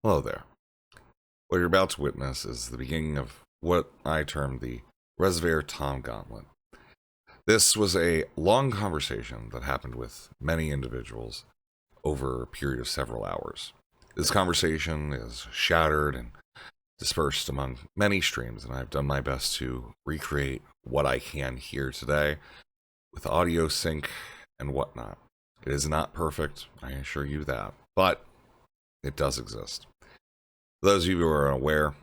Hello there. What you're about to witness is the beginning of what I term the Reservoir Tom Gauntlet. This was a long conversation that happened with many individuals over a period of several hours. This conversation is shattered and dispersed among many streams, and I've done my best to recreate what I can here today with audio sync and whatnot. It is not perfect, I assure you that, but it does exist. For those of you who are unaware,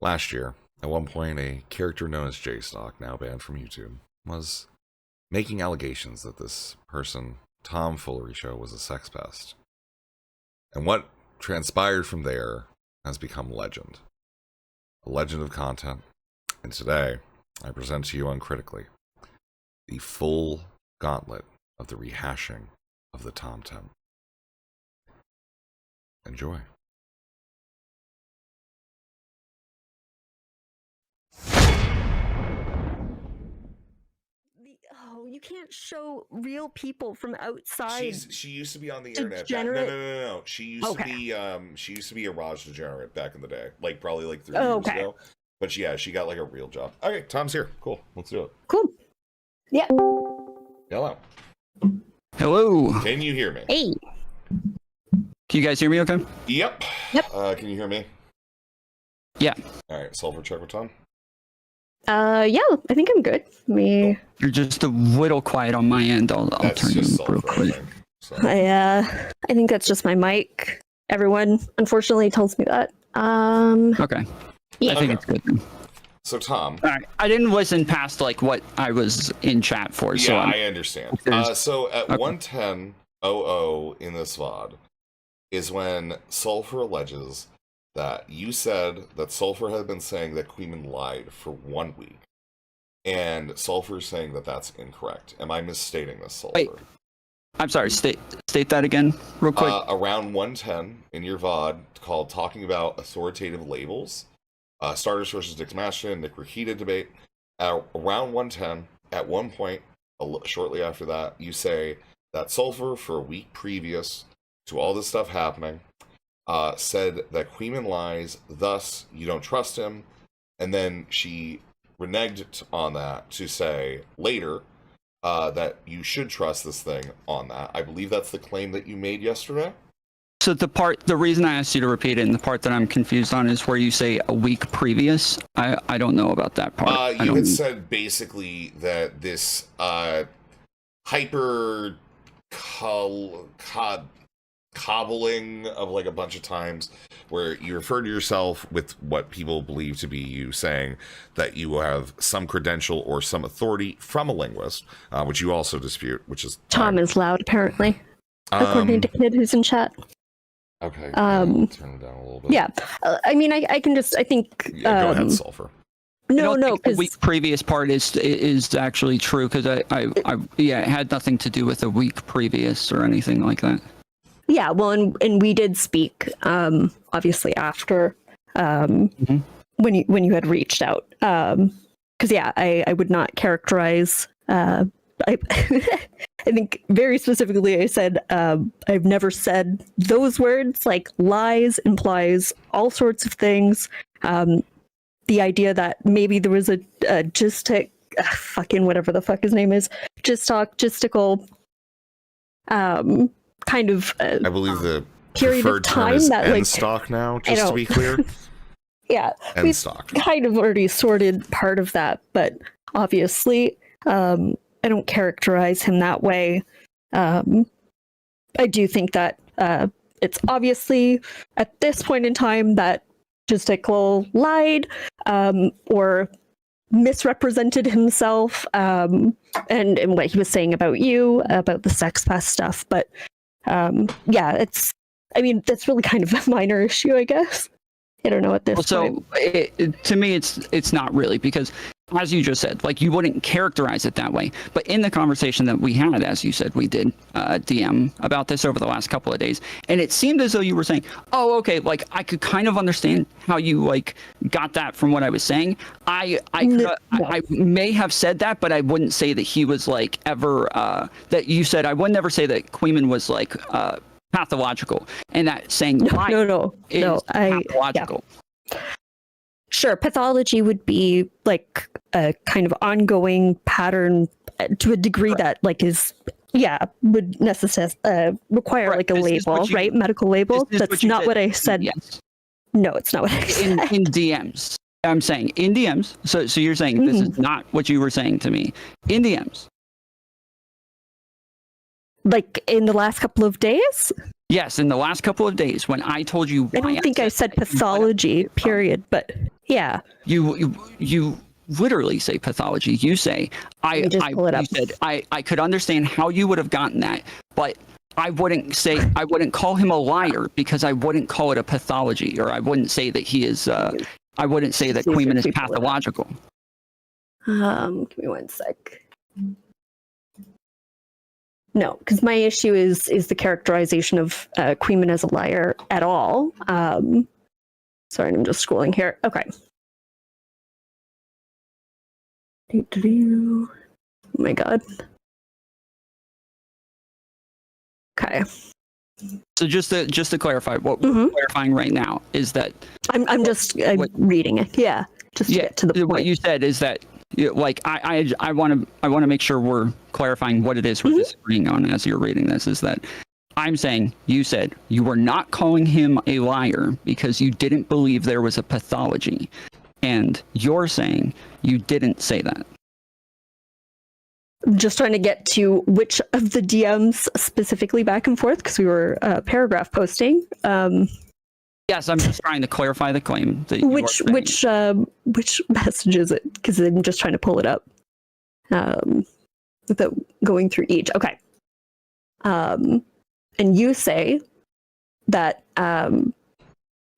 last year, at one point, a character known as J-Stock, now banned from YouTube, was making allegations that this person, Tom Foolery Show, was a sex pest. And what transpired from there has become legend. A legend of content. And today, I present to you uncritically the full gauntlet of the rehashing of the Tomtent. Enjoy. Oh, you can't show real people from outside. She used to be on the internet. Degenerate? No. She used to be a Raj degenerate back in the day, like probably like 3 Oh, years okay. ago. But yeah, she got like a real job. Okay, Tom's here. Cool. Let's do it. Cool. Yeah. Hello. Hello. Can you hear me? Hey. Can you guys hear me okay? Yep. Yep. Can you hear me? Yeah. All right. Sulfur check with Tom. Yeah, I think I'm good. You're just a little quiet on my end. I'll That's turn you just up real sulfur, I quick. think. So. I think that's just my mic. Everyone unfortunately tells me that. Okay. Yeah. I think Okay. it's good. Then. So Tom. All right. I didn't listen past like what I was in chat for. Yeah, so I understand. So at 1:10:00 in this VOD is when Sulfur alleges that you said that Sulfur had been saying that Queeman lied for 1 week. And Sulfur is saying that that's incorrect. Am I misstating this, Sulfur? Wait. I'm sorry. State that again, real quick. Around 1:10 in your VOD called Talking About Authoritative Labels, Starters versus Dick Mashton, Nick Rakita debate. Around 1:10, at one point, shortly after that, you say that Sulfur, for a week previous to all this stuff happening, said that Queeman lies, thus you don't trust him. And then she reneged on that to say later that you should trust this thing on that. I believe that's the claim that you made yesterday. So the reason I asked you to repeat it, and the part that I'm confused on, is where you say a week previous. I don't know about that part. You had said basically that this hyper cobbling of like a bunch of times where you refer to yourself with what people believe to be you saying that you have some credential or some authority from a linguist, which you also dispute, which is Tom is loud apparently, according to Kid who's in chat. Okay. Turn it down a little bit. Yeah. I mean, I can just. I think. Yeah, go ahead, Sulfur. No, the because week previous part is actually true because it had nothing to do with a week previous or anything like that. yeah. Well, and we did speak. Obviously after. When you had reached out. Because yeah, I would not characterize. I think very specifically I said I've never said those words, like lies, implies all sorts of things. The idea that maybe there was a fucking whatever the fuck his name is, gistical kind of I believe the period preferred of term time is that like stock now, just to be clear. yeah, End we've stock. kind of already sorted part of that, but obviously I don't characterize him that way. I do think that it's obviously at this point in time that Gisticle lied or misrepresented himself and what he was saying about you, about the sex pest stuff. But yeah, that's really kind of a minor issue, I guess. I don't know at this point. So to me, it's not really, because as you just said, like, you wouldn't characterize it that way. But in the conversation that we had, as you said, we did DM about this over the last couple of days, and it seemed as though you were saying, oh, okay, like, I could kind of understand how you, like, got that from what I was saying. I may have said that, but I wouldn't say that he was, like, ever, that you said, I would never say that Queeman was, like, pathological, and that saying lying No. pathological. Yeah. Sure, pathology would be like a kind of ongoing pattern to a degree that like is would require Right. like a This is label, what you- right? Medical label. this is That's what you not said. what I said. Yes. No, it's not what I said. in DMs. I'm saying in DMs. So you're saying this is not what you were saying to me in DMs. Like in the last couple of days? Yes, in the last couple of days when I told you. I don't think I said pathology, period. But yeah, You literally say pathology. You say Let me just pull it up. You said I could understand how you would have gotten that, but I wouldn't call him a liar because I wouldn't call it a pathology, or I wouldn't say that he is. I wouldn't say that See if Queeman is we pull it up. pathological. give me one sec. No, because my issue is the characterization of Queeman as a liar at all. Sorry, I'm just scrolling here. Okay. Oh my god. Okay. So just to clarify, what we're clarifying right now is that I'm just reading it. Yeah. Just to get to the point. what you said is that I want to make sure we're clarifying what it is we're disagreeing on as you're reading this. Is that I'm saying you said you were not calling him a liar because you didn't believe there was a pathology, and you're saying you didn't say that. I'm just trying to get to which of the DMs specifically back and forth because we were paragraph posting. Yes, I'm just trying to clarify the claim. That Which message is it? Because I'm just trying to pull it up without going through each. Okay. And you say that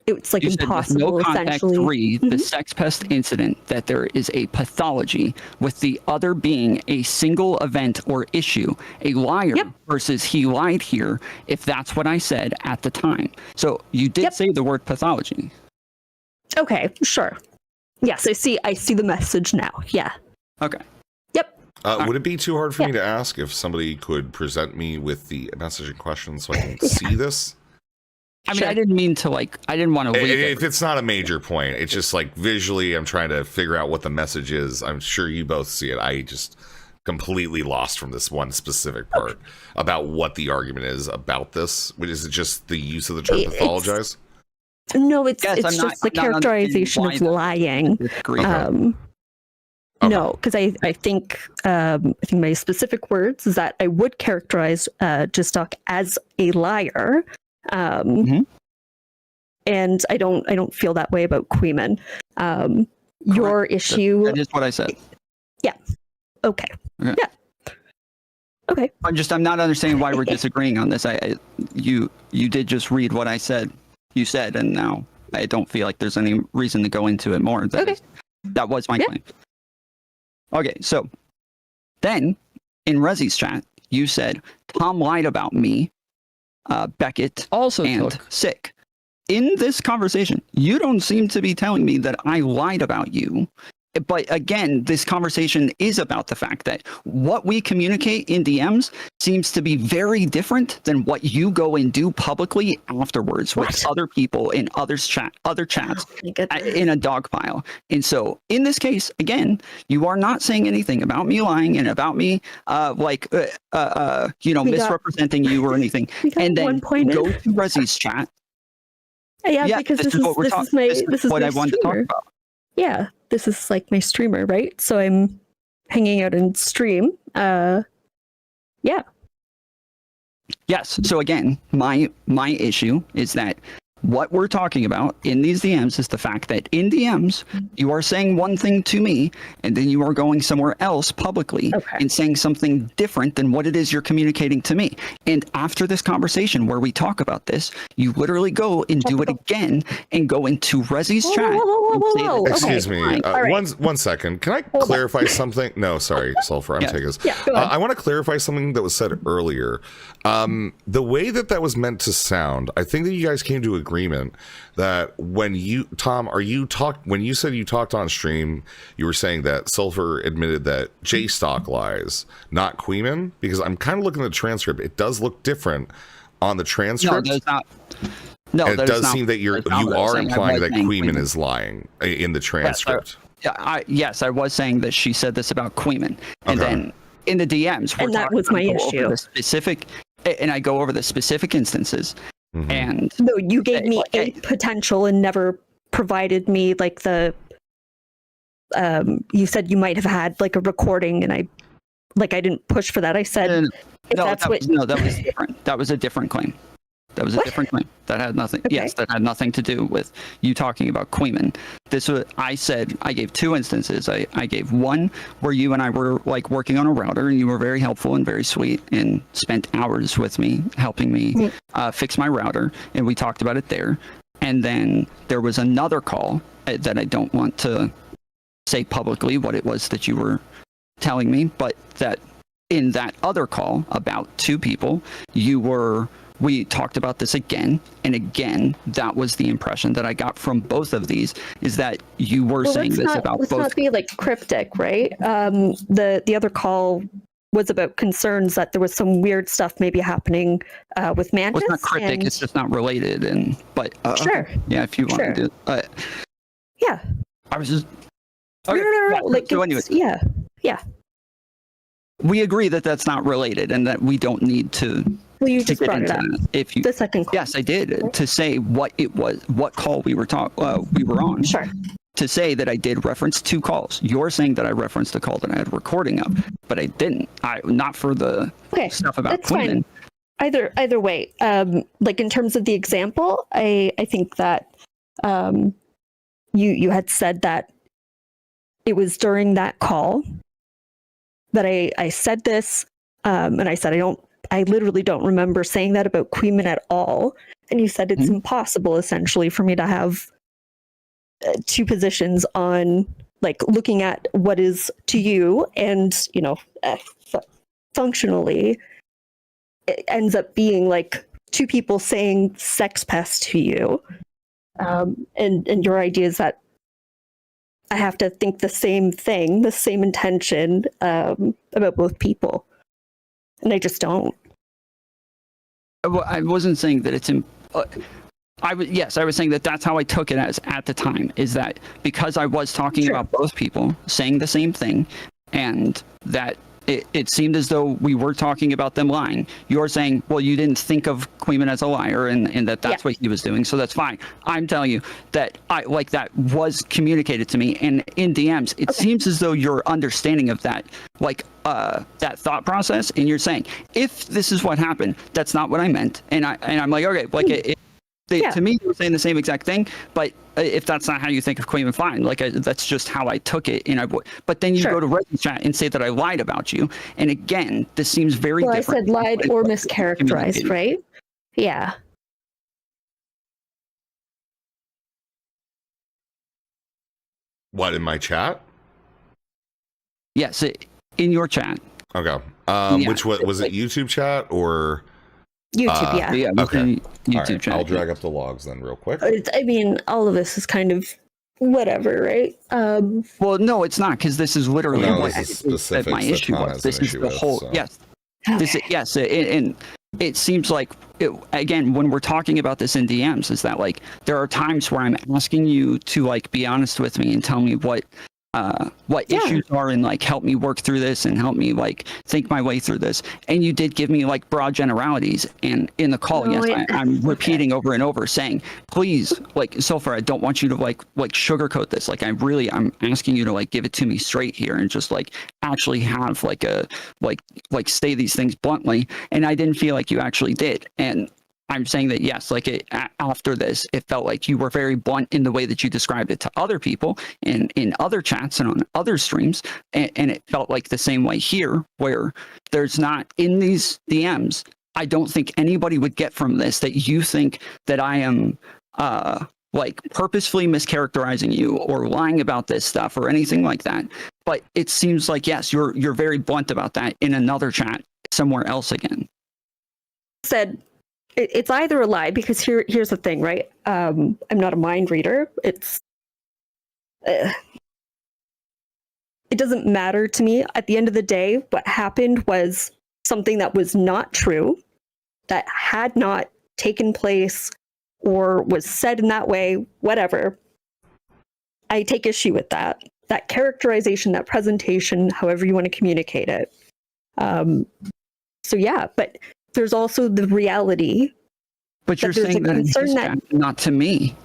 it's like you said with impossible, no contact essentially. 3, the sex pest incident, that there is a pathology, with the other being a single event or issue, a liar versus he lied here, if that's what I said at the time. So you did say the word pathology. Okay, sure. Yes, I see the message now. Yeah. Okay. Yep. Would it be too hard for me to ask if somebody could present me with the message in question so I can see this? I mean, I didn't mean to I didn't want to leave it. If it's not a major point, it's just like visually I'm trying to figure out what the message is. I'm sure you both see it. I just completely lost from this one specific part about what the argument is about this. Is it just the use of the term pathologize? No, it's just the characterization of lying. No, because I think my specific words is that I would characterize Jistock as a liar. And I don't feel that way about Queeman. Your issue. That is what I said. Yeah. Okay. Yeah. Okay. I'm not understanding why we're disagreeing on this. You did just read what I said. You said, and now I don't feel like there's any reason to go into it more. That was my claim. Okay, so then in Rezzy's chat, you said Tom lied about me, Beckett, and Sick. In this conversation, you don't seem to be telling me that I lied about you. But again, this conversation is about the fact that what we communicate in DMs seems to be very different than what you go and do publicly afterwards with other people in other chats in a dog pile. And so in this case, again, you are not saying anything about me lying and about me misrepresenting you or anything. And then go to Rezzy's chat. Yeah, because this is what I wanted to talk about. Yeah, this is like my streamer, right? So I'm hanging out in stream. Yeah. Yes. So again, my issue is that what we're talking about in these DMs is the fact that in DMs, you are saying one thing to me, and then you are going somewhere else publicly and saying something different than what it is you're communicating to me. And after this conversation where we talk about this, you literally go and do it again and go into Rezzy's chat. Excuse me. One second. Can I clarify something? No, sorry, Sulfur. I'm taking this. Yeah, I want to clarify something that was said earlier. The way that was meant to sound, I think that you guys came to agreement that when you, Tom, when you said you talked on stream, you were saying that Sulfur admitted that J-Stock lies, not Queeman, because I'm kind of looking at the transcript. It does look different on the transcript. No, that's not. No, and it does seem that you are implying that Queeman Queeman is lying in the transcript. Yes, I was saying that she said this about Queeman, and then in the DMs, and that was my issue. And I go over the specific instances, and no, you gave me a potential and never provided me like the. You said you might have had like a recording, and I didn't push for that. I said that was different. That was a different claim. That was a different claim. That had nothing. Okay. Yes, that had nothing to do with you talking about Queeman. This was. I said I gave two instances. I gave one where you and I were like working on a router, and you were very helpful and very sweet, and spent hours with me helping me fix my router, and we talked about it there. And then there was another call that I don't want to say publicly what it was that you were telling me, but that in that other call about two people, we talked about this again and again. That was the impression that I got from both of these, is that you were saying this about both. Let's not be like cryptic, right? The other call was about concerns that there was some weird stuff maybe happening with Mantis. Well, it's not cryptic, it's just not related. But sure. Yeah, if you want to do yeah. I was just okay. No. Like, so anyways, yeah. We agree that that's not related, and that we don't need to. Well, you just brought it up. If you, the second call. Yes, I did, to say what it was, what call we were on. Sure. To say that I did reference two calls. You're saying that I referenced a call that I had a recording of, but I didn't. Not for the stuff about Queeman. Either way, like in terms of the example, I think that you had said that it was during that call that I said this, and I said I literally don't remember saying that about Queeman at all. And you said it's impossible, essentially, for me to have two positions on, like, looking at what is to you, and functionally, it ends up being like two people saying sex pest to you, and your idea is that I have to think the same thing, the same intention about both people. And I just don't. Well, I wasn't saying that it's I was saying that that's how I took it as at the time, is that because I was talking about both people saying the same thing, and that it seemed as though we were talking about them lying. You're saying, well, you didn't think of Queeman as a liar, and that's what he was doing, so that's fine. I'm telling you that that was communicated to me, and in DMs, it seems as though your understanding of that, that thought process, and you're saying, if this is what happened, that's not what I meant, and I'm like, okay, like to me, you were saying the same exact thing, but if that's not how you think of Queeman, fine. That's just how I took it. But then you go to Reddit chat and say that I lied about you. And again, this seems very different. I said lied or mischaracterized, right? Yeah. What, in my chat? Yes, in your chat. Okay. Which was it, YouTube chat or? YouTube, yeah. Okay. YouTube channel. I'll drag up the logs then real quick. I mean, all of this is kind of whatever, right? Well, no, it's not, because this is literally what my issue was. This is the whole. So. Yes. And it seems like again, when we're talking about this in DMs, is that like there are times where I'm asking you to like be honest with me and tell me what issues are, and like help me work through this and help me like think my way through this, and you did give me like broad generalities, and in the call I'm repeating over and over saying, please, like, so far I don't want you to like sugarcoat this, like I'm asking you to like give it to me straight here and just like actually have like a like say these things bluntly, and I didn't feel like you actually did. And I'm saying that, yes, like after this, it felt like you were very blunt in the way that you described it to other people and in other chats and on other streams. And it felt like the same way here, where there's not in these DMs. I don't think anybody would get from this that you think that I am like purposefully mischaracterizing you or lying about this stuff or anything like that. But it seems like, yes, you're very blunt about that in another chat somewhere else again. Said it's either a lie, because here's the thing, right? I'm not a mind reader. It doesn't matter to me. At the end of the day, what happened was something that was not true. that had not taken place or was said in that way, whatever. I take issue with that. That characterization, that presentation, however you want to communicate it. So yeah, but there's also the reality. But you're saying that it's his bad, not to me.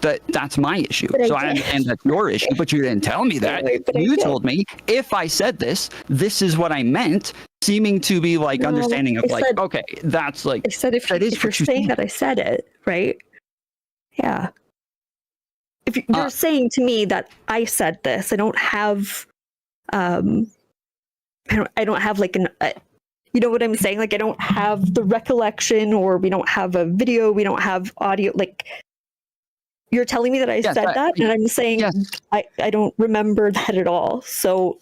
That's my issue. So I understand that's your issue, but you didn't tell me that. You told me if I said this, this is what I meant, seeming to be like understanding of like, okay, that's like. I said if you're saying that I said it, right? Yeah. If you're saying to me that I said this, I don't have, I don't have like you know what I'm saying? Like I don't have the recollection, or we don't have a video, we don't have audio. Like you're telling me that I said that, and I'm saying I don't remember that at all. So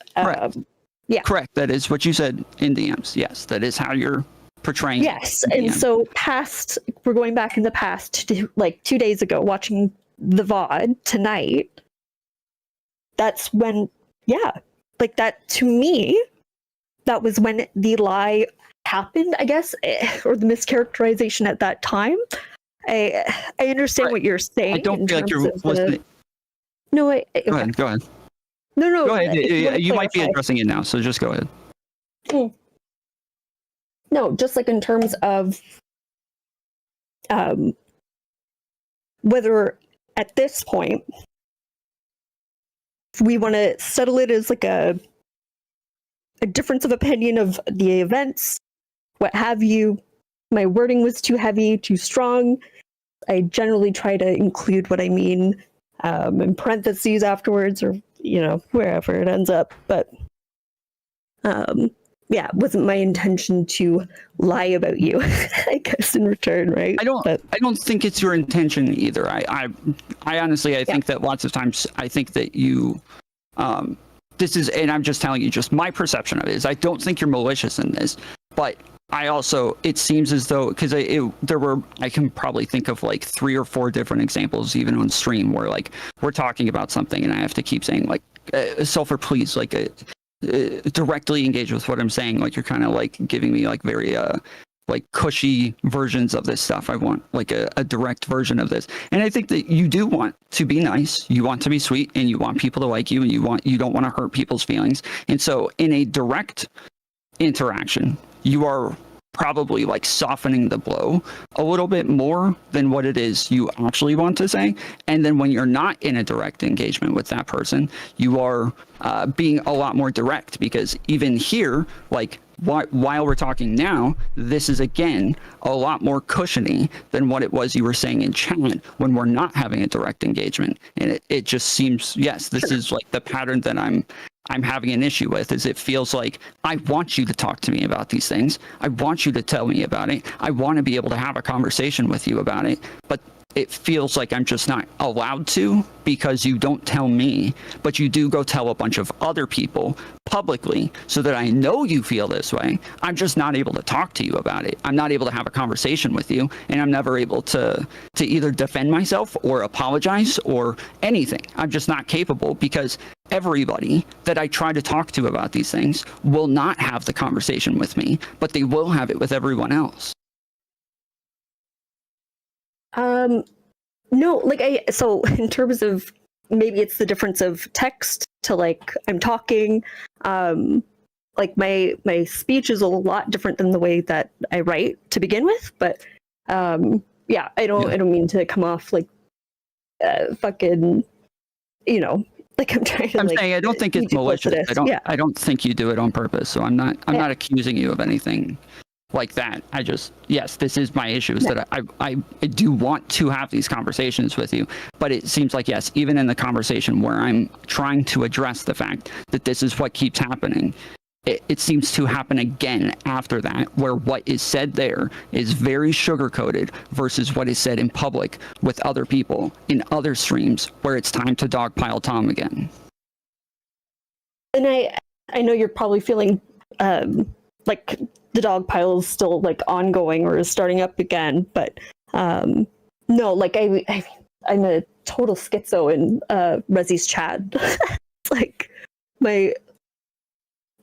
yeah, correct. That is what you said in DMs. Yes, that is how you're portraying. Yes, and so we're going back in the past to like 2 days ago, watching the VOD tonight. That's when, like that to me, that was when the lie happened, I guess, or the mischaracterization at that time. I understand what you're saying. I don't feel like you're listening. No, go ahead. No. Go ahead. You might be addressing it now, so just go ahead. No, just like in terms of whether at this point we want to settle it as like a difference of opinion of the events, what have you. My wording was too heavy, too strong. I generally try to include what I mean in parentheses afterwards, or wherever it ends up. But it wasn't my intention to lie about you, I guess, in return, right? I don't think it's your intention either. I honestly think that lots of times I think that you this is, and I'm just telling you just my perception of it, is I don't think you're malicious in this, but I also, it seems as though, because I can probably think of like 3 or 4 different examples even on stream where like we're talking about something and I have to keep saying like, Sulfur, please, like directly engage with what I'm saying. Like you're kind of like giving me like very like cushy versions of this stuff. I want like a direct version of this. And I think that you do want to be nice, you want to be sweet, and you want people to like you, and you don't want to hurt people's feelings. And so in a direct interaction, you are probably like softening the blow a little bit more than what it is you actually want to say. And then when you're not in a direct engagement with that person, you are being a lot more direct, because even here, like while we're talking now, this is again a lot more cushiony than what it was you were saying in chat when we're not having a direct engagement. And it just seems, yes, this is like the pattern that I'm having an issue with, is it feels like I want you to talk to me about these things. I want you to tell me about it. I want to be able to have a conversation with you about it. But it feels like I'm just not allowed to, because you don't tell me, but you do go tell a bunch of other people publicly so that I know you feel this way. I'm just not able to talk to you about it. I'm not able to have a conversation with you, and I'm never able to either defend myself or apologize or anything. I'm just not capable, because everybody that I try to talk to about these things will not have the conversation with me, but they will have it with everyone else. No, like so in terms of, maybe it's the difference of text to like I'm talking, like my speech is a lot different than the way that I write to begin with, but I don't mean to come off like fucking, like I'm trying to. I'm like, saying I don't think it's malicious. I don't think you do it on purpose. So I'm not accusing you of anything like that. I just, yes, this is my issue, is that I do want to have these conversations with you, but it seems like, yes, even in the conversation where I'm trying to address the fact that this is what keeps happening, it seems to happen again after that, where what is said there is very sugar-coated versus what is said in public with other people in other streams where it's time to dogpile Tom again. And I know you're probably feeling like the dog pile is still like ongoing or is starting up again, but no, like I'm a total schizo in Rezzy's chat. Like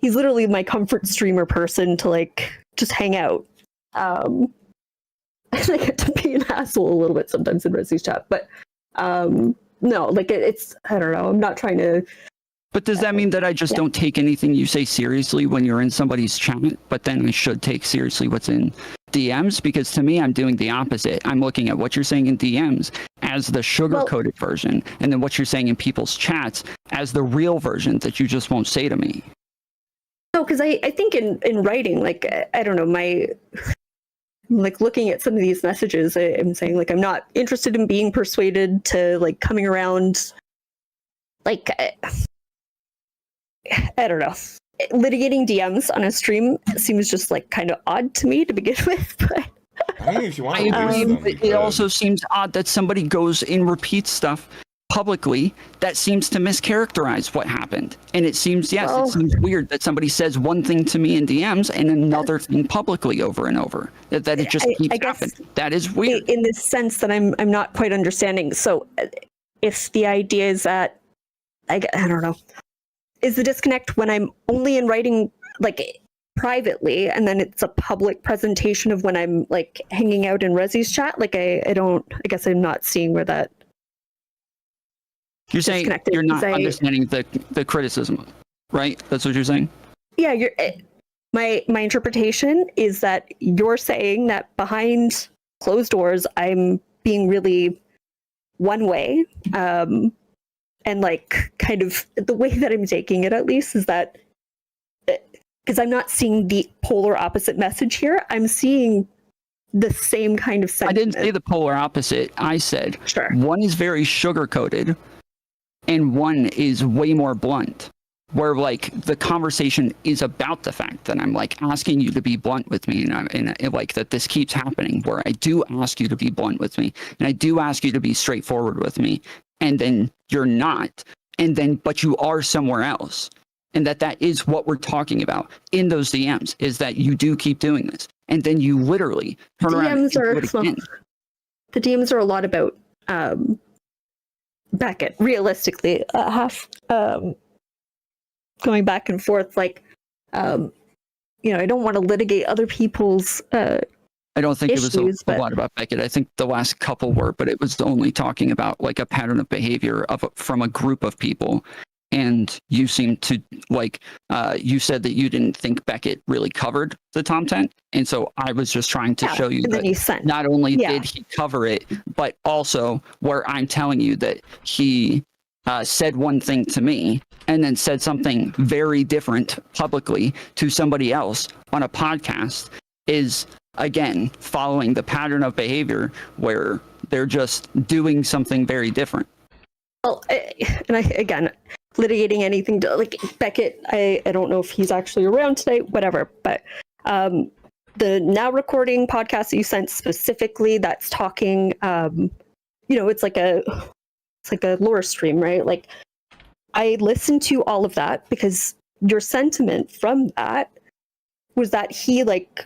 he's literally my comfort streamer person to like just hang out. I get to be an asshole a little bit sometimes in Resi's chat, but no, like it's I don't know. I'm not trying to. But does that mean that I just don't take anything you say seriously when you're in somebody's chat, but then I should take seriously what's in DMs? Because to me, I'm doing the opposite. I'm looking at what you're saying in DMs as the sugar-coated version, and then what you're saying in people's chats as the real version that you just won't say to me. No, because I think in writing, like, I don't know, like looking at some of these messages, I'm saying, like, I'm not interested in being persuaded to, like, coming around, like, I don't know. Litigating DMs on a stream seems just, like, kind of odd to me to begin with, but... I mean, if you want to it also seems odd that somebody goes and repeats stuff publicly that seems to mischaracterize what happened. And it seems, it seems weird that somebody says one thing to me in DMs and another thing publicly over and over. That it just keeps happening. That is weird. In this sense that I'm not quite understanding. So if the idea is that, I don't know, is the disconnect when I'm only in writing, like, privately, and then it's a public presentation of when I'm, like, hanging out in Resi's chat? Like, I guess I'm not seeing where that... You're saying you're not understanding the criticism, right? That's what you're saying? Yeah, my interpretation is that you're saying that behind closed doors, I'm being really one way. And, like, kind of the way that I'm taking it, at least, is that because I'm not seeing the polar opposite message here. I'm seeing the same kind of sentiment. I didn't say the polar opposite. I said one is very sugar-coated and one is way more blunt, where, like, the conversation is about the fact that I'm, like, asking you to be blunt with me, and like that this keeps happening, where I do ask you to be blunt with me, and I do ask you to be straightforward with me, and then you're not, and then but you are somewhere else. And that is what we're talking about in those DMs, is that you do keep doing this. And then you literally turn around and do it again. The DMs are a lot about Beckett, realistically. Going back and forth, like, I don't want to litigate other people's I don't think issues, it was a lot about Beckett. I think the last couple were, but it was only talking about, like, a pattern of behavior from a group of people. And you seem to, like, you said that you didn't think Beckett really covered the Tomtent. And so I was just trying to show you that not only did he cover it, but also where I'm telling you that he said one thing to me and then said something very different publicly to somebody else on a podcast is, again, following the pattern of behavior where they're just doing something very different. Well, again, litigating anything to, like, Beckett, I don't know if he's actually around today, whatever, but the now recording podcast that you sent specifically, that's talking, it's like a lore stream, right? Like, I listened to all of that because your sentiment from that was that he, like,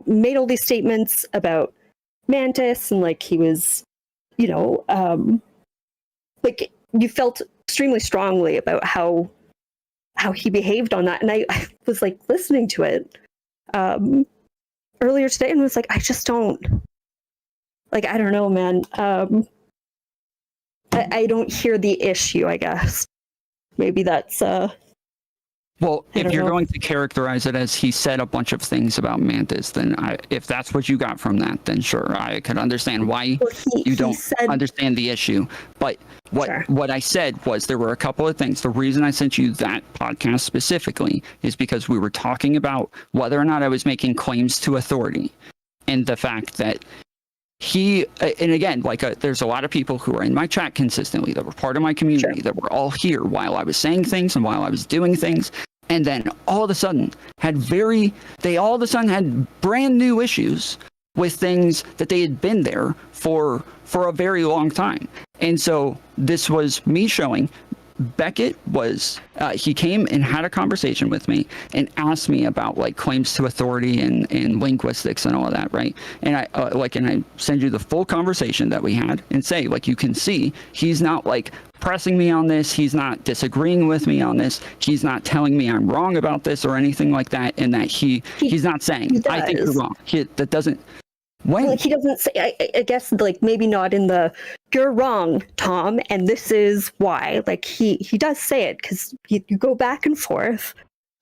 made all these statements about Mantis, and, like, he was, like, you felt extremely strongly about how he behaved on that. And I was, like, listening to it earlier today and was like, I just don't, like, I don't know, man. I don't hear the issue, I guess. Maybe that's well, if you're going to characterize it as he said a bunch of things about Mantis, then if that's what you got from that, then sure, I could understand why you don't understand the issue. But what I said was there were a couple of things. The reason I sent you that podcast specifically is because we were talking about whether or not I was making claims to authority, and the fact that he, and again, like, there's a lot of people who are in my chat consistently that were part of my community that were all here while I was saying things and while I was doing things, and then all of a sudden had brand new issues with things that they had been there for a very long time. And so this was me showing Beckett was he came and had a conversation with me and asked me about like claims to authority and linguistics and all of that, right? And I send you the full conversation that we had and say, like, you can see he's not like pressing me on this, he's not disagreeing with me on this, he's not telling me I'm wrong about this or anything like that, and that he's not saying I think you're wrong. That doesn't. When? Like, he doesn't say, I guess, like, maybe not in the, you're wrong, Tom, and this is why. Like, he does say it, because you go back and forth.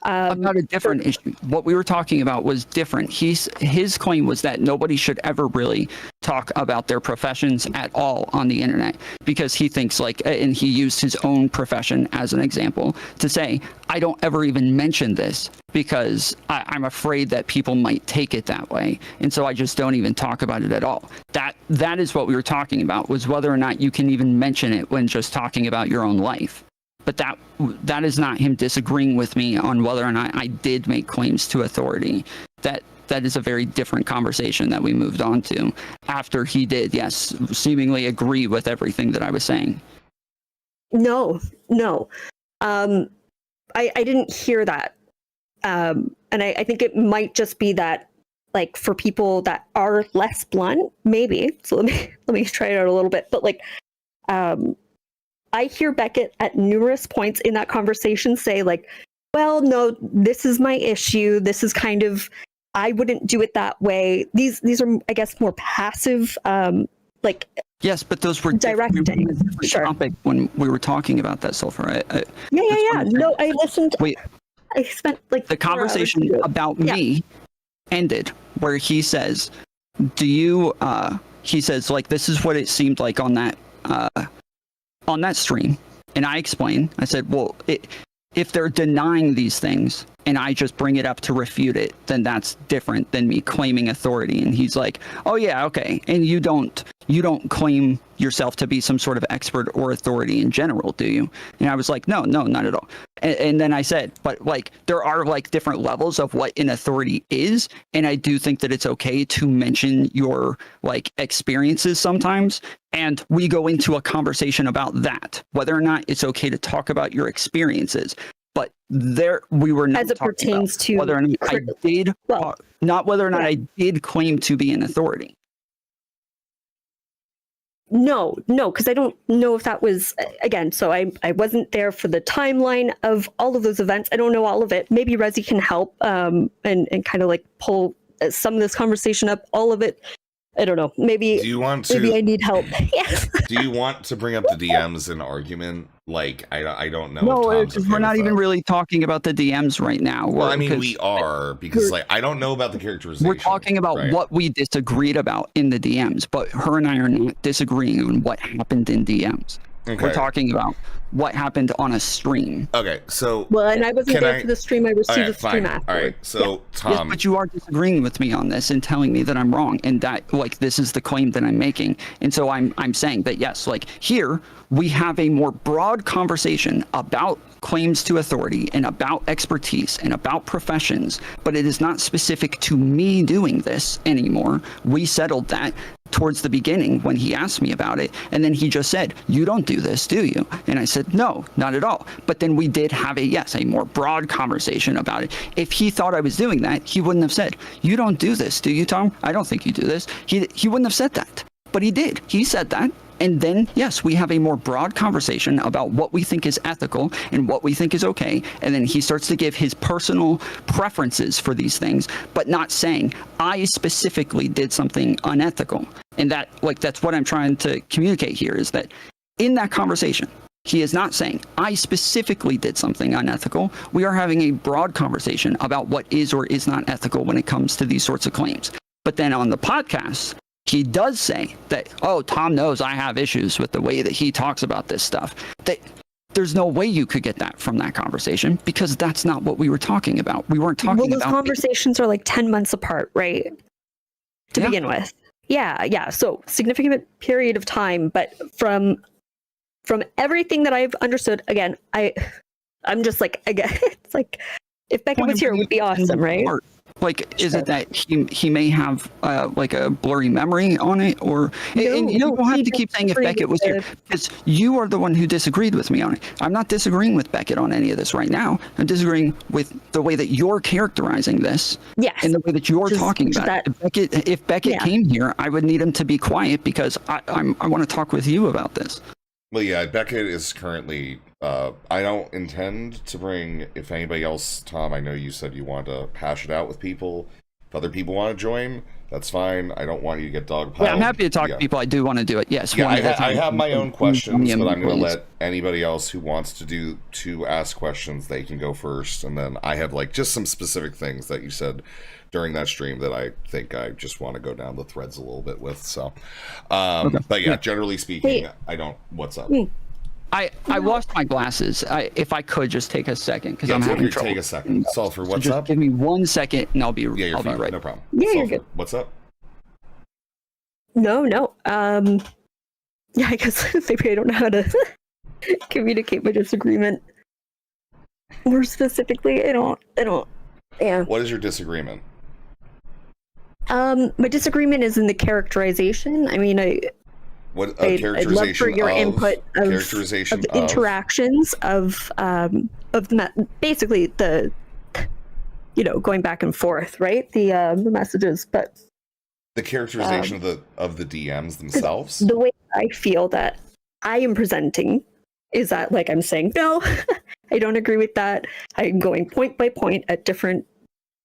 About a different issue. What we were talking about was different. His claim was that nobody should ever really talk about their professions at all on the internet, because he thinks like, and he used his own profession as an example to say, I don't ever even mention this because I'm afraid that people might take it that way, and so I just don't even talk about it at all. That is what we were talking about, was whether or not you can even mention it when just talking about your own life. But that is not him disagreeing with me on whether or not I did make claims to authority. That is a very different conversation that we moved on to after he did, yes, seemingly agree with everything that I was saying. No. I didn't hear that. And I think it might just be that, like, for people that are less blunt, maybe. So let me try it out a little bit. But like, I hear Beckett at numerous points in that conversation say, like, well, no, this is my issue. This is kind of, I wouldn't do it that way. These are, I guess, more passive, like. Yes, but those were directing. Sure. Topic when we were talking about that, Sulfur. Yeah. No, I listened. Wait. I spent like the conversation about me ended where he says, "Do you?" He says, like, this is what it seemed like on that stream, and I explained. I said, well, if they're denying these things and I just bring it up to refute it, then that's different than me claiming authority. And he's like, oh yeah, okay. And you don't claim yourself to be some sort of expert or authority in general, do you? And I was like, no, not at all. And then I said, but like, there are like different levels of what an authority is. And I do think that it's okay to mention your like experiences sometimes. And we go into a conversation about that, whether or not it's okay to talk about your experiences. But there, we were not as it pertains to whether or not I did, not whether or not I did claim to be an authority. No, because I don't know if that was, again, so I wasn't there for the timeline of all of those events. I don't know all of it. Maybe Rezi can help and kind of like pull some of this conversation up, all of it. I don't know. Maybe maybe I need help. Yes. Do you want to bring up the DMs in argument? Like, I don't know. No, we're not even really talking about the DMs right now. Well, I mean, we are, because like, I don't know about the characterization. We're talking about what we disagreed about in the DMs, but her and I are not disagreeing on what happened in DMs. Okay. We're talking about what happened on a stream. Okay, so... Well, and I wasn't there for the stream. I received the stream after. All right, so, Tom... Yes, but you are disagreeing with me on this and telling me that I'm wrong, and that, like, this is the claim that I'm making. And so I'm saying that, yes, like, here, we have a more broad conversation about claims to authority and about expertise and about professions, but it is not specific to me doing this anymore. We settled that towards the beginning when he asked me about it, and then he just said, you don't do this, do you? And I said, no, not at all. But then we did have a more broad conversation about it. If he thought I was doing that, he wouldn't have said, you don't do this, do you, Tom? I don't think you do this. He wouldn't have said that, but he did. He said that. And then, yes, we have a more broad conversation about what we think is ethical and what we think is okay. And then he starts to give his personal preferences for these things, but not saying, I specifically did something unethical. And that, like, that's what I'm trying to communicate here, is that in that conversation, he is not saying, I specifically did something unethical. We are having a broad conversation about what is or is not ethical when it comes to these sorts of claims. But then on the podcast, he does say that, oh, Tom knows I have issues with the way that he talks about this stuff. That there's no way you could get that from that conversation, because that's not what we were talking about. We weren't talking about... Well, those conversations are like 10 months apart, right? To begin with. Yeah. So significant period of time, but from everything that I've understood, again, I'm just like, again, it's like, if Beckett was here, it would be awesome, right? Like, is it that he may have like a blurry memory on it, or and you don't have to keep saying if Beckett was here, because you are the one who disagreed with me on it. I'm not disagreeing with Beckett on any of this right now. I'm disagreeing with the way that you're characterizing this, and the way that you're talking about it. If Beckett came here, I would need him to be quiet because I want to talk with you about this. Well, yeah, Beckett is currently. I don't intend to bring. If anybody else, Tom, I know you said you want to hash it out with people. If other people want to join, that's fine. I don't want you to get dogpiled. Yeah, I'm happy to talk to people. I do want to do it. Yes. Yeah, I have my own questions, but I'm going to let anybody else who wants to ask questions. They can go first, and then I have like just some specific things that you said during that stream that I think I just want to go down the threads a little bit with. So, but yeah, generally speaking, I don't. What's up? I lost my glasses. If I could just take a second, because I'm having trouble. Take a second. Sulfur, what's just up? Give me 1 second, and I'll be I'll be right. No problem. Yeah, Sulfur, you're good. What's up? No. Yeah, I guess maybe I don't know how to communicate my disagreement more specifically. I don't. Yeah. What is your disagreement? My disagreement is in the characterization. I mean, What I'd love for your input of interactions of basically the going back and forth, right? The messages, but the characterization of the DMs themselves. The way I feel that I am presenting is that, like, I'm saying no, I don't agree with that. I'm going point by point at different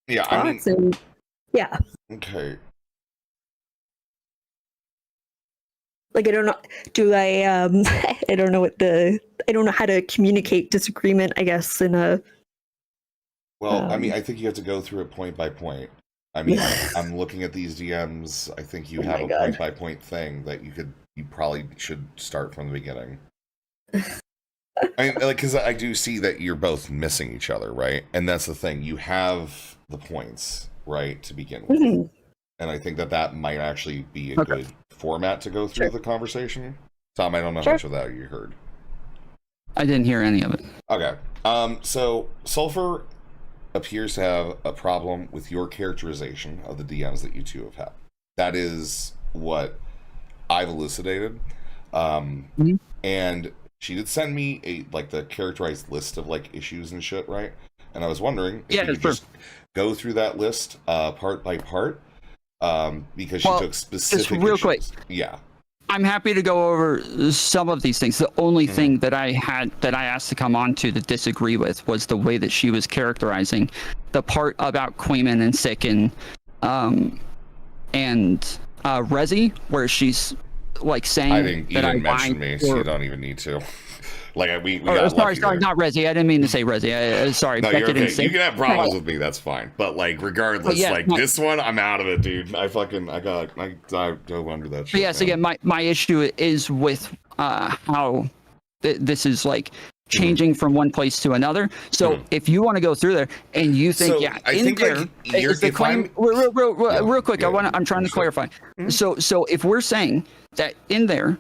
thoughts, and yeah. Okay. Like, I don't know. Do I? I don't know I don't know how to communicate disagreement, I guess, in a. Well, I mean, I think you have to go through it point by point. I mean, I'm looking at these DMs. I think you have a point by point thing that you probably should start from the beginning. I mean, like, because I do see that you're both missing each other, right? And that's the thing. You have the points, right, to begin with. Mm-hmm. And I think that might actually be a good format to go through the conversation. Tom, I don't know how much of that you heard. I didn't hear any of it. Okay. So Sulfur appears to have a problem with your characterization of the DMs that you two have had. That is what I've elucidated. And she did send me the characterized list of like issues and shit, right? And I was wondering if you could just go through that list part by part. Because she took specific just real issues. Quick. Yeah. I'm happy to go over some of these things. The only thing that I asked to come on to disagree with was the way that she was characterizing the part about Queeman and Sicken and Resi, where she's like saying you didn't mention me, so you don't even need to. Like we got sorry, not Resi. I didn't mean to say Resi. Sorry, no, you're okay. Beckett You can have problems with me. That's fine. But like, regardless, this one, I'm out of it, dude. I go under that shit. Yeah. So again, my issue is with how this is like changing from one place to another. So if you want to go through there and you think, real quick, I'm trying to clarify. So if we're saying that in there,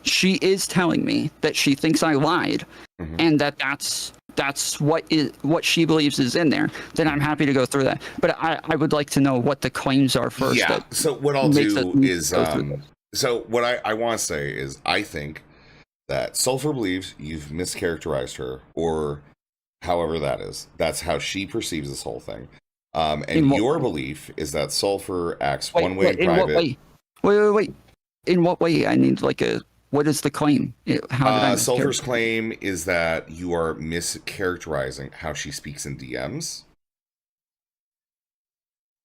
she is telling me that she thinks I lied, and that's what she believes is in there, then I'm happy to go through that. But I would like to know what the claims are first. Yeah. So what I'll do is, so what I want to say is, I think that Sulfur believes you've mischaracterized her, or however that is. That's how she perceives this whole thing. And your belief is that Sulfur acts one way in private. Wait. In what way? I need what is the claim? Sulfur's claim is that you are mischaracterizing how she speaks in DMs.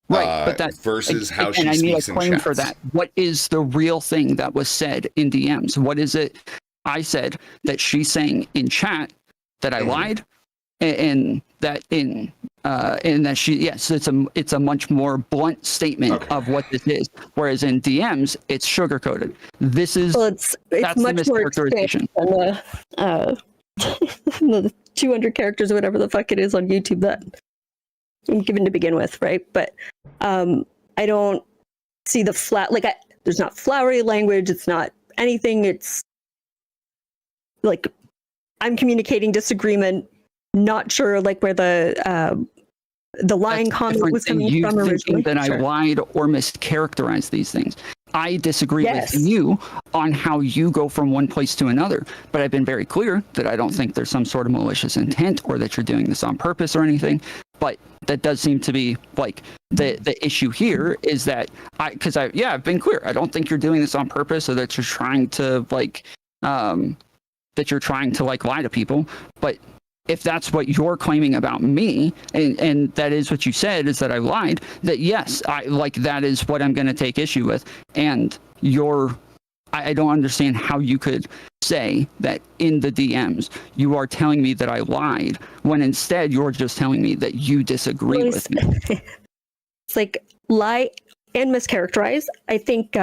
Right, but that versus how she speaks in chats. And I need a claim for that. What is the real thing that was said in DMs? What is it? I said that she's saying in chat that I lied, and that that she it's a much more blunt statement of what this is, whereas in DMs it's sugar coated. This is it's much more extreme than the 200 characters or whatever the fuck it is on YouTube that I'm given to begin with, right? But I don't see the there's not flowery language, it's not anything, it's like I'm communicating disagreement, not sure like where the the lying comment different was than coming you from thinking originally. that I Sure. lied or mischaracterized these things. I disagree Yes. with you on how you go from one place to another, but I've been very clear that I don't think there's some sort of malicious intent or that you're doing this on purpose or anything. But that does seem to be like the issue here is that I've been clear. I don't think you're doing this on purpose or that you're trying to lie to people. But if that's what you're claiming about me, and that is what you said, is that I lied, that yes, that is what I'm going to take issue with. And I don't understand how you could say that in the DMs you are telling me that I lied when instead you're just telling me that you disagree with me. It's like lie and mischaracterize. I think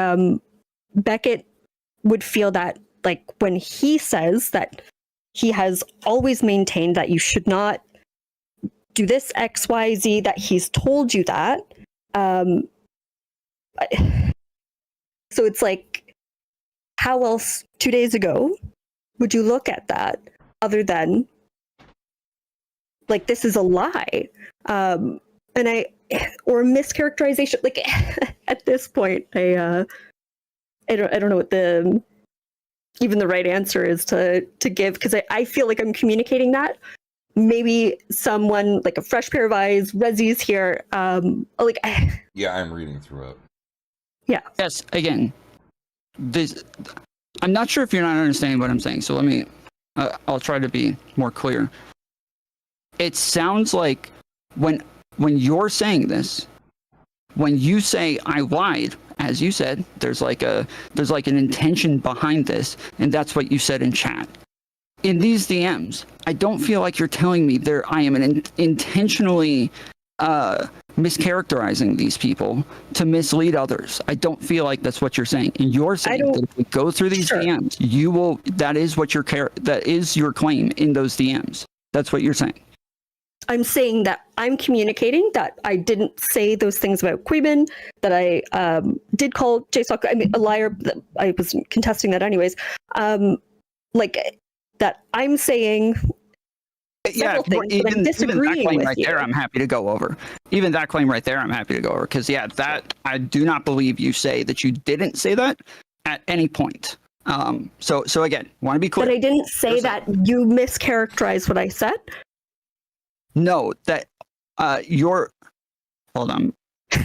Beckett would feel that, like, when he says that he has always maintained that you should not do this XYZ, that he's told you that. So it's like, how else 2 days ago would you look at that other than like, this is a lie? Or mischaracterization. Like, at this point, I don't know what even the right answer is to give, because I feel like I'm communicating that. Maybe someone, like a fresh pair of eyes, Resi's here. Yeah, I'm reading through it. Yeah. Yes, again, I'm not sure if you're not understanding what I'm saying, so let me, I'll try to be more clear. It sounds like when you're saying this, when you say I lied, as you said, there's like an intention behind this, and that's what you said in chat. In these DMs, I don't feel like you're telling me I am intentionally mischaracterizing these people to mislead others. I don't feel like that's what you're saying. And you're saying that if we go through these DMs, you will. That is your claim in those DMs. That's what you're saying. I'm saying that I'm communicating that I didn't say those things about Quibin, that I did call JSOC a liar. I was contesting that anyways. That I'm saying several things, but I'm disagreeing even that claim with right you. there, I'm happy to go over. Even that claim right there, I'm happy to go over. Because that I do not believe you say that you didn't say that at any point. So again, want to be clear. But I didn't say that you mischaracterized what I said. No, that hold on.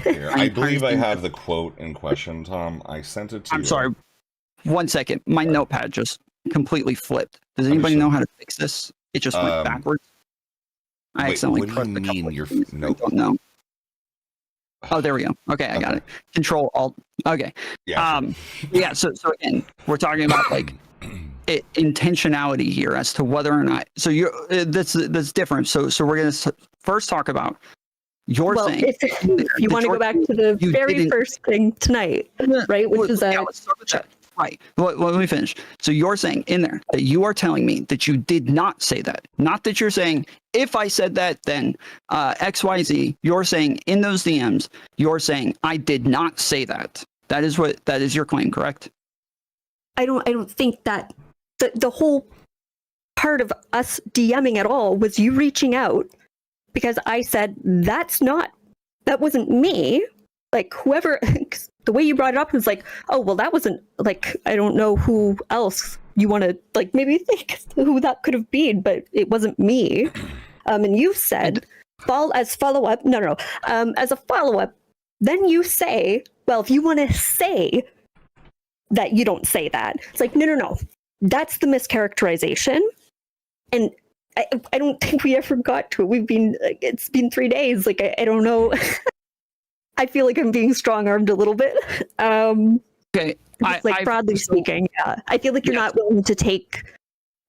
Here, I believe I have the quote in question, Tom. I sent it to you. I'm sorry. 1 second. My notepad just completely flipped. Does anybody know how to fix this? It just went backwards. I accidentally pressed the couple. I don't know. Oh, there we go. Okay, I got it. Control Alt. Okay. Yeah. Yeah. So again, we're talking about like intentionality here as to whether or not. So that's different. So we're gonna first talk about saying. If you want to go back to the very first thing tonight, right? Which is let's start with that. Right. Well, let me finish. So you're saying in there that you are telling me that you did not say that. Not that you're saying, if I said that, then XYZ. You're saying in those DMs, you're saying I did not say that. That is your claim, correct? I don't think that the whole part of us DMing at all was you reaching out because I said that wasn't me. Like, whoever, the way you brought it up was like, oh, well, that wasn't, like, I don't know who else you want to, like, maybe think who that could have been, but it wasn't me. And you said, as a follow-up, then you say, well, if you want to say that you don't say that, it's like, no, that's the mischaracterization. And I don't think we ever got to it. It's been 3 days. Like, I don't know. I feel like I'm being strong-armed a little bit. Okay. Broadly speaking, yeah. I feel like you're not willing to take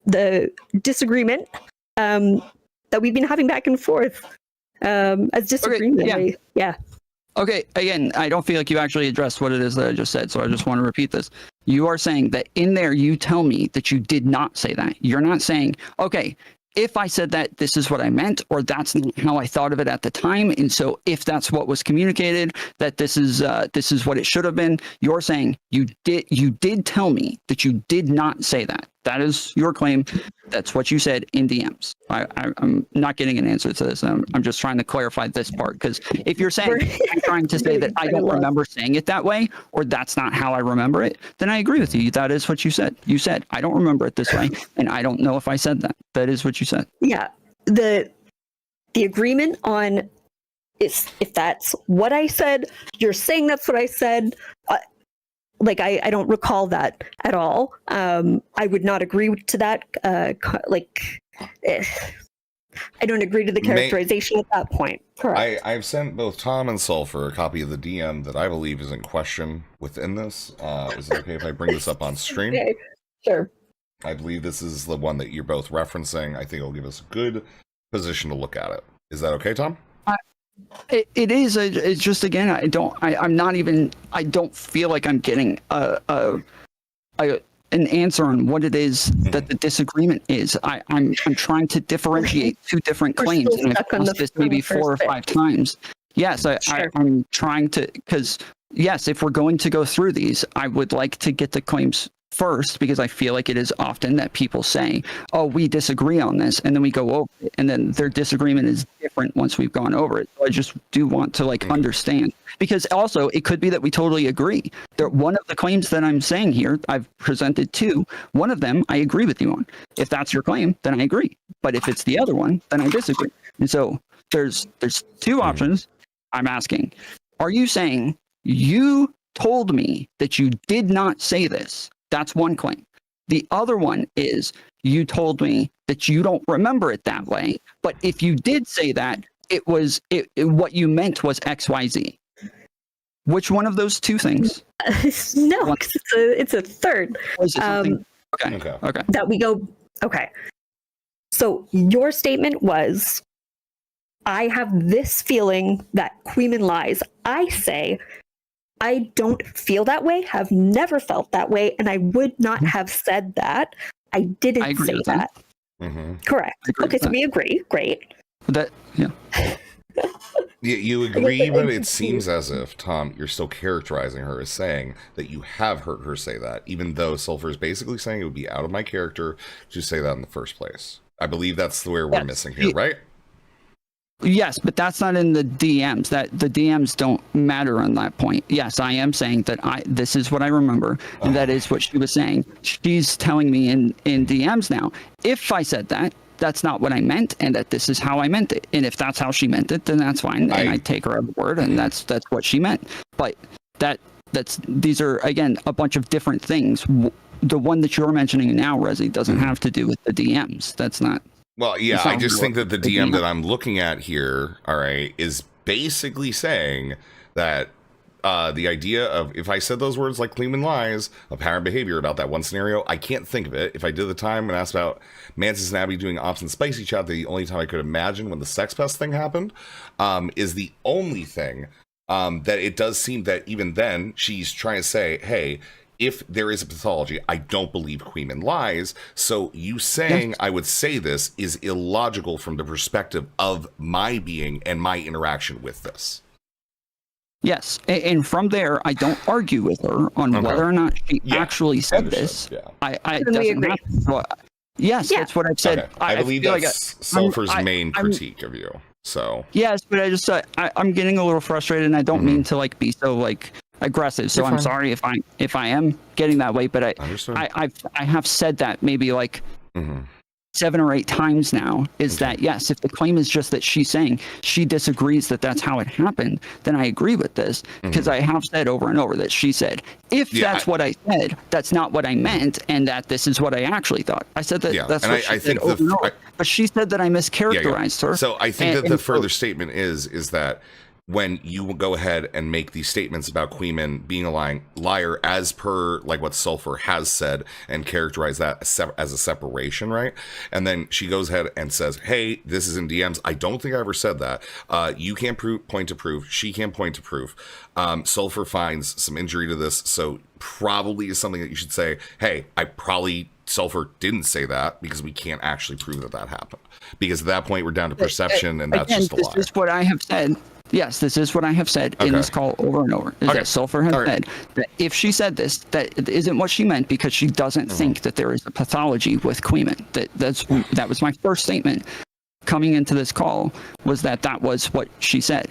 the disagreement that we've been having back and forth as disagreement. Okay, yeah. Okay, again, I don't feel like you actually addressed what it is that I just said, so I just want to repeat this. You are saying that in there you tell me that you did not say that. You're not saying, okay, if I said that, this is what I meant, or that's not how I thought of it at the time. And so if that's what was communicated, that this is what it should have been, you're saying you did tell me that you did not say that. That is your claim. That's what you said in DMs. I'm not getting an answer to this. I'm just trying to clarify this part, because if you're saying I'm trying to say that I don't remember saying it that way, or that's not how I remember it, then I agree with you. That is what you said. You said I don't remember it this way, and I don't know if I said that. That is what you said. Yeah. The agreement on is if that's what I said, you're saying that's what I said. I don't recall that at all. I would not agree to that. I don't agree to the characterization at that point. Correct. I've sent both Tom and Sulfur a copy of the DM that I believe is in question within this. Is it okay if I bring this up on stream? Okay, sure. I believe this is the one that you're both referencing. I think it'll give us a good position to look at it. Is that okay, Tom? It is. It's just, again, I don't feel like I'm getting an answer on what it is that the disagreement is. I'm trying to differentiate two different claims, and I've asked this maybe 4 or 5 times. Yes, I'm trying to, because yes, if we're going to go through these, I would like to get the claims first, because I feel like it is often that people say, oh, we disagree on this, and then we go over it, and then their disagreement is different once we've gone over it. So I just do want to understand, because also it could be that we totally agree. One of the claims that I'm saying here, I've presented 2. One of them I agree with you on. If that's your claim, then I agree. But if it's the other one, then I disagree. And so there's 2 options. I'm asking, are you saying you told me that you did not say this? That's one claim. The other one is you told me that you don't remember it that way, but if you did say that, what you meant was XYZ. Which one of those 2 things? No, because it's a third. Okay. That we go. Okay. So your statement was, I have this feeling that Queeman lies. I say, I don't feel that way, have never felt that way, and I would not have said that. I didn't say that. Mm-hmm. Correct. Okay, so we agree. Great. You agree, but it seems as if, Tom, you're still characterizing her as saying that you have heard her say that, even though Sulfur is basically saying it would be out of my character to say that in the first place. I believe that's where we're missing here, right? Yes, but that's not in the DMs. That the DMs don't matter on that point. Yes, I am saying that this is what I remember, and that is what she was saying. She's telling me in DMs now, if I said that, that's not what I meant, and that this is how I meant it. And if that's how she meant it, then that's fine, and I take her at her word, and that's what she meant. But these are, again, a bunch of different things. The one that you're mentioning now, Resi, doesn't have to do with the DMs. That's not. Well, yeah, I just think that the DM that I'm looking at here, all right, is basically saying that the idea of, if I said those words like Clean lies, apparent behavior about that one scenario, I can't think of it. If I did the time and asked about Mantis and Abby doing Ops and Spicy Chat, the only time I could imagine when the Sex Pest thing happened, is the only thing that it does seem that even then she's trying to say, hey, if there is a pathology, I don't believe Queeman lies. So you saying I would say this is illogical from the perspective of my being and my interaction with this. Yes, and from there, I don't argue with her on whether or not she actually said this. Yeah. I doesn't matter. Well, yes, that's what I've said. Okay. I believe that's Sulfur's main critique of you. So yes, but I just I'm getting a little frustrated, and I don't mean to be so aggressive. So I'm sorry if I am getting that way, but I have said that maybe 7 or 8 times now, is that yes, if the claim is just that she's saying she disagrees that that's how it happened, then I agree with this, because I have said over and over that she said, if that's what I said, that's not what I meant, and that this is what I actually thought. I said that that's what she said over and over, but she said that I mischaracterized her. So I think that the further statement is that when you go ahead and make these statements about Queeman being a liar as per what Sulfur has said and characterize that as a separation, right? And then she goes ahead and says, hey, this is in DMs. I don't think I ever said that. You can't point to proof. She can't point to proof. Sulfur finds some injury to this, so probably is something that you should say, hey, Sulfur didn't say that because we can't actually prove that happened. Because at that point, we're down to perception, and that's just a lie. This is what I have said. Yes, this is what I have said in Okay. this call over and over. Is Okay. that Sulfur has All right. said that if she said this, that isn't what she meant because she doesn't think that there is a pathology with Queeman. That was my first statement coming into this call, was that was what she said.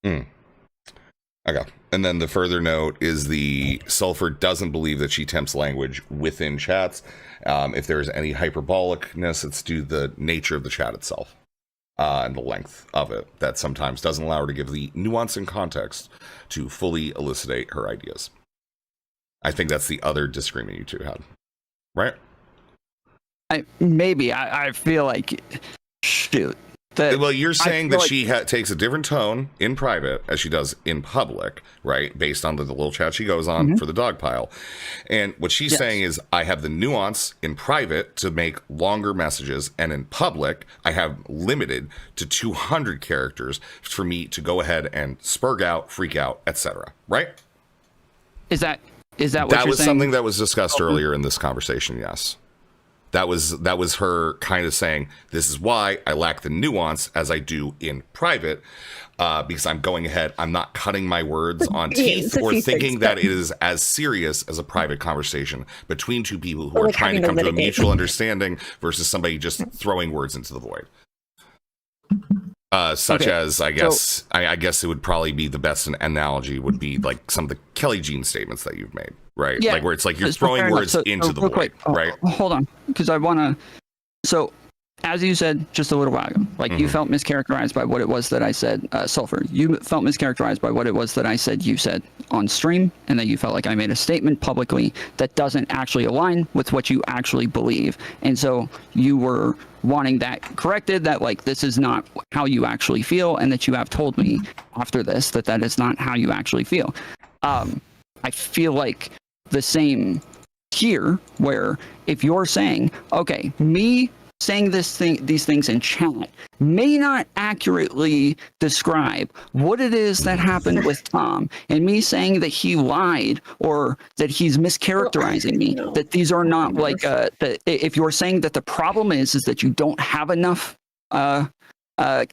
Okay. And then the further note is the Sulfur doesn't believe that she tempts language within chats. If there is any hyperbolicness, it's due to the nature of the chat itself. And the length of it that sometimes doesn't allow her to give the nuance and context to fully elucidate her ideas. I think that's the other disagreement you two had, right? I feel like, shoot. Well, you're saying that like she takes a different tone in private as she does in public, right? Based on the little chat she goes on for the dog pile. And what she's saying is, I have the nuance in private to make longer messages, and in public, I have limited to 200 characters for me to go ahead and spurg out, freak out, etc. Right? Is that what you're saying? That was something that was discussed earlier in this conversation, yes. That was her kind of saying, this is why I lack the nuance as I do in private, because I'm going ahead, I'm not cutting my words on teeth or thinking that it is as serious as a private conversation between two people who are trying to come to a mutual understanding versus somebody just throwing words into the void. Such as, I guess it would probably be the best analogy would be like some of the Kelly Jean statements that you've made, right? Yeah, like where it's like you're throwing words into the void, right? Hold on, because I want to. So, as you said just a little while ago, like you felt mischaracterized by what it was that I said, Sulfur. You felt mischaracterized by what it was that I said you said on stream, and that you felt like I made a statement publicly that doesn't actually align with what you actually believe. And so you were wanting that corrected, that like this is not how you actually feel, and that you have told me after this that is not how you actually feel. I feel like the same here, where if you're saying, okay, me saying these things in chat may not accurately describe what it is that happened with Tom, and me saying that he lied or that he's mischaracterizing me, that these are not like that. If you're saying that the problem is that you don't have enough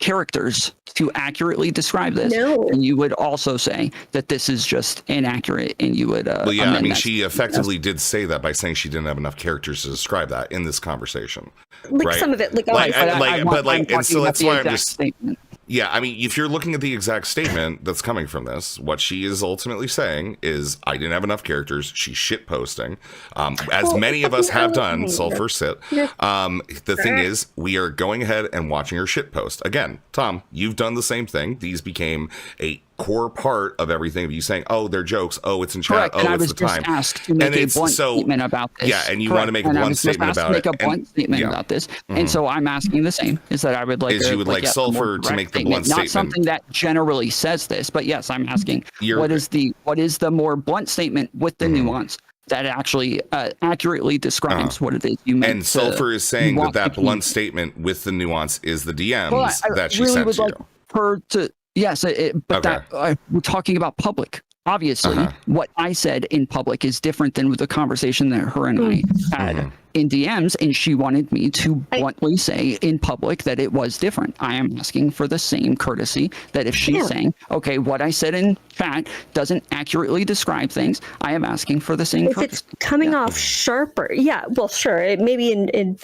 characters to accurately describe this, and you would also say that this is just inaccurate, and you would well, yeah, I mean, she effectively did say that by saying she didn't have enough characters to describe that in this conversation, like right? some of it, and so that's why I'm just statement. Yeah, I mean, if you're looking at the exact statement that's coming from this, what she is ultimately saying is, I didn't have enough characters. She's shit posting, as many of us have done. Sulfur sit. The thing is, we are going ahead and watching her shit post again. Tom, you've done the same thing. These became a core part of everything of you saying, oh, they're jokes, oh, it's in chat, Correct. And oh, it's the time. I was just asked to make a blunt statement about this. Yeah, and you want to make a blunt statement about it. Make a blunt statement about this. And so I'm asking the same, is that I would like you would like Sulfur to make the blunt statement. Not something that generally says this, but yes, I'm asking what is the more blunt statement with the nuance that actually accurately describes what it is you meant. And Sulfur is saying that blunt statement with the nuance is the DMs that she really sent would to like you. her to. Yes, but that we're talking about public. Obviously, what I said in public is different than with the conversation that her and I had in DMs, and she wanted me to bluntly say in public that it was different. I am asking for the same courtesy that if she's saying, okay, what I said in chat doesn't accurately describe things, I am asking for the same courtesy. If it's coming off sharper, well, sure, it maybe in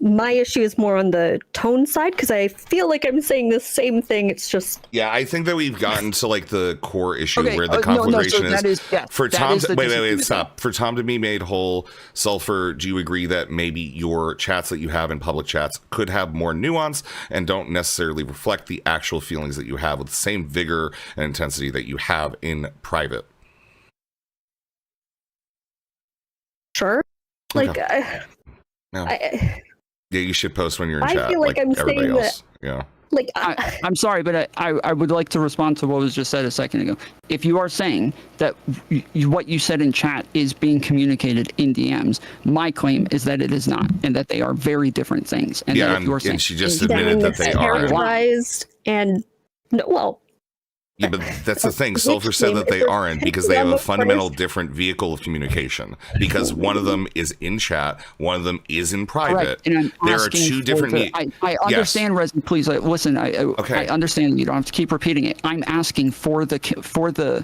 my issue is more on the tone side, because I feel like I'm saying the same thing. It's just I think that we've gotten to like the core issue where the conflagration is for Tom. Wait, stop. For Tom to be made whole, Sulfur, do you agree that maybe your chats that you have in public chats could have more nuance and don't necessarily reflect the actual feelings that you have with the same vigor and intensity that you have in private? Sure. Like, yeah, you should post when you're in chat. I feel like I'm everybody saying else. Yeah. Like, I'm sorry, but I would like to respond to what was just said a second ago. If you are saying that what you said in chat is being communicated in DMs, my claim is that it is not, and that they are very different things. And yeah, that if you are saying, and she just admitted that they are. Characterized and Yeah, but that's the thing. Sulfur said that they aren't because they have a fundamental different vehicle of communication. Because one of them is in chat, one of them is in private. Correct. And there are two different. I understand, yes. Resi. Please listen. I understand. You don't have to keep repeating it. I'm asking for the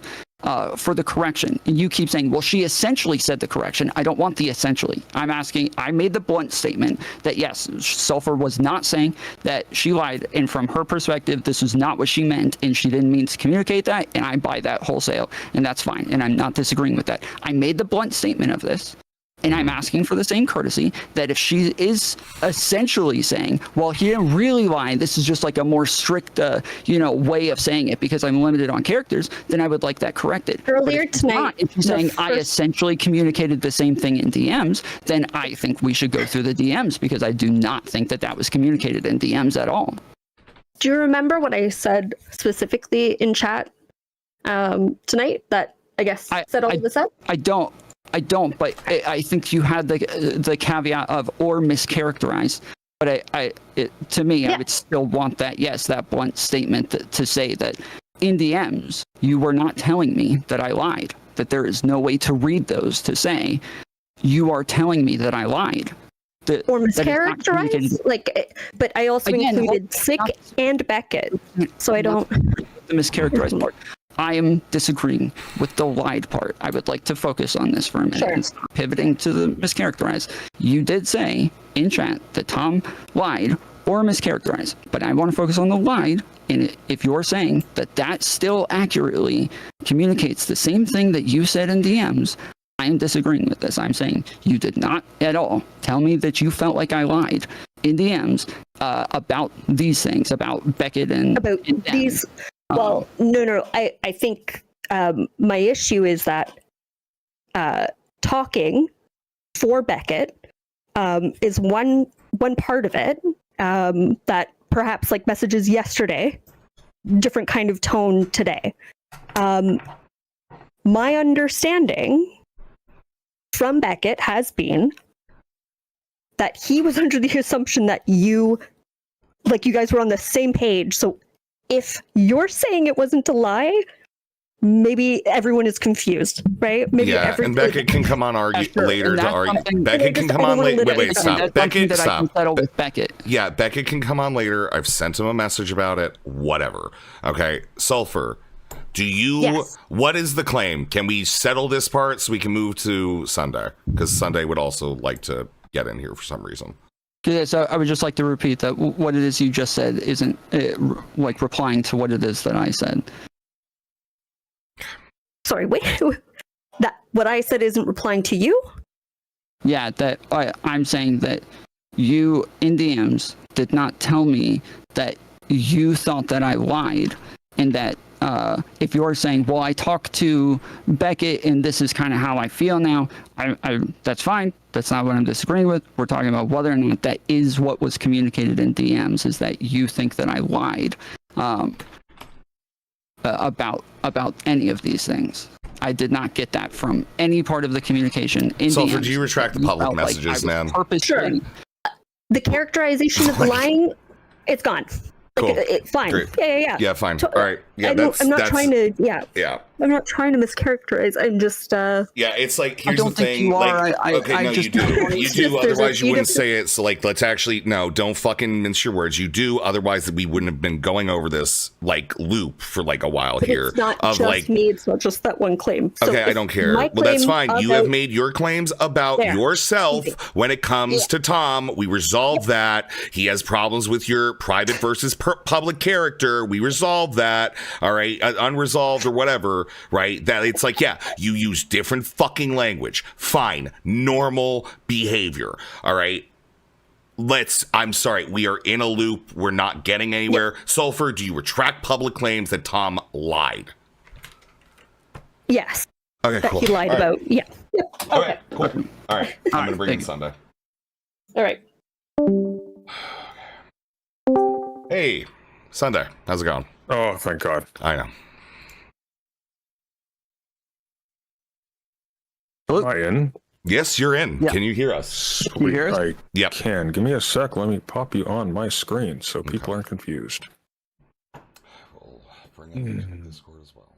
correction, and you keep saying, well, she essentially said the correction. I don't want the essentially. I'm asking, I made the blunt statement that yes, Sulfur was not saying that she lied, and from her perspective, this is not what she meant, and she didn't mean to communicate that, and I buy that wholesale, and that's fine, and I'm not disagreeing with that. I made the blunt statement of this, and I'm asking for the same courtesy that if she is essentially saying, well, he didn't really lie, this is just like a more strict, way of saying it because I'm limited on characters, then I would like that corrected. Earlier tonight, if you're saying I essentially communicated the same thing in DMs, then I think we should go through the DMs because I do not think that was communicated in DMs at all. Do you remember what I said specifically in chat tonight that I guess set all of this up? I don't, but I think you had the caveat of or mischaracterized. But I would still want that blunt statement to say that in DMs, you were not telling me that I lied, that there is no way to read those to say you are telling me that I lied. Or mischaracterized? But I also included Sick and Beckett, so I don't... The mischaracterized part. I am disagreeing with the lied part. I would like to focus on this for a minute and stop pivoting to the mischaracterized. You did say in chat that Tom lied or mischaracterized, but I want to focus on the lied. And if you're saying that still accurately communicates the same thing that you said in DMs, I am disagreeing with this. I'm saying you did not at all tell me that you felt like I lied in DMs about these things, about Beckett and... About these... Well, no. I think my issue is that talking for Beckett is one part of it that perhaps like messages yesterday, different kind of tone today. My understanding from Beckett has been that he was under the assumption that you guys were on the same page. So if you're saying it wasn't a lie, maybe everyone is confused, right? Maybe and Beckett can come on later to argue. Beckett can come on later. Wait, stop. Beckett, stop. With Beckett. Yeah, Beckett can come on later. I've sent him a message about it. Whatever. Okay, Sulfur. What is the claim? Can we settle this part so we can move to Sunday? Because Sunday would also like to get in here for some reason. Yes, I would just like to repeat that what it is you just said isn't replying to what it is that I said. Sorry, wait. That what I said isn't replying to you? Yeah, I'm saying that you in DMs did not tell me that you thought that I lied, and that if you're saying, well, I talked to Beckett and this is kind of how I feel now, that's fine. That's not what I'm disagreeing with. We're talking about whether or not that is what was communicated in DMs, is that you think that I lied about any of these things. I did not get that from any part of the communication in Sulfur, DMs. do you retract the public messages, man? Sure. The characterization of lying, it's gone. Cool. Fine. Great. Yeah. Yeah, fine. All right. Yeah, I'm not trying to. Yeah. I'm not trying to mischaracterize. I'm just. Yeah, it's like here's the thing. You like, are. You do. You do. Otherwise, you wouldn't say it. So, like, let's actually don't fucking mince your words. You do. Otherwise, we wouldn't have been going over this loop for a while here. It's not just me. It's not just that one claim. So okay, I don't care. Well, that's fine. You have made your claims about yourself when it comes to Tom. We resolved that. He has problems with your private versus public character. We resolved that. All right, unresolved or whatever. Right. That it's like, you use different fucking language. Fine. Normal behavior. All right. I'm sorry. We are in a loop. We're not getting anywhere. Sulfur, do you retract public claims that Tom lied? Yes. Okay, that cool. He lied about. Yeah. Okay, cool. All right. I'm going to bring in Sunday. All right. Hey, Sunday. How's it going? Oh, thank God. I know. Am I in? Yes, you're in. Yeah. Can you hear us? Sweet. You hear us? I can. Give me a sec. Let me pop you on my screen so people aren't confused. We'll bring bring others on Discord as well.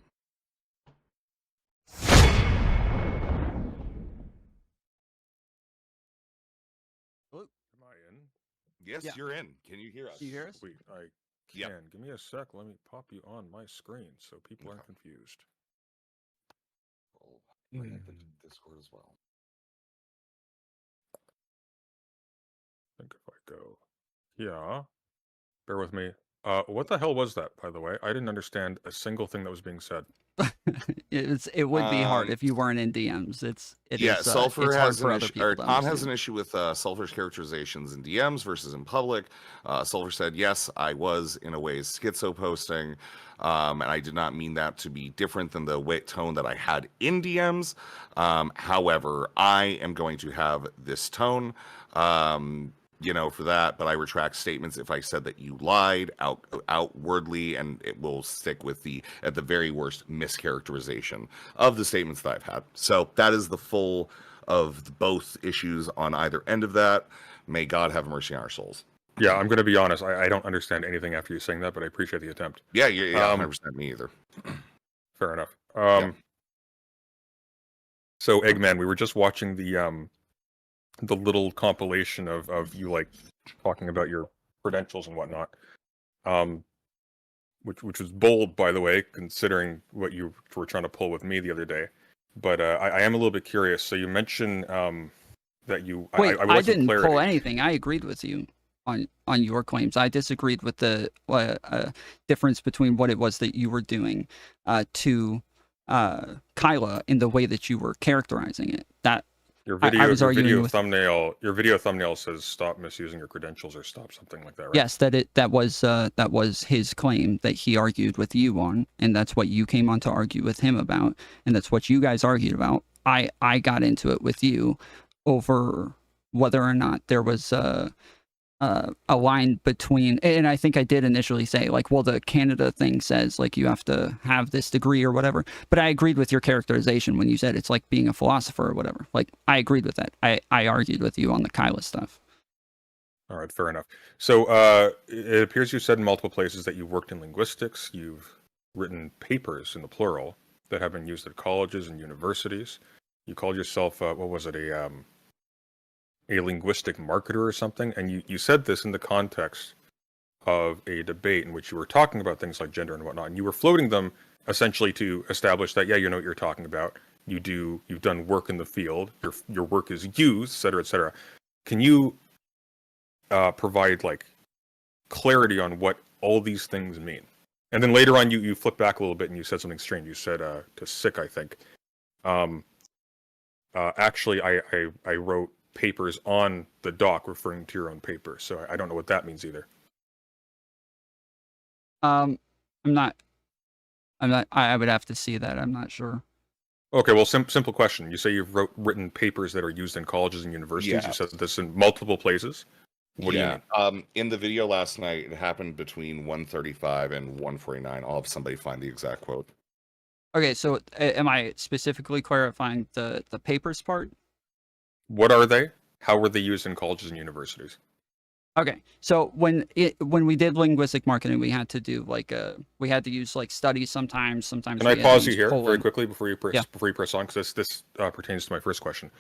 Am I in? Yes, Yeah. you're in. Can you hear us? Do you hear us? Sweet. I can. Yep. Give me a sec. Let me pop you on my screen so people aren't confused. I'll bring up the Discord as well. I think if I go, yeah. Bear with me. What the hell was that, by the way? I didn't understand a single thing that was being said. It would be hard Um, if you weren't in DMs. Yeah, Sulfur it's hard has for an other issue, people or to Tom has understand. an issue with Sulfur's characterizations in DMs versus in public. Sulfur said, yes, I was in a way schizo posting, and I did not mean that to be different than the tone that I had in DMs. However, I am going to have this tone, for that, but I retract statements if I said that you lied outwardly, and it will stick with at the very worst, mischaracterization of the statements that I've had. So that is the full of both issues on either end of that. May God have mercy on our souls. Yeah, I'm going to be honest. I don't understand anything after you saying that, but I appreciate the attempt. Yeah, 100% me either. Fair enough. Yeah. So, Eggman, we were just watching the little compilation of you like talking about your credentials and whatnot, which was bold, by the way, considering what you were trying to pull with me the other day. But I am a little bit curious. So you mentioned that you Wait, I I want some didn't clarity. pull anything. I agreed with you on your claims. I disagreed with the difference between what it was that you were doing to Kyla in the way that you were characterizing it. That Your I video, was your arguing video with- thumbnail says stop misusing your credentials or stop something like that, right? Yes, that was his claim that he argued with you on, and that's what you came on to argue with him about, and that's what you guys argued about. I got into it with you over whether or not there was a line between, and I think I did initially say like, well, the Canada thing says like you have to have this degree or whatever, but I agreed with your characterization when you said it's like being a philosopher or whatever. Like I agreed with that. I argued with you on the Kyla stuff. All right, fair enough. So it appears you said in multiple places that you've worked in linguistics. You've written papers in the plural that have been used at colleges and universities. You called yourself, what was it, a linguistic marketer or something? And you said this in the context of a debate in which you were talking about things like gender and whatnot. And you were floating them essentially to establish that, yeah, you know what you're talking about. You've done work in the field. Your work is used, et cetera, et cetera. Can you provide like clarity on what all these things mean? And then later on, you flip back a little bit and you said something strange. You said to sick, I think. Actually, I wrote papers on the doc referring to your own paper, so I don't know what that means either. I'm not. I would have to see that. I'm not sure. Okay, well, simple question. You say you've written papers that are used in colleges and universities. Yeah. You said this in multiple places. What do you mean? In the video last night, it happened between 1:35 and 1:49. I'll have somebody find the exact quote. Okay, so am I specifically clarifying the papers part? What are they? How were they used in colleges and universities? Okay, so when we did linguistic marketing, we had to do we had to use like studies sometimes. Sometimes. Can I we had to pause you use here colon. very quickly before you press Yeah. on, because this pertains to my first question.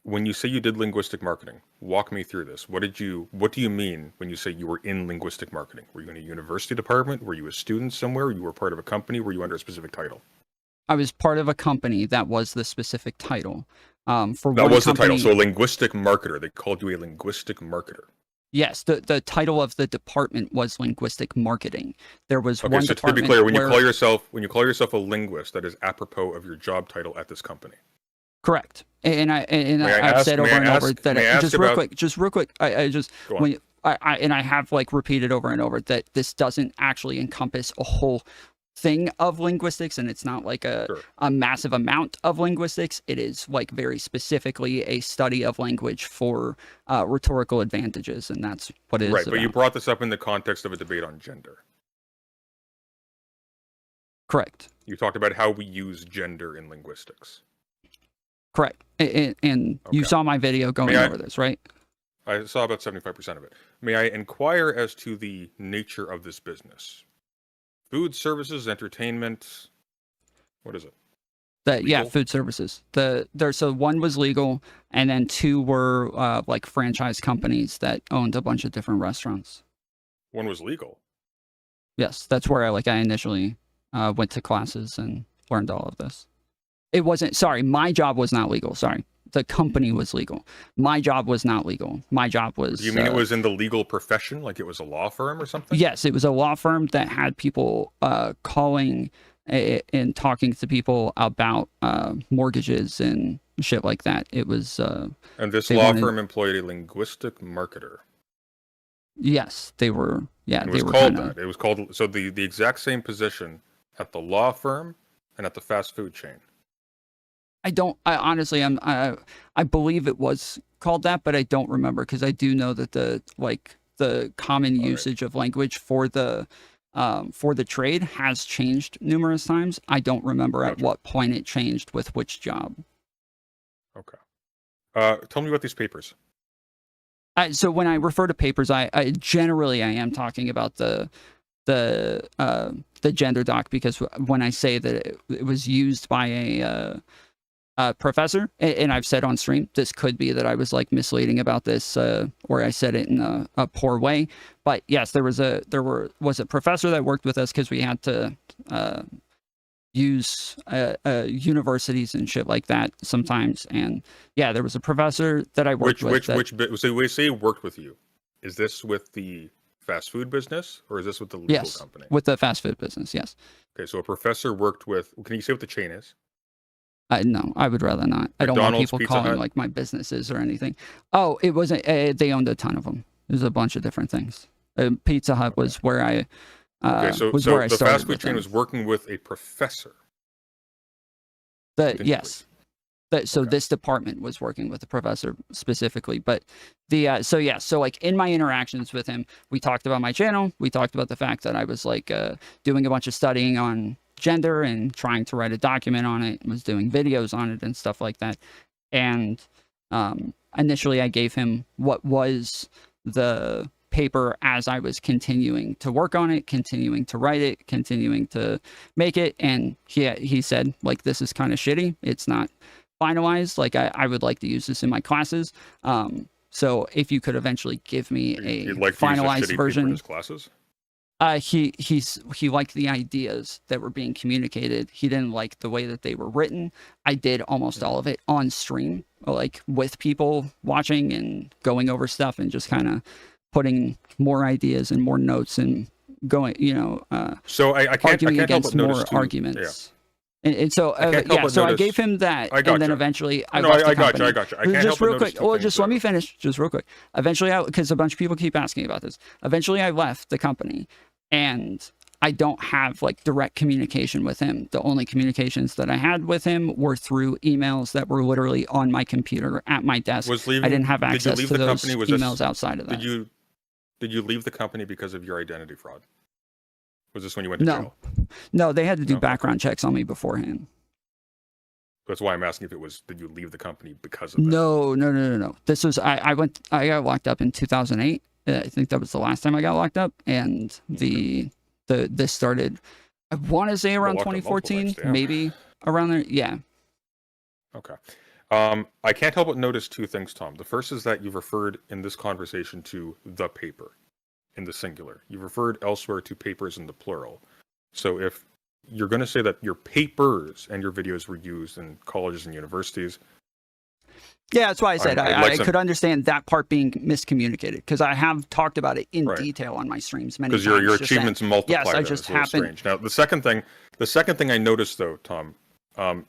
When you say you did linguistic marketing, walk me through this. What do you mean when you say you were in linguistic marketing? Were you in a university department? Were you a student somewhere? You were part of a company? Were you under a specific title? I was part of a company that was the specific title. For That one was the company, title. So a linguistic marketer. They called you a linguistic marketer. Yes, the title of the department was linguistic marketing. There was Okay, one so to department be clear, when where, you call yourself a linguist, that is apropos of your job title at this company. correct, and I've ask- said over may I and over ask- that may I ask just real about- quick. I just Go on. when I have like repeated over and over that this doesn't actually encompass a whole thing of linguistics, and it's not like Sure. a massive amount of linguistics. It is like very specifically a study of language for rhetorical advantages, and that's what it is Right, but you about. brought this up in the context of a debate on gender. Correct. You talked about how we use gender in linguistics. Correct. And you Okay. saw my video going May I- over this, right? I saw about 75% of it. May I inquire as to the nature of this business? Food services, entertainment. What is it? Yeah, Legal? food services. So one was legal, and then two were like franchise companies that owned a bunch of different restaurants. One was legal. Yes, that's where I initially went to classes and learned all of this. It wasn't. Sorry, my job was not legal. Sorry, the company was legal. My job was not legal. My job was. Do you mean it was in the legal profession, like it was a law firm or something? Yes, it was a law firm that had people calling and talking to people about mortgages and shit like that. It was. And this law firm employed a linguistic marketer. Yes, they were. Yeah, And it they was were called kinda, that. It was called so the exact same position at the law firm and at the fast food chain. I honestly, I believe it was called that, but I don't remember because I do know that the common All right. usage of language for the trade has changed numerous times. I don't remember at Gotcha. what point it changed with which job. Okay. Tell me about these papers. So when I refer to papers, I generally I am talking about the gender doc, because when I say that it was used by a professor, and I've said on stream, this could be that I was like misleading about this, or I said it in a poor way. But yes, there was a professor that worked with us because we had to use universities and shit like that sometimes. And yeah, there was a professor that I worked with. So when you say worked with you, is this with the fast food business or is this with the legal company? With the fast food business, yes. Okay, so a professor worked with. Can you say what the chain is? No, I would rather not. I don't want McDonald's, people Pizza calling Hut? like my businesses or anything. Oh, it wasn't. They owned a ton of them. There's a bunch of different things. Pizza Hut was where I. Okay, so where I the started fast food with chain them. was working with a professor. Yes. So Okay. this department was working with the professor specifically, but so like in my interactions with him, we talked about my channel. We talked about the fact that I was like doing a bunch of studying on gender and trying to write a document on it, was doing videos on it and stuff like that. And initially I gave him what was the paper as I was continuing to work on it, continuing to write it, continuing to make it. And he said, like, this is kind of shitty. It's not finalized. Like, I would like to use this in my classes. So if you could eventually give me a You'd like to use a finalized shitty paper in version. his classes? He liked the ideas that were being communicated. He didn't like the way that they were written. I did almost all of it on stream, like with people watching and going over stuff and just kind of putting more ideas and more notes and going, So I can't arguing help against but notice more too. arguments. And so I can't help but so I notice- gave him that, I and then gotcha. eventually I No, left the I got you. company. I got you. I can't Just help but real notice quick. two Well, things just let there. me finish. Just real quick. Eventually, because a bunch of people keep asking about this. Eventually, I left the company, and I don't have like direct communication with him. The only communications that I had with him were through emails that were literally on my computer at my desk. Was leaving, I didn't have did you access leave to the those company? Was emails this, outside of that. Did you leave the company because of your identity fraud? Was this when you went to No. jail? No, they had to do No? background checks on me beforehand. That's why I'm asking if it was. Did you leave the company because of that? No. This was I got locked up in 2008. I think that was the last time I got locked up, and this started. I want to say around locked up multiple 2014, times, damn. maybe around there. Yeah. Okay. I can't help but notice two things, Tom. The first is that you've referred in this conversation to the paper in the singular. You've referred elsewhere to papers in the plural. So if you're going to say that your papers and your videos were used in colleges and universities, Yeah, that's why I said I'd I like some- could understand that part being miscommunicated, because I have talked about it in Right. detail on my streams many times. because your just saying, achievements multiply. Yes, I then. just It's a little happened. strange. Now, the second thing I noticed though, Tom,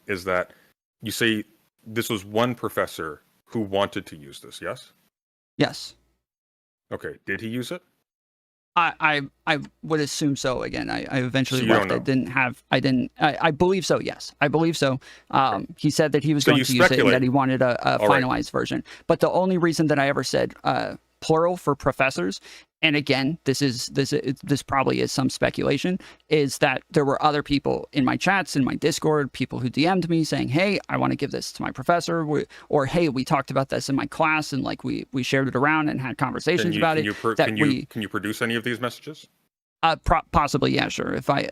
is that you say this was one professor who wanted to use this. Yes. Yes. Okay. Did he use it? I would assume so. Again, I eventually So you left. don't I didn't. I believe so. Yes, I believe so. He said that he was So going you to use it and speculate. that he wanted a All right. finalized version. But the only reason that I ever said plural for professors, and again, this probably is some speculation, is that there were other people in my chats, in my Discord, people who DM'd me saying, "Hey, I want to give this to my professor," or "Hey, we talked about this in my class and like we shared it around and had conversations about it." Can you produce any of these messages? Possibly, yeah, sure. If I,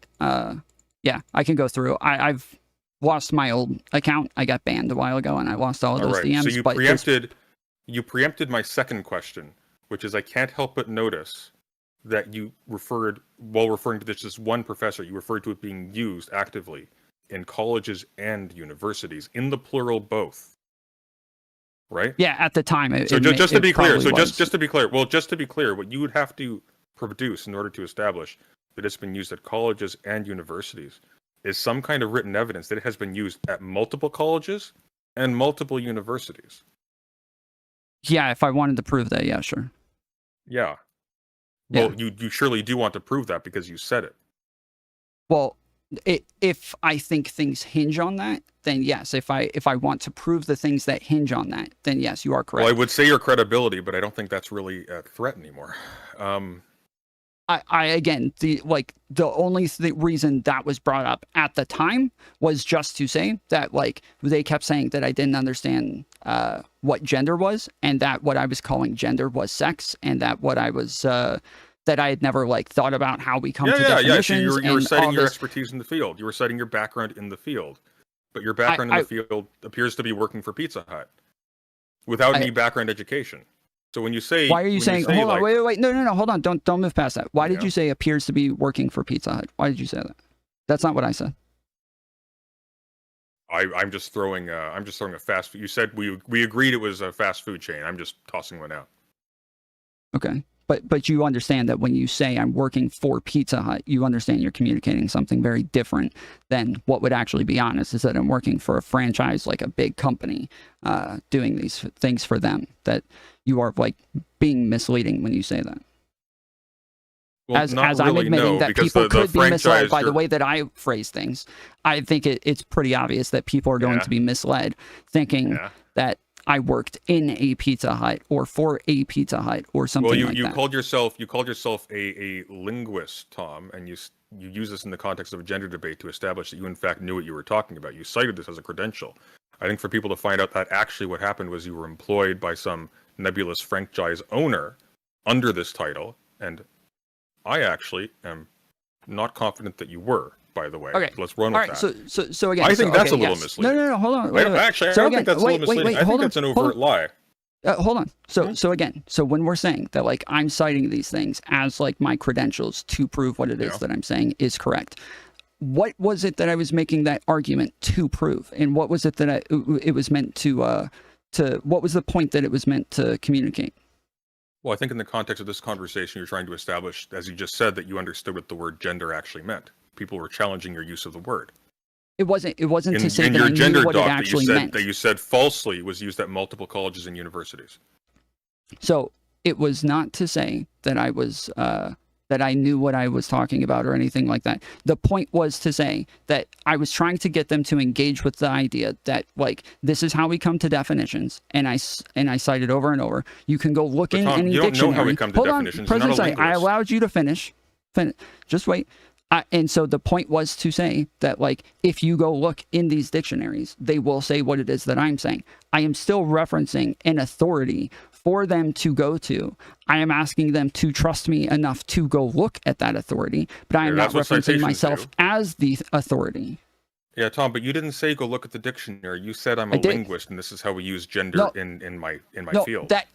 yeah, I can go through. I've lost my old account. I got banned a while ago, and I lost all of those DMs. So you preempted my second question, which is I can't help but notice that you referred, while referring to this one professor, you referred to it being used actively in colleges and universities, in the plural both. Right? Yeah, at the time. Just to be clear, what you would have to produce in order to establish that it's been used at colleges and universities is some kind of written evidence that it has been used at multiple colleges and multiple universities. Yeah, if I wanted to prove that, yeah, sure. Yeah. Well, you surely do want to prove that because you said it. Well, if I think things hinge on that, then yes. If I want to prove the things that hinge on that, then yes, you are correct. Well, I would say your credibility, but I don't think that's really a threat anymore. I again, the only reason that was brought up at the time was just to say that, like, they kept saying that I didn't understand what gender was, and that what I was calling gender was sex, and that what I was that I had never thought about how we come to definitions. So you were citing your expertise in the field. You were citing your background in the field, but your background in the field appears to be working for Pizza Hut without any background education. So when you say, why are you saying? Hold on, wait, no, hold on, don't move past that. Why did you say appears to be working for Pizza Hut? Why did you say that? That's not what I said. I'm just throwing a fast food. You said we agreed it was a fast food chain. I'm just tossing one out. Okay, but you understand that when you say I'm working for Pizza Hut, you understand you're communicating something very different than what would actually be honest. Is that I'm working for a franchise, like a big company, doing these things for them. That you are being misleading when you say that. Well, as I'm admitting that people could be misled by the way that I phrase things, I think it's pretty obvious that people are going to be misled, thinking that I worked in a Pizza Hut or for a Pizza Hut or something like that. Well, you called yourself a linguist, Tom, and you use this in the context of a gender debate to establish that you in fact knew what you were talking about. You cited this as a credential. I think for people to find out that actually what happened was you were employed by some nebulous franchise owner under this title, and I actually am not confident that you were, by the way. Okay. Let's run with that. So again, I think that's a little misleading. No, hold on. Actually, I don't think that's a little misleading. I think that's an overt lie. Hold on. So again, when we're saying that I'm citing these things as my credentials to prove what it is that I'm saying is correct, what was it that I was making that argument to prove, and what was it that it was meant to what was the point that it was meant to communicate? Well, I think in the context of this conversation, you're trying to establish, as you just said, that you understood what the word gender actually meant. People were challenging your use of the word. It wasn't to say that I knew what it actually meant. That you said falsely was used at multiple colleges and universities. So it was not to say that I was that I knew what I was talking about or anything like that. The point was to say that I was trying to get them to engage with the idea that this is how we come to definitions, and I cited over and over. You can go look in any dictionary. You don't know how we come to definitions. Hold on, I allowed you to finish. Just wait. And so the point was to say that if you go look in these dictionaries, they will say what it is that I'm saying. I am still referencing an authority for them to go to. I am asking them to trust me enough to go look at that authority, but I am not referencing myself as the authority. Yeah, Tom, but you didn't say go look at the dictionary. You said I'm a linguist, and this is how we use gender in my field. That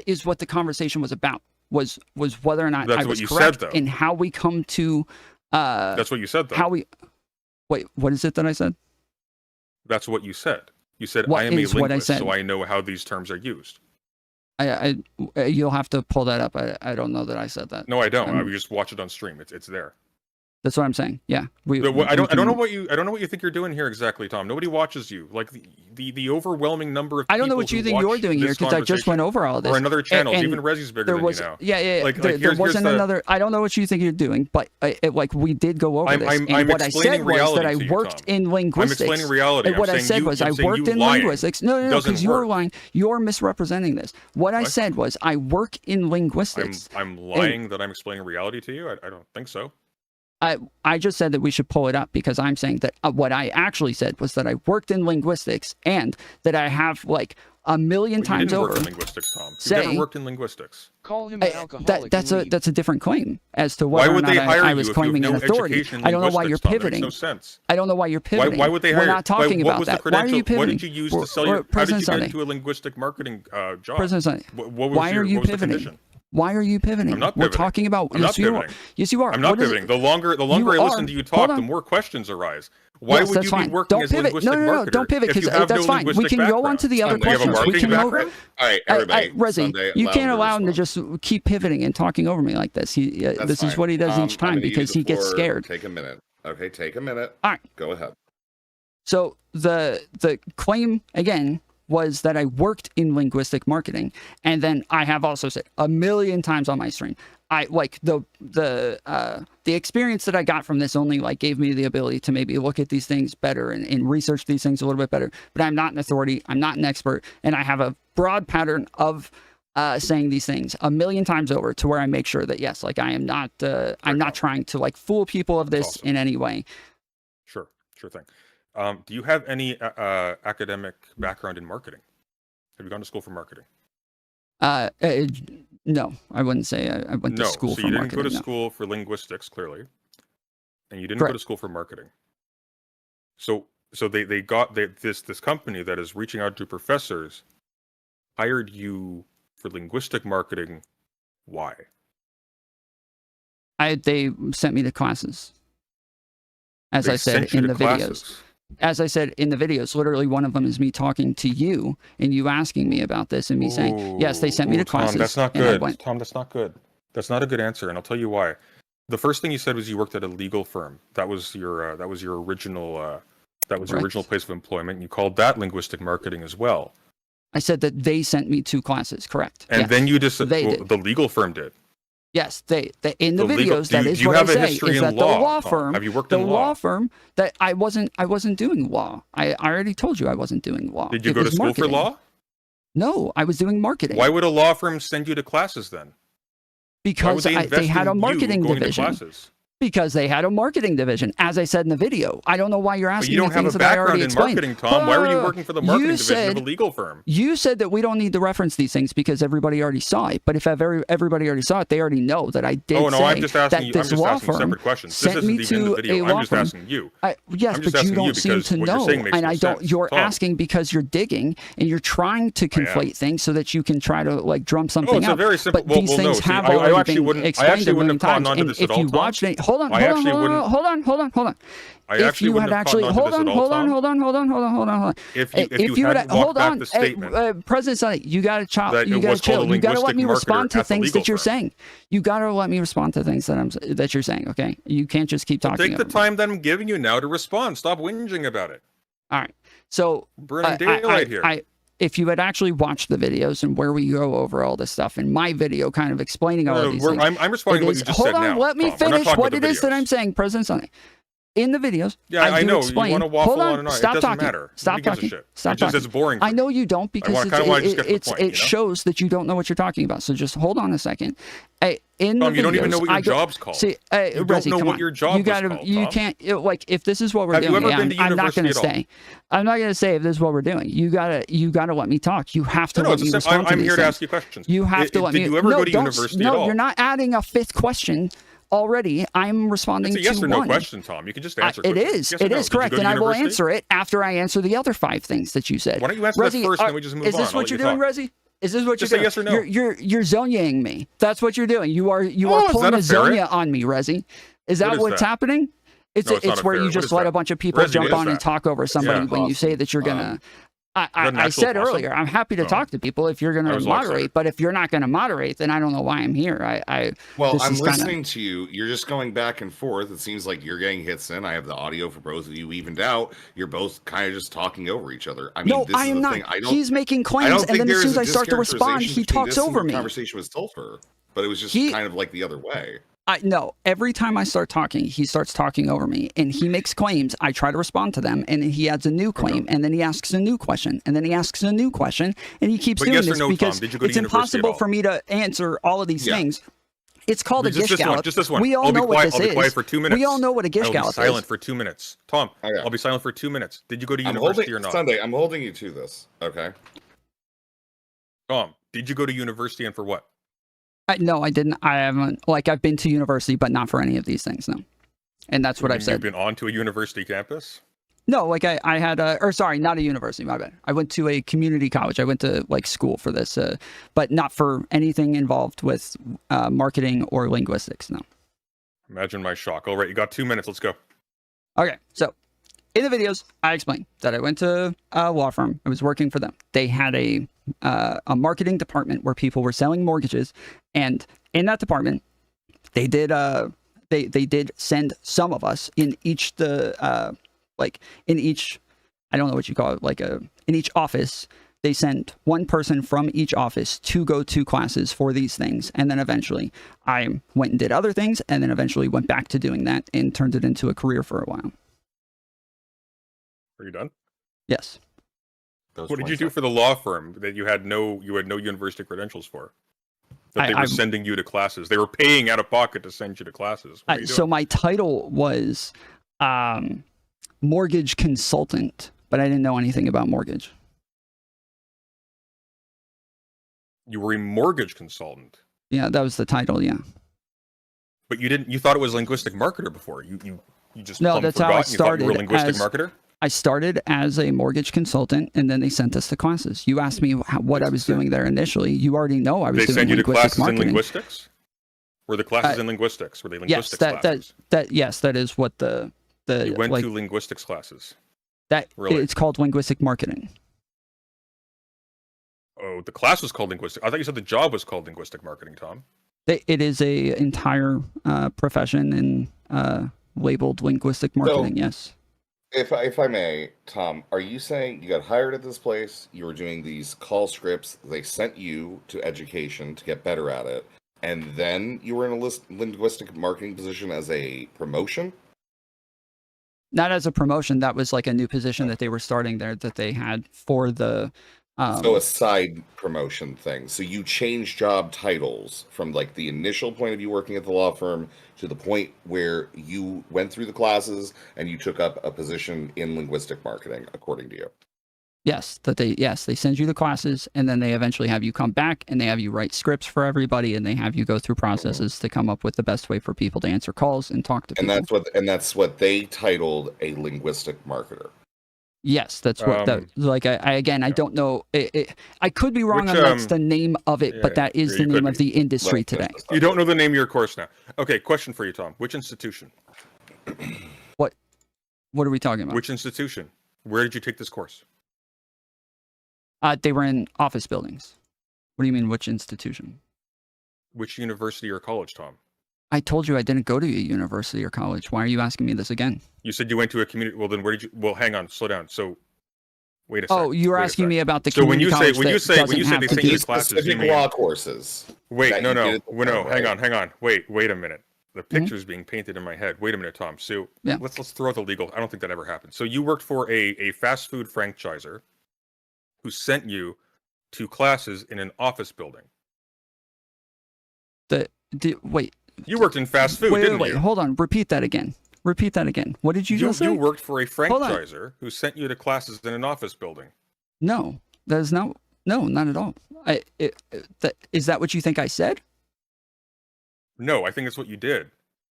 is what the conversation was about. Was whether or not I was correct said, in how we come to. That's what you said, though. Wait, what is it that I said? That's what you said. You said I am a linguist, so I know how these terms are used. You'll have to pull that up. I don't know that I said that. No, I don't. I just watch it on stream. It's there. That's what I'm saying. Yeah. I don't know what you think you're doing here exactly, Tom. Nobody watches you. The overwhelming number of people. I don't know what you think you're doing here because I just went over all this. Or another channel. Even Reggie's bigger than you now. Yeah. There wasn't another. I don't know what you think you're doing, but we did go over this. And what I said was that I worked in linguistics. I'm explaining reality. And what I said was I worked in linguistics. No, because you're lying. You're misrepresenting this. What I said was I work in linguistics. I'm lying that I'm explaining reality to you? I don't think so. I just said that we should pull it up because I'm saying that what I actually said was that I worked in linguistics and that I have a million But you times didn't over. work in linguistics, Tom. You say- never worked in linguistics. Call him an alcoholic. That's and a leave. that's a different claim as to Why whether or would not they hire I you was if you have claiming no an authority. education in I don't know why you're linguistics, Tom? That pivoting. makes no sense. I don't know why you're pivoting. Why would they hire We're you? not talking what about was that. The Why are credential? you pivoting? What did you use to sell your? How did President you get Sunday. into a linguistic marketing job? President Sunday. What was Why are you what was the pivoting? condition? Why are you pivoting? I'm not We're pivoting. talking about. I'm not You are. pivoting. Yes, you are. I'm not What is it? pivoting. The longer I are. listen to you Hold talk, on. the more questions arise. Why Yes, would that's you fine. be working Don't as a pivot. linguistic No, marketer? don't pivot if because you have that's no fine. We linguistic can go on to background? the other Do you have a questions. We marketing can go. background? All right, everybody. Resi, Sunday, you allow can't him allow him to respond. just keep pivoting and talking over me like this. That's This is fine. what he does each I'm time gonna give you because the he gets floor. scared. Take a minute. Okay, take a minute. All right. Go ahead. So the claim again was that I worked in linguistic marketing, and then I have also said a million times on my stream, I like the experience that I got from this only like gave me the ability to maybe look at these things better and research these things a little bit better. But I'm not an authority. I'm not an expert, and I have a broad pattern of saying these things a million times over to where I make sure that yes, like I am not I'm not trying to like fool people of this awesome. in any way. Sure thing. Do you have any academic background in marketing? Have you gone to school for marketing? No, I wouldn't say I went to school so for you didn't marketing. go to no. school for linguistics, clearly, and you didn't Correct. go to school for marketing. So they got this company that is reaching out to professors hired you for linguistic marketing. Why? They sent me to classes. As They I said sent you in to the videos. classes. As I said in the videos, literally one of them is me talking to you and you asking me about this and me saying, yes, they sent me to classes. Tom, that's not and I good. went. Tom, that's not good. That's not a good answer, and I'll tell you why. The first thing you said was you worked at a legal firm. That was your original original place of employment. You called that linguistic marketing as well. I said that they sent me to classes, correct? And yes. then you just did. the legal firm did. Yes, they in the legal- videos. do you- That is do you what have I a say. history Is in that the law, law Tom? firm? Have you worked the in law law? firm that I wasn't doing law. I already told you I wasn't doing law. Did you It go to was school marketing. for law? No, I was doing marketing. Why would a law firm send you to classes then? Why Because would they invest they had in a marketing you going division. To classes? Because they had a marketing division, as I said in the video. I don't know why you're But asking you don't me have things a that I already background in explained. marketing, Tom. Why were you working for the marketing You division of a said- legal firm? You said that we don't need to reference these things because everybody already saw it. But if everybody already saw it, they already know that I did Oh no, say I'm just asking that you. I'm this just law asking firm separate questions. This sent isn't me even in the to video. a I'm law just firm. asking you. Yes, I'm just but you asking don't you seem because to what you're know, saying makes and no I don't. sense. You're Tom. asking because you're digging and you're trying to conflate things so that you can try to like drum something Oh, it's up. a very simple. But these things See, have I already actually been wouldn't. I explained actually a wouldn't million have caught times. on to And this if at all, you Tom. watched it, hold on. I actually wouldn't. Hold on. I If actually you wouldn't had have actually caught on to this at all, Tom. hold on. If you had hadn't walked hold back on, the statement President Sonny, you got to chop. that You it got to was called chill. a You got to let linguistic me respond marketer to at the things legal that you're firm. saying. You got to let me respond to things that you're saying. Okay, you can't just keep talking. Take the over me. time that I'm giving you now to respond. Stop whinging about it. All right. So Burning daylight here. If you had actually watched the videos and where we go over all this stuff in my video, kind of explaining all of these things, I'm responding to what you just said now. Hold on, let me Tom. We're not finish talking what about it the is that videos. I'm saying, President Sonny. In the videos, Yeah, I do know. explain. You want to waffle Hold on, on and on. stop It doesn't talking. matter. Stop Who gives a talking. shit? Stop It just talking. is boring. I know you don't because kinda wanna just get to the point, you know? it shows that you don't know what you're talking about. So just hold on a second. In Tom, the you don't even videos, know what your I go- job's called. See, You don't Resi, know come what on. your job you gotta, was called, You Tom. can't like if this is what we're Have you doing. ever been to I'm not university going to at all? stay. I'm not going to say if this is what we're doing. You gotta let me talk. You have to No, let me respond to I'm these here to things. ask you questions. You have to let me. Did you ever no, go to don't- university no, at all? you're not adding a fifth question already. I'm responding It's a yes to or no one. question, Tom. You can just answer. It quickly. is. Yes or It no. is Did you correct, go to and I will university? answer it after I answer the other 5 things that you said. Why don't you answer that first, and then we just move is on? this I'll what let you're you doing, talk. Resi? Is this what Just you're say doing? yes or no. You're zonyaing me. That's what you're doing. You are is pulling that a a ferret? zonya on me, Resi. Is that What is what's that? happening? It's No, it's not a where you ferret. What just is let that? a bunch of people Resi, jump what is on and that? talk over somebody Yeah, when you say awesome. that you're gonna. an I actual said possum? earlier, I'm happy to Oh. talk to people if you're going I to was all moderate. excited. But if you're not going to moderate, then I don't know why I'm here. Well, this I'm is kinda- listening to you. You're just going back and forth. It seems like you're getting hits in. I have the audio for both of you evened out. You're both kind of just talking over each other. I mean, No, this I is am the not. thing. I don't. He's making I claims, don't and think then as soon as there's I a start to respond, discharacterization he between talks this and over the me. Conversation was told for her, but it was just He- kind of like the other way. No, every time I start talking, he starts talking over me, and he makes claims. I try to respond to them, and he adds a new claim, and then he asks a new question, and then he asks a new question, and he keeps But doing yes or this no, Tom, because did you go to it's university at impossible all? for me to answer all of these Yeah. things. It's called a Just gish this one. gallop. Just this one. We all I'll be know quiet. what this I'll be is. quiet for 2 minutes. We all know what a gish I'll be gallop silent is. for 2 minutes. Tom, Okay. I'll be silent for 2 minutes. Did you go to I'm university holding or not? Sunday. I'm holding you to this. Okay. Tom, did you go to university and for what? No, I didn't. I haven't. Like, I've been to university, but not for any of these things. No, and that's what I've said. You've been on to a university campus? No, like I had sorry, not a university. My bad. I went to a community college. I went to like school for this, but not for anything involved with marketing or linguistics. No. Imagine my shock. All right, you got 2 minutes. Let's go. Okay, so in the videos, I explained that I went to a law firm. I was working for them. They had a marketing department where people were selling mortgages, and in that department, they did they did send some of us in each in each, I don't know what you call it, in each office, they sent one person from each office to go to classes for these things. And then eventually I went and did other things, and then eventually went back to doing that and turned it into a career for a while. Are you done? Yes. What did you do for the law firm that you had no university credentials for? That they were sending you to classes. They were paying out of pocket to send you to classes. So my title was mortgage consultant, but I didn't know anything about mortgage. You were a mortgage consultant. Yeah, that was the title. Yeah. But you thought it was linguistic marketer before. You just no. That's how I started. You were a linguistic marketer. I started as a mortgage consultant, and then they sent us to classes. You asked me what I was doing there initially. You already know I was doing linguistic marketing. They sent you to classes in linguistics? Were the classes in linguistics? Were they linguistics classes? Yes, that is what the you went to linguistics classes. That really? It's called linguistic marketing. Oh, the class was called linguistic. I thought you said the job was called linguistic marketing, Tom. It is a entire profession and labeled linguistic marketing. So, yes. If I may, Tom, are you saying you got hired at this place? You were doing these call scripts. They sent you to education to get better at it, and then you were in a linguistic marketing position as a promotion? Not as a promotion. That was like a new position that they were starting there that they had for the. So a side promotion thing. So you changed job titles from like the initial point of view working at the law firm to the point where you went through the classes and you took up a position in linguistic marketing, according to you. Yes, they send you the classes, and then they eventually have you come back and they have you write scripts for everybody, and they have you go through processes to come up with the best way for people to answer calls and talk to people. And that's what they titled a linguistic marketer. Yes, that's what that like. I don't know. I could be wrong on that's the name of it, but that is the name of the industry today. You don't know the name of your course now. Okay, question for you, Tom. Which institution? What are we talking about? Which institution? Where did you take this course? They were in office buildings. What do you mean, which institution? Which university or college, Tom? I told you I didn't go to a university or college. Why are you asking me this again? You said you went to a community. Well, then where did you? Well, hang on, slow down. So, wait a second. Oh, you were asking me about the community college. When you say they send you to classes, you mean law courses. Wait, no, hang on. Wait a minute. The picture's being painted in my head. Wait a minute, Tom. So let's throw out the legal. I don't think that ever happened. So you worked for a fast food franchisor who sent you to classes in an office building. Wait. You worked in fast food, didn't you? Wait, hold on. Repeat that again. What did you just say? You worked for a franchisor who sent you to classes in an office building. No, that is not. No, not at all. Is that what you think I said? No, I think it's what you did.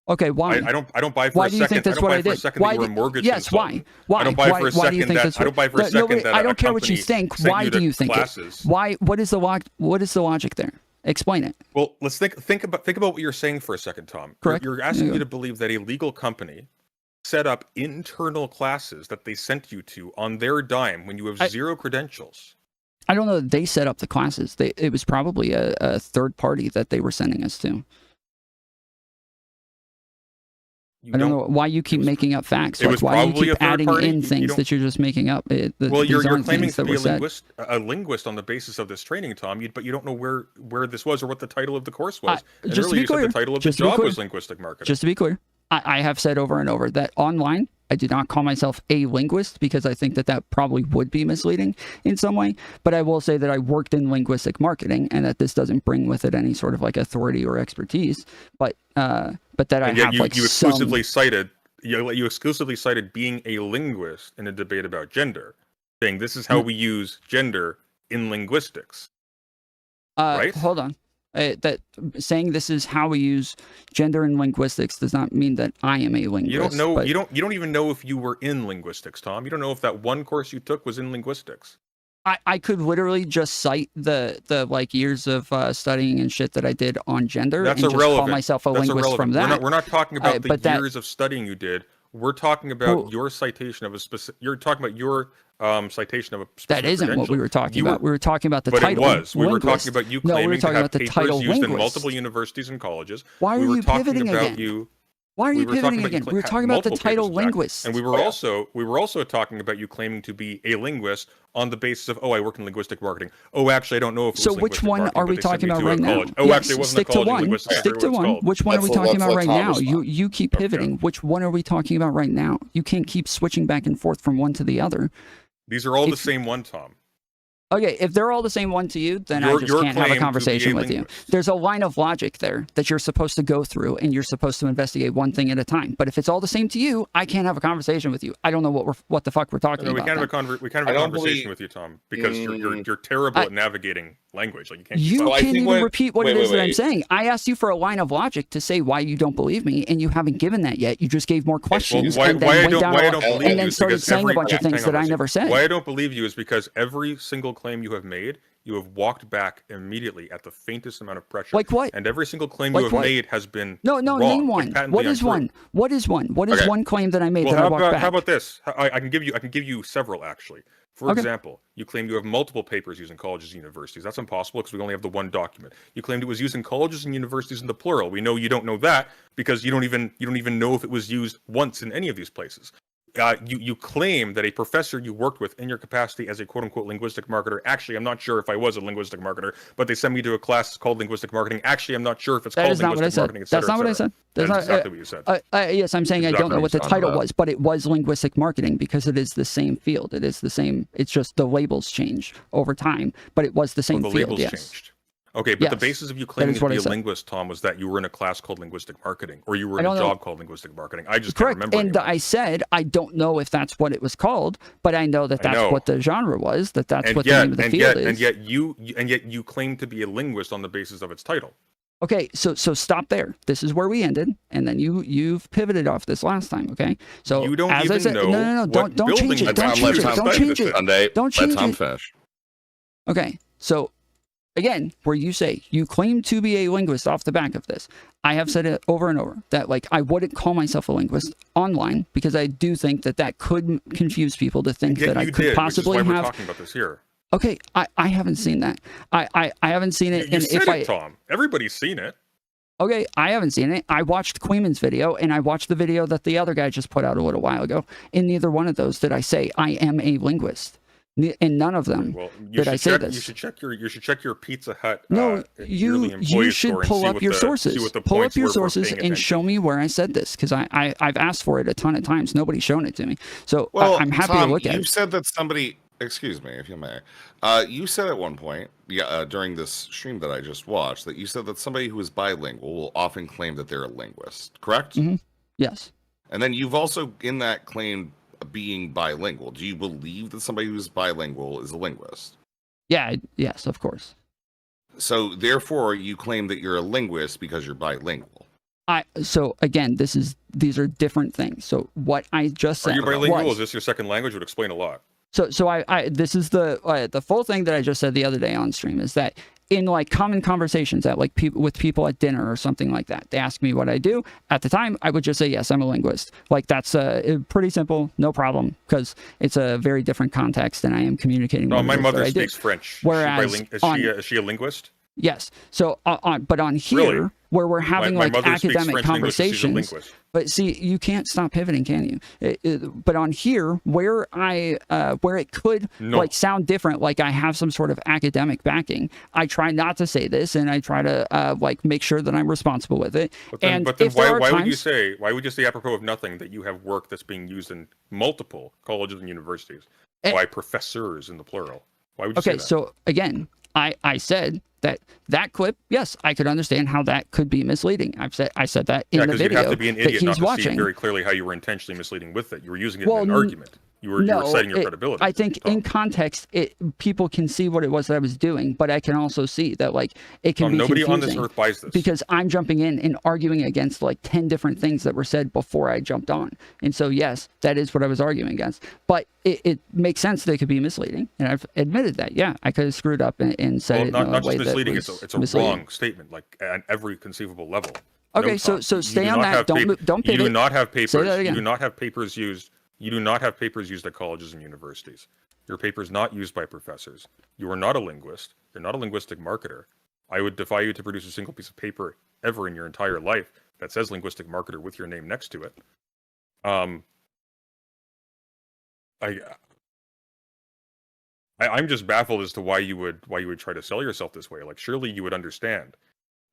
Okay, why? I don't buy for why a second. Do you think that's what I did? Why? You were a mortgage consultant. Why? I don't buy for a second do you think that. I don't buy for a second that. I don't care what you think. Why do you think it? Why? What is the logic there? Explain it. Well, let's think about what you're saying for a second, Tom. Correct. You're asking me to believe that a legal company set up internal classes that they sent you to on their dime when you have zero credentials. I don't know that they set up the classes. It was probably a third party that they were sending us to. I don't know why you keep making up facts. Why you keep adding in things that you're just making up. You're claiming to be a linguist on the basis of this training, Tom, but you don't know where this was or what the title of the course was. Just to be clear, the title of the job was linguistic marketing. Just to be clear, I have said over and over that online, I do not call myself a linguist because I think that probably would be misleading in some way. But I will say that I worked in linguistic marketing and that this doesn't bring with it any sort of like authority or expertise. But that I have like you exclusively cited being a linguist in a debate about gender, saying this is how we use gender in linguistics. Right? Hold on. That saying this is how we use gender in linguistics does not mean that I am a linguist. You don't know. but- You don't even know if you were in linguistics, Tom. You don't know if that one course you took was in linguistics. I could literally just cite the like years of studying and shit that I did on gender That's and just irrelevant. call myself a That's linguist irrelevant. from that. We're not talking about the but that- years of studying you did. We're talking about Well- your citation of a specific. You're talking about your citation of a specific That isn't what we were talking You about. We were talking about the But title. it was. We were linguist. talking about you No, we claiming were to talking have about the papers title used in linguist. multiple universities and colleges. Why are we were you talking pivoting about again? you. Why are We you were pivoting talking again? about We were talking about the multiple title papers, Jack. linguist. And we were also talking about you claiming to be a linguist on the basis of, I worked in linguistic marketing. Actually, I don't know if it was So which linguistic one marketing, are but we they sent talking me about to a right now? college. Yes, Actually, it wasn't stick a college to in one. linguistics. I Stick forget to what it's one. called. Which one are we Let's talking let about right Tom now? respond. You keep pivoting. Which one are we talking about right now? You can't keep switching back and forth from one to the other. These are all the If- same one, Tom. Okay, if they're all the same one to you, then I Your- just your can't have claim a to be conversation a with you. linguist. There's a line of logic there that you're supposed to go through, and you're supposed to investigate one thing at a time. But if it's all the same to you, I can't have a conversation with you. I don't know what the fuck we're talking No, we about. can't have then. we can't I have a don't conversation believe- with you, Tom, because you're terrible I- at navigating language. Like you can't. keep You up. So I can't think even what- repeat what wait, it is wait, that I'm wait. saying. I asked you for a line of logic to say why you don't believe me, and you haven't given that yet. You just gave more questions Why, and then why I went don't down why I a- don't believe and you then is started because saying a every- bunch of hang things on that one I second. never said. Why I don't believe you is because every single claim you have made, you have walked back immediately at the faintest amount of pressure. Like what? And every single claim Like you have what? made has been No, wrong, name like one. patently What is untrue. one? What is one? What is Okay. one claim that I made Well, that I walked back? how about this? I can give you several actually. For Okay. example, you claimed you have multiple papers used in colleges and universities. That's impossible because we only have the one document. You claimed it was used in colleges and universities in the plural. We know you don't know that because you don't even know if it was used once in any of these places. You claim that a professor you worked with in your capacity as a quote-unquote linguistic marketer. Actually, I'm not sure if I was a linguistic marketer, but they sent me to a class called linguistic marketing. Actually, I'm not sure if it's That called is not what I linguistic said. marketing, et cetera, That's not et what I cetera. said. That's That not is exactly what you said. Yes, I'm saying I don't know what the Exactly title what was, but it was linguistic marketing because it is the same field. It is the same. It's just the labels change over time, but it was the same the field. labels Yes. changed. Okay, but the Yes, basis of you claiming is to what be I a said. linguist, Tom, was that you were in a class called linguistic marketing, or you were I in a don't know. job called linguistic marketing. I just Correct. can't remember. And anymore. I said I don't know if that's what it was called, but I know that I that's know. what the genre was. That's and what yet, the name of the and field yet, is. and yet you claim to be a linguist on the basis of its title. Okay, so stop there. This is where we ended, and then you've pivoted off this last time. Okay, so You don't as I even said, know no, what don't change building it. the Don't Tom, change it. let Tom Don't change finish it. Sunday, Don't change let Tom it. finish. Okay, so again, where you say you claim to be a linguist off the back of this, I have said it over and over that like I wouldn't call myself a linguist online because I do think that could confuse people to think Yet that I you could did, possibly which is why have. we're talking about this here. Okay, I haven't seen that. I haven't seen it. You and said if it, Tom. Everybody's seen it. Okay, I haven't seen it. I watched Queeman's video and I watched the video that the other guy just put out a little while ago. In neither one of those did I say I am a linguist. In none of them Well, did I say this. You should check your Pizza Hut. No, yearly you employee should score and pull see up what your the- sources. see what the Pull up points your were for sources paying and attention. show me where I said this because I've asked for it a ton of times. Nobody's shown it to me. So Well, I'm happy Tom, to look at you it. said that somebody, excuse me, if you may, you said at one point, during this stream that I just watched, that you said that somebody who is bilingual will often claim that they're a linguist, correct? Mhm. Yes. And then you've also, in that claim, being bilingual. Do you believe that somebody who's bilingual is a linguist? Yeah. Yes. Of course. So therefore, you claim that you're a linguist because you're bilingual. So again, these are different things. So what I just Are said you bilingual? was, Is this your second language? Would explain a lot. So I this is the full thing that I just said the other day on stream is that in like common conversations at like with people at dinner or something like that, they ask me what I do. At the time, I would just say yes, I'm a linguist. Like that's pretty simple, no problem, because it's a very different context, and I am communicating. No, what my it is mother that I do. speaks French. Whereas is she a linguist? Yes. So but on here Really? where we're having my like mother speaks academic French linguist, she's a conversations. linguist. But see, you can't stop pivoting, can you? But on here, where where it could No. like sound different, like I have some sort of academic backing, I try not to say this, and I try to like make sure that I'm responsible with it. But then, And but then if there are why would you times- say apropos of nothing that you have work that's being used in multiple colleges and universities Eh. by professors in the plural? Why would you say Okay, that? so again, I said that clip, yes, I could understand how that could be misleading. I said that in yeah, the because you video have to be an that idiot not he's to see watching. very clearly how you were intentionally misleading with it. You were using it Well, in an argument. You were citing your credibility. I think in context, people can see what it was that I was doing, but I can also see that like it can be nobody confusing on this earth buys this because I'm jumping in and arguing against like 10 different things that were said before I jumped on. And so yes, that is what I was arguing against. But it makes sense that it could be misleading, and I've admitted that. Yeah, I could have screwed up and said it in a not way just misleading. that was it's a misleading. wrong statement, like at every conceivable level. Okay, No, so stay on that. Don't pivot. You do not have papers. Say that again. You do not have papers used. You do not have papers used at colleges and universities. Your paper is not used by professors. You are not a linguist. You're not a linguistic marketer. I would defy you to produce a single piece of paper ever in your entire life that says linguistic marketer with your name next to it. I'm just baffled as to why you would try to sell yourself this way. Like, surely you would understand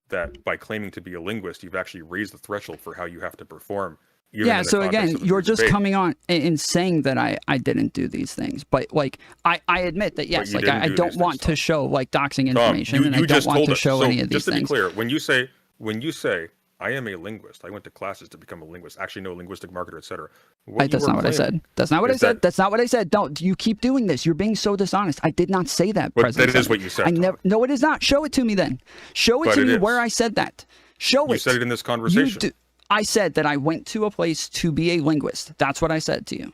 that by claiming to be a linguist, you've actually raised the threshold for how you have to perform. Yeah, so again, you're just coming on and saying that I didn't do these things. But like I admit that yes, like I don't want to show like doxing information, and I don't want to show any of these things. Just to be clear, when you say I am a linguist, I went to classes to become a linguist, actually no linguistic marketer, etc. That's not what I said. That's not what I said. That's not what I said. Don't you keep doing this. You're being so dishonest. I did not say that, President. That is what you said. No, it is not. Show it to me then. Show it to me where I said that. Show it. You said it in this conversation. I said that I went to a place to be a linguist. That's what I said to you.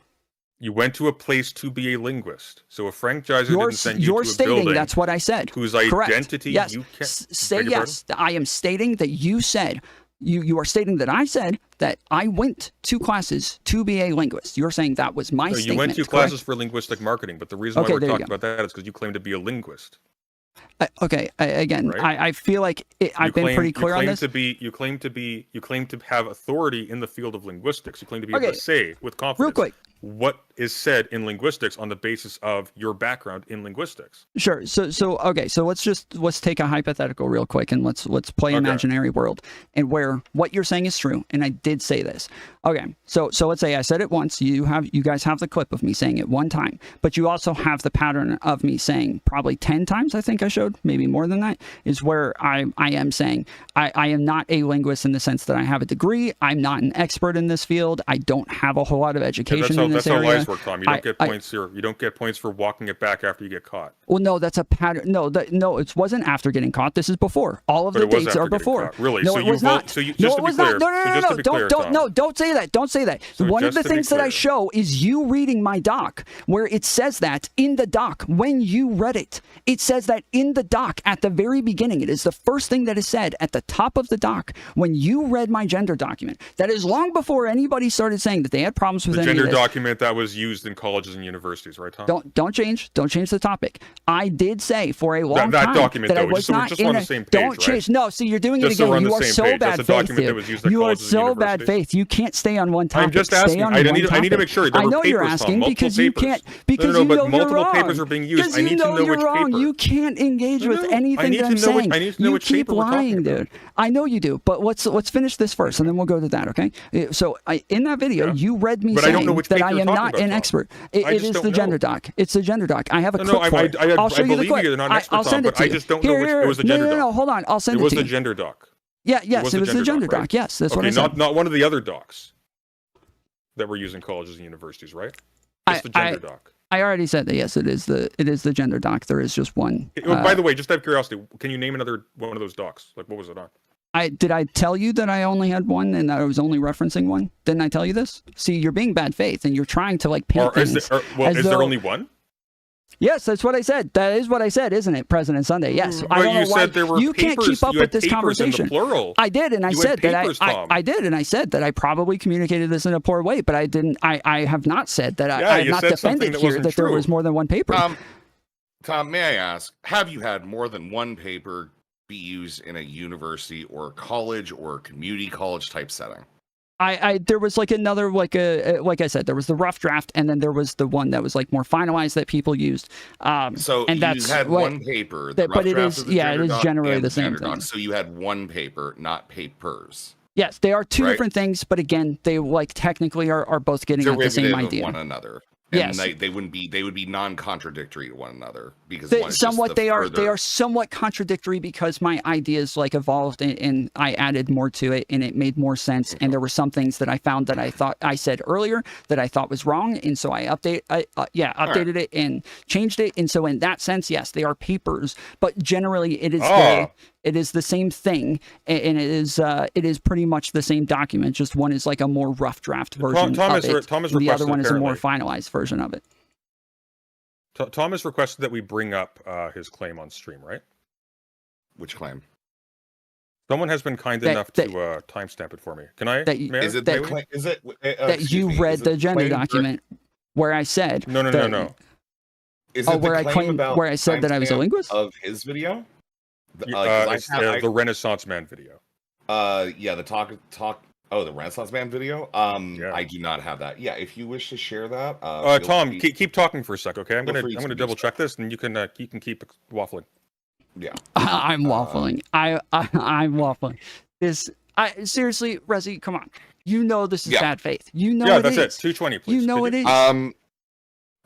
You went to a place to be a linguist. So if Frank Geiser didn't send you to a building... You're stating that's what I said. Whose Correct. identity yes. you can't... Say yes. I am stating that you said... You are stating that I said that I went to classes to be a linguist. You're saying that was my statement. You went to classes for linguistic marketing, but the reason why we're talking about that is because you claim to be a linguist. Again, right? I feel like I've been pretty clear on this. You claim to have authority in the field of linguistics. You claim to be able to say with confidence real quick what is said in linguistics on the basis of your background in linguistics. Sure. So let's take a hypothetical real quick and let's play imaginary world and where what you're saying is true, and I did say this. Okay. So let's say I said it once. You guys have the clip of me saying it one time, but you also have the pattern of me saying probably 10 times. I think I showed maybe more than that is where I am saying I am not a linguist in the sense that I have a degree. I'm not an expert in this field. I don't have a whole lot of education in this area. That's how lies work, Tom. You don't get points here. You don't get points for walking it back after you get caught. Well, no, that's a pattern. No, it wasn't after getting caught. This is before. All of the dates are before. Really? No, so it was not. So just to be clear. No, don't say that. Don't say that. So one of the things that I show is you reading my doc, where it says that in the doc when you read it. It says that in the doc at the very beginning. It is the first thing that is said at the top of the doc when you read my gender document. That is long before anybody started saying that they had problems with the any of this. Gender document that was used in colleges and universities, right, Tom? Don't change the topic. I did say for a long that time document, that though, I was just not on the same page, don't change. No, see, you're doing it again. You are so bad faith, dude. You are so bad faith. You can't stay on one topic. I'm just asking. I need to make sure. I know you're asking because you can't because you know you're wrong. Multiple papers are being used. I need to know which paper. You can't engage with anything that I'm saying. I need to know which keep paper we're talking lying, dude. I know you do, but let's finish this first, and then we'll go to that. Okay? So in that video, you read me saying that I am not an expert. It is the gender doc. It's the gender doc. I have a clip for it. I'll show you the clip. I'll send it to you. I just don't know which it was the gender doc. No, hold on. I'll send it to you. It was the gender doc. Yes, it was the gender doc. Yes, that's what I said. Not one of the other docs that were used in colleges and universities, right? Just the gender doc. I already said that. Yes, it is the gender doc. There is just one. By the way, just out of curiosity, can you name another one of those docs? Like, what was it on? Did I tell you that I only had one and that I was only referencing one? Didn't I tell you this? See, you're being bad faith and you're trying to like paint things. Is there only one? Yes, that's what I said. That is what I said, isn't it, President Sunday? Yes. I don't know why you can't keep up with this conversation. Plural. I did, and I said that I did, and I said that I probably communicated this in a poor way, but I didn't. I have not said that. I have not defended here that there was more than one paper. Tom, may I ask, have you had more than one paper be used in a university or college or community college type setting? There was like another like I said, there was the rough draft, and then there was the one that was like more finalized that people used. So and you had one paper, but it is it is generally the same thing. So you had one paper, not papers. Yes, they are two different things, but again, they like technically are both getting at the same idea. Of one another. And Yes. they would be non-contradictory to one another because They- one is somewhat just the they are further- somewhat contradictory because my ideas like evolved and I added more to it and it made more sense, and there were some things that I found that I thought I said earlier that I thought was wrong, and so I updated it and changed it, and so in that sense, yes, they are papers, but generally it is the same thing, and it is pretty much the same document. Just one is like a more rough draft version Tom of it. has And the other requested one is a more apparently- finalized version of it. Tom has requested that we bring up his claim on stream, right? Which claim? Someone has been kind enough to timestamp it for me. Can I? That you- may I? Is it that- the claim? Is it That excuse you me, read is it the agenda claim- document where I said No. Is Oh, it the where I claim claimed- about where I said that I was a timestamp linguist? of his video? It's the Renaissance Man video. The talk. Oh, the Renaissance Man video. Yeah. I do not have that. Yeah, if you wish to share that. feel Tom, free- keep talking for a sec, okay? I'm feel gonna free to do double so. check this, and you can keep waffling. Yeah. I'm waffling. I'm waffling. Seriously, Resi, come on. You know this is Yeah. bad faith. You know Yeah, it that's is. it. 220, please. You know Could it is.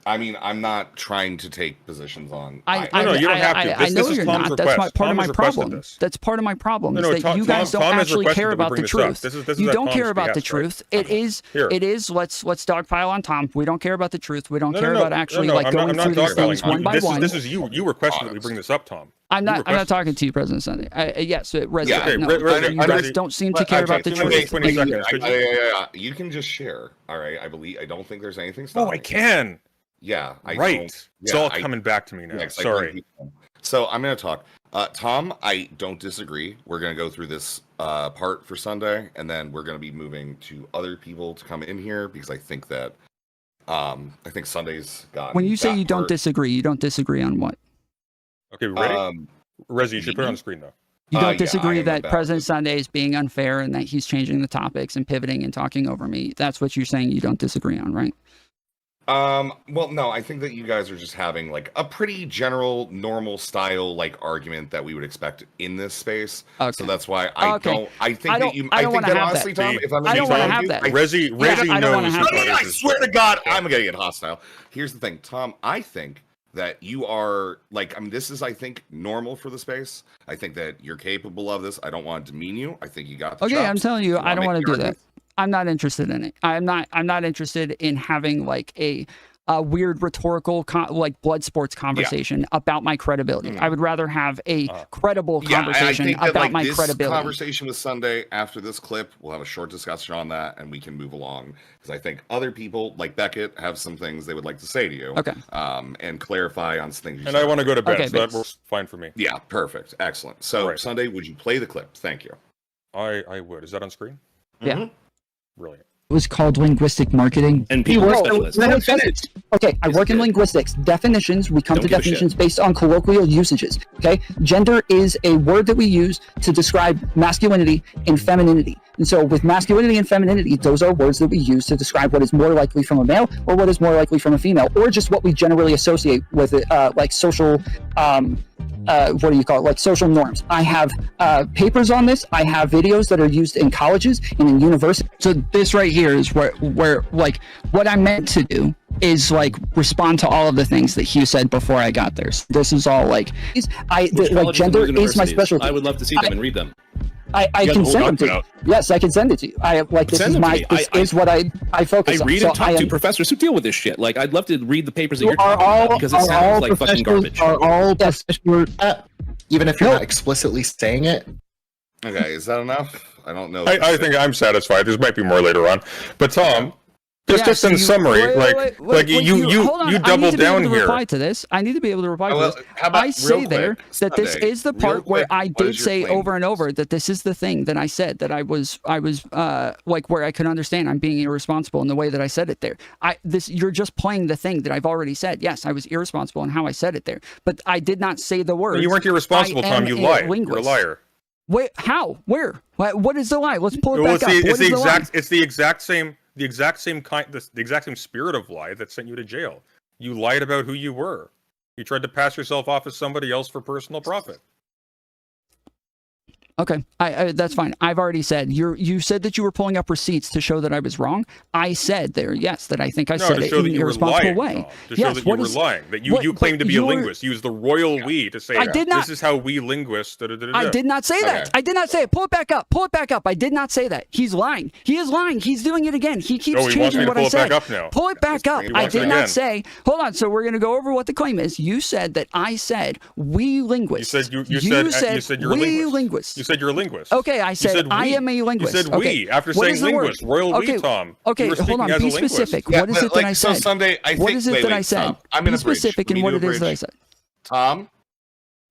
I mean, I'm not trying to take positions on. No, you don't have to. I This know is you're Tom's not. That's request. part of Tom my has requested problem. this. That's part of my problem. No, Is that you guys don't Tom has actually requested care that we about bring the this up. truth. This is You at don't Tom's care about the behest, right? truth. It is. Here. It is. Let's dogpile on Tom. We don't care about the truth. We don't No, care no, about actually no, like I'm going not through these dogpiling things on one you. by one. This is you. You requested that we bring this up, Tom. I'm not requested talking to you, President Sunday. Yes, Resi. Yeah, okay, no, Resi, you guys Resi, don't seem to care about the okay, truth. 20 seconds. Yeah. You can just share. All right. I don't think there's anything stopping. Oh, I can. Yeah. Right. It's all coming back to me now. Yeah, 'cause I Sorry. bring people. So I'm going to talk. Tom, I don't disagree. We're going to go through this part for Sunday, and then we're going to be moving to other people to come in here because I think that Sunday's got. When you say you don't disagree, you don't disagree on what? Okay, ready? Rezi, you should put it on the screen though. You don't yeah, disagree I am that about President it. Sunday is being unfair and that he's changing the topics and pivoting and talking over me. That's what you're saying you don't disagree on, right? Well, no, I think that you guys are just having like a pretty general, normal style like argument that we would expect in this space. Okay. So that's why I Okay. don't. I think I don't- that you. I don't think wanna that have honestly, that. Tom, if I'm I don't wanna being have honest that. with you, Rezi I don't wanna knows have who that. I this is. swear to God, I'm gonna get hostile. Here's the thing, Tom. I think that you are like, I mean, this is, I think, normal for the space. I think that you're capable of this. I don't want to demean you. I think you got the Okay, chops. I'm telling you, I don't want to do that. argument? I'm not interested in it. I'm not interested in having like a weird rhetorical like blood sports conversation about my credibility. I would rather have a credible conversation I think that, about like, my this credibility. Conversation with Sunday after this clip, we'll have a short discussion on that, and we can move along because I think other people like Beckett have some things they would like to say to you. Okay. And clarify on some things. You And said. I want to go to bed, Okay, so that thanks. works fine for me. Yeah, perfect, excellent. So Right. Sunday, would you play the clip? Thank you. I would. Is that on screen? Yeah. Mhm. Brilliant. It was called linguistic marketing. And people Whoa, specialists. let me finish. Okay, I work in linguistics. Definitions, we come Don't to give a definitions based on colloquial usages. Okay, gender is a word that we use to describe masculinity and femininity. And so with masculinity and femininity, those are words that we use to describe what is more likely from a male or what is more likely from a female, or just what we generally associate with it, like social, what do you call it? Like social norms. I have papers on this. I have videos that are used in colleges and in universities. So this right here is where like what I meant to do is like respond to all of the things that Hugh said before I got there. So this is all like Which like colleges gender and is my universities? specialty. I would love to see them and read them. I You got can the send whole them to you. document Yes, I can send it to you. I like this Send is them to my me. this I- is what I I focus on. read So and talk I to am, professors who deal with this shit. Like, I'd love to read the papers that you're Are talking all, about because it are all sounds like fucking professionals- garbage. Are all professionals, even if you're No. not explicitly saying it? Okay, is that enough? I don't know. I think I'm satisfied. There might be more later on, but Tom, just Yeah, just so in you- summary, wait, you hold on. double I need to be down able to here. reply to this. I need to be able to reply to Well, this. how about I say real there quick, that this Sunday, is the real part where quick, I what did is your say claim? over and over that this is the thing that I said that I was like where I could understand I'm being irresponsible in the way that I said it there. You're just playing the thing that I've already said. Yes, I was irresponsible in how I said it there, but I did not say the words. You weren't irresponsible, I Tom. am You a lied. You're a linguist. liar. Wait, how? Where? What is the lie? Let's pull it Well, back up. What is the lie? it's the exact same spirit of lie that sent you to jail. You lied about who you were. You tried to pass yourself off as somebody else for personal profit. Okay, I that's fine. I've already said you said that you were pulling up receipts to show that I was wrong. I said there, yes, that I think I said to it show in that an you were irresponsible lying, way. Tom, to Yes, show that you what were is- lying. That what- you claim but to be a you're- linguist. Use the royal we to say I did not- this is how we linguists. I did not say that. Okay. I did not say it. Pull it back up. Pull it back up. I did not say that. He's lying. He is lying. He's doing it again. He keeps Oh, he wants me changing to what pull I it said. back up now. Pull it back up. He I wants did it not again. say. Hold on. So we're going to go over what the claim is. You said that I said we linguists. You said you're a we linguist. You said you're a linguist. Okay, I said I we. am a linguist. You said Okay. we after What saying is the word? linguist. Royal Okay, we, Tom. Okay, You were hold on. speaking as a Be linguist. specific. Yeah, What is but, it that I so said? Sunday, I What think, is it wait, that wait, I said? Tom, I'm Be in a bridge. specific Can in we what do it a is that I bridge? said. Tom?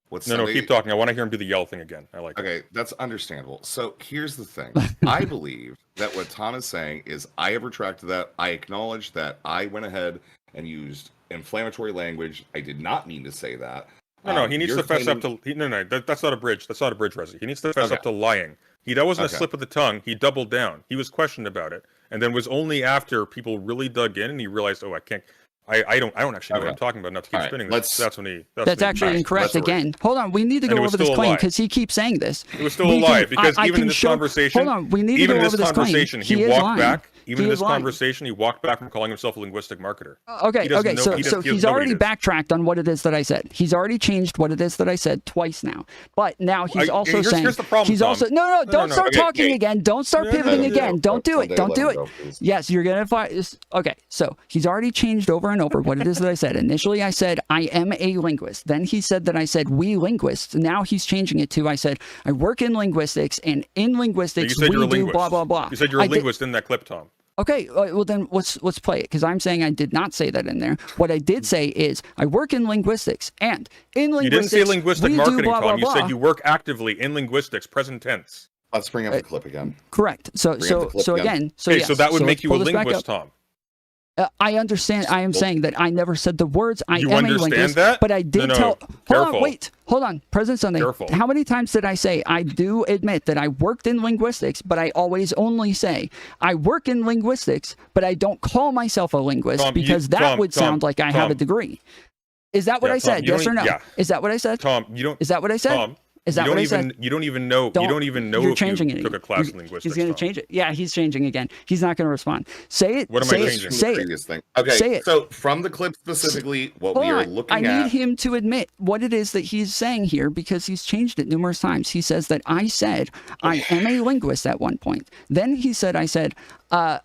What's No, Sunday? keep talking. I want to hear him do the yell thing again. I like it. Okay, that's understandable. So here's the thing. I believe that what Tom is saying is I have retracted that. I acknowledge that I went ahead and used inflammatory language. I did not mean to say that. No, he needs you're to fess up claiming- to. That's not a bridge. That's not a bridge, Resi. He needs to fess Okay. up to lying. That wasn't Okay. a slip of the tongue. He doubled down. He was questioned about it, and then was only after people really dug in and he realized, oh, I can't. I don't actually know what Okay. I'm talking about enough to keep All right, spinning. let's- That's when he. That's actually incorrect That's again. Hold on, we need to And go it was over this still a claim lie. because he keeps saying this. It was still a We lie can- because I even can in this show- conversation, hold on, we need to even go in over this this claim. conversation, he is walked lying. back. Even He in is this lying. conversation, he walked back from calling himself a linguistic marketer. Okay, He doesn't okay, know- so he doesn't- he he's doesn't know what already he is. backtracked on what it is that I said. He's already changed what it is that I said twice now. But now he's also here's saying the problem, he's Tom. also don't no. start Okay, talking hey. again. Don't start No, pivoting no, no, again. no. Don't do it. Sunday, Don't let do him it. go, please. Yes, you're gonna find. Okay, so he's already changed over and over what it is that I said. Initially, I said I am a linguist. Then he said that I said we linguists. Now he's changing it to I said I work in linguistics, and in So linguistics you said you're a we do linguist. blah blah blah. You said you're a I did- linguist in that clip, Tom. Okay, well then let's play it because I'm saying I did not say that in there. What I did say is I work in linguistics, and in You didn't linguistics say linguistic we marketing, do blah Tom. blah You blah. said you work actively in linguistics, present tense. Let's bring up the clip again. Correct. So Bring up the clip again. again, so Okay, yes, so that would let's make you a pull this back linguist, up. Tom. I understand. I am saying that I never said the words. I You am a understand linguist, that? but I did No, tell. careful. Hold on, President Sunday. Careful. How many times did I say I do admit that I worked in linguistics, but I always only say I work in linguistics, but I don't call myself a linguist Tom, because that would sound like I have a Tom. degree. Is that what Yeah, I said? Tom, you Yes don't or no? yeah. Is that what I said? Tom, you don't. Is that what I said? Tom, Is that you what don't I even. said? You don't even know. You don't even know You're if changing you it. took a class in He's linguistics. going to Tom. change it. Yeah, he's changing again. He's not going to respond. Say it. What am I say changing? it. Say it. Previous thing. Okay, Say it. so from the clip specifically, what Hold we are on. looking I at. need him to admit what it is that he's saying here because he's changed it numerous times. He says that I said I am a linguist at one point. Then he said I said that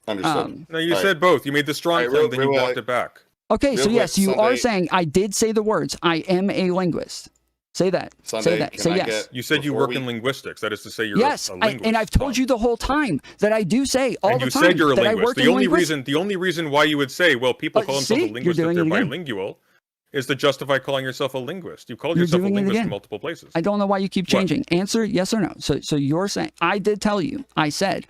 Understood. No, you All said both. You made the strong All right, claim, then you real- walked it back. okay. Real So quick, yes, you are Sunday- saying I did say the words I am a linguist. Say that. Sunday, say that. can Say I yes. get- You said you Before work we- in linguistics. That is to say, you're Yes, a linguist. and I've told Tom. you the whole time that I do say all And the you time said you're a that I linguist. work The in only linguistics. reason why you would say, well, people call themselves see? a You're linguist if doing they're it again. bilingual, is to justify calling yourself a linguist. You called You're yourself a doing it linguist in again. multiple places. I don't know why you keep What? changing. Answer yes or no. So you're saying I did tell you. I said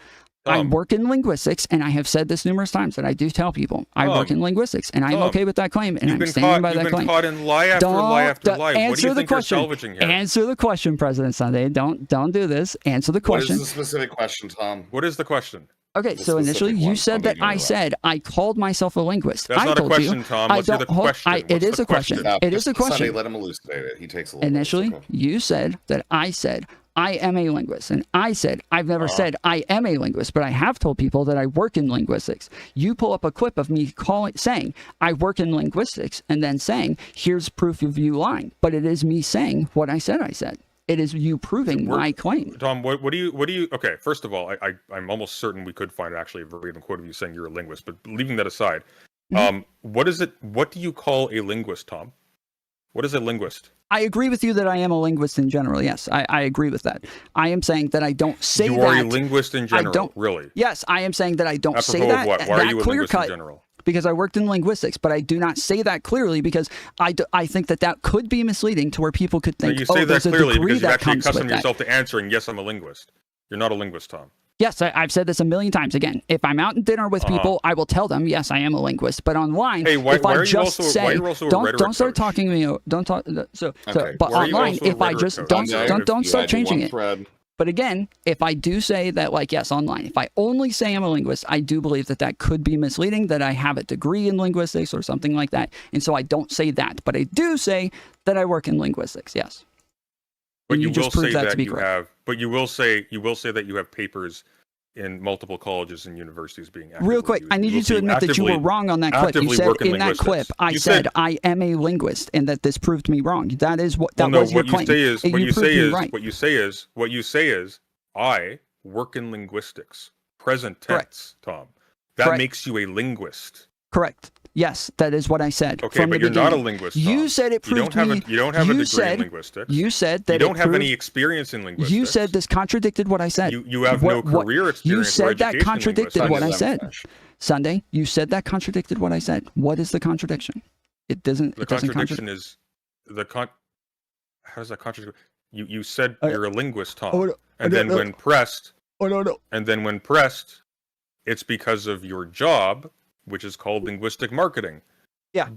I Tom. work in linguistics, and I have said this numerous times that I do tell people I work Tom. in linguistics, and I'm Tom. okay with that claim, and You've I'm been standing caught. by You've that been claim. caught in lie after lie after lie. What do Answer you the think you're question. salvaging here? Answer the question, President Sunday. Don't do this. Answer the What question. is the specific question, Tom? What is the question? Okay, the so initially specific you one? said I'll that give you I a said I called myself a linguist. That's I not a told question, you, Tom. I Let's hear the don't- hold- question. it What's is the a question. question? It is a question. Sunday, let him elucidate it. He takes a little bit. Initially, Okay. you said that I said I am a linguist, and I said I've never said I am a linguist, but I have told people that I work in linguistics. You pull up a clip of me saying I work in linguistics, and then saying here's proof of you lying. But it is me saying what I said. I said it is you proving my claim. Tom, what do you? Okay, first of all, I'm almost certain we could find actually a verbatim quote of you saying you're a linguist. But leaving that aside, what is it? What do you call a linguist, Tom? What is a linguist? I agree with you that I am a linguist in general. Yes, I agree with that. I am saying that I don't say You that. are a linguist in general, don't- really. Yes, I am saying that I don't say Apropos that. of what? Why are that you a clear linguist in cut general? because I worked in linguistics, but I do not say that clearly because I think that could be misleading to where people could No, think, you say that there's a clearly degree because you've that actually comes with accustomed that. yourself to answering, yes, I'm a linguist. You're not a linguist, Tom. Yes, I've said this a million times. Again, if I'm out to dinner with people, I will tell them, yes, I am a linguist. But online, Hey, why if I are you just also- why say, are you also a don't rhetoric start coach? talking to me. Don't talk. Okay. But Why are you online, also a if I rhetoric just coach? don't Sunday, don't you start had changing one it. thread. But again, if I do say that, like, yes, online, if I only say I'm a linguist, I do believe that could be misleading, that I have a degree in linguistics or something like that. And so I don't say that. But I do say that I work in linguistics, yes. But And you you just will proved say that to be you correct. have. But you will say that you have papers in multiple colleges and universities being actively Real quick, used. I need you will to say admit that you were actively- wrong on that clip. You actively said work in in that clip, linguistics. I You said said- I am a linguist, and that this proved me wrong. That is what Well, that no, was your what you claim. say is And what you proved say me is right. what you say is I work in linguistics. Present Correct. tense, Tom. That Correct. makes you a linguist. Correct. Yes, that is what I said. Okay, from but the you're not a beginning. linguist. You Tom. said it You proved don't have me. a, you don't have a you degree said, in linguistics. You said that you don't it have proved, any experience in linguistics. You said this contradicted what I said. You have no career experience. You or said that education in contradicted what I linguistics. said. Sunday, you said that contradicted what I said. What is the contradiction? It doesn't. The It doesn't contradiction contradict. is How does that contradict? You said Oh, you're a linguist, Tom, oh, no, and no, then no. when pressed, No. and then when pressed, it's because of your job, which is called linguistic marketing. Yeah.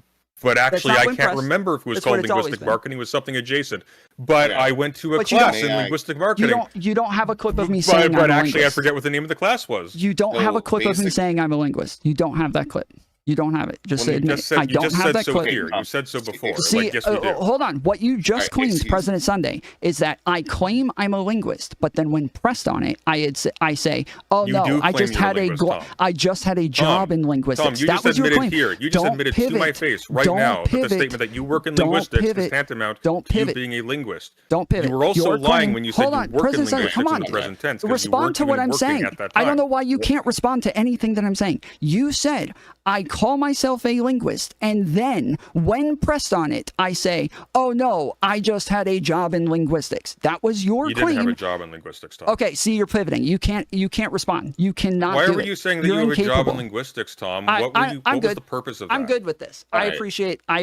But actually, not I when can't pressed. remember if it was That's what called it's always linguistic been. marketing. It was something adjacent. But Yeah. I went to a But you class don't- in Yeah, linguistic marketing. You don't have a clip of me saying but I'm a actually, I linguist. forget what the name of the class was. You don't have a So, clip of me basic- saying I'm a linguist. You don't have that clip. You don't have it. Just Well, you admit just it. said, I you don't just have said that so clip. here. You said so before. See, like, yes, we do. hold on. What you just Alright, claimed, excuse- President Sunday, is that I claim I'm a linguist, but then when pressed on it, I say, "Oh You no, do I claim just you're a had linguist, Tom. I just had a job in linguistics." Tom, you that just was your admitted claim. here. You just Don't admitted pivot. to my face right Don't now pivot. that the statement that you work in Don't linguistics pivot. is tantamount Don't to you pivot. being a linguist. Don't pivot. You were also Your lying claim- when you said Hold you on, work in President Sunday, linguistics come in on. the present tense. 'Cause you Respond weren't to what even I'm working saying. at that I don't time. know why you can't respond to anything that I'm saying. You said I call myself a linguist, and then when pressed on it, I say, "Oh no, I just had a job in linguistics." That was your You claim. didn't have a job in linguistics, Tom. Okay, see, you're pivoting. You can't respond. You cannot. Why do were it. you saying that You're you have a job incapable. in linguistics, Tom? I'm What was good. the purpose of that? I'm good with this. All I right.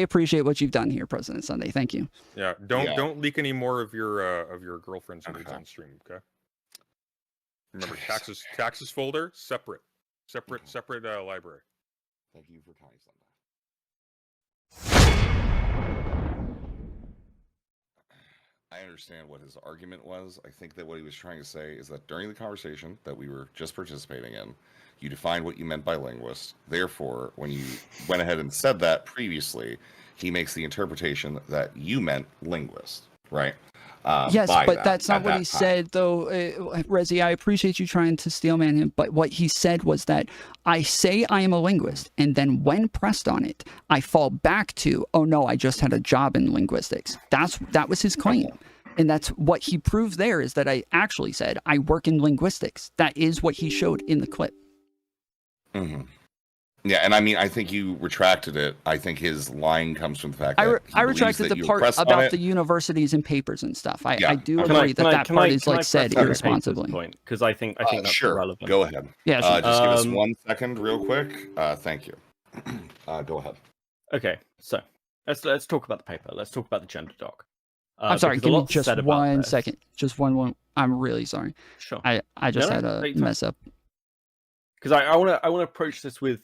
appreciate what you've done here, President Sunday. Thank you. Yeah, don't leak any more of your girlfriend's nudes Okay. on stream, okay? Remember, taxes folder separate library. Thank you for kind Sunday. I understand what his argument was. I think that what he was trying to say is that during the conversation that we were just participating in, you defined what you meant by linguist. Therefore, when you went ahead and said that previously, he makes the interpretation that you meant linguist, right? Yes, by but that, that's not at what that he time. said, though. Rezi, I appreciate you trying to steelman him, but what he said was that I say I am a linguist, and then when pressed on it, I fall back to, "Oh no, I just had a job in linguistics." That was his claim. And that's what he proved there, is that I actually said I work in linguistics. That is what he showed in the clip. Mm-hmm. Yeah, and I mean, I think you retracted it. I think his line comes from the fact that I retracted the part about the universities and papers and stuff. I do agree that part is like said irresponsibly. Because I think that's sure. irrelevant. Go ahead. Yeah, sure. Just give us 1 second, real quick. Thank you. Go ahead. Okay, so let's talk about the paper. Let's talk about the gender doc. I'm sorry. because a Give me lot's just said about 1 this. second. Just one. I'm really sorry. Sure. I just No, had a take your time. mess up. Because I want to approach this with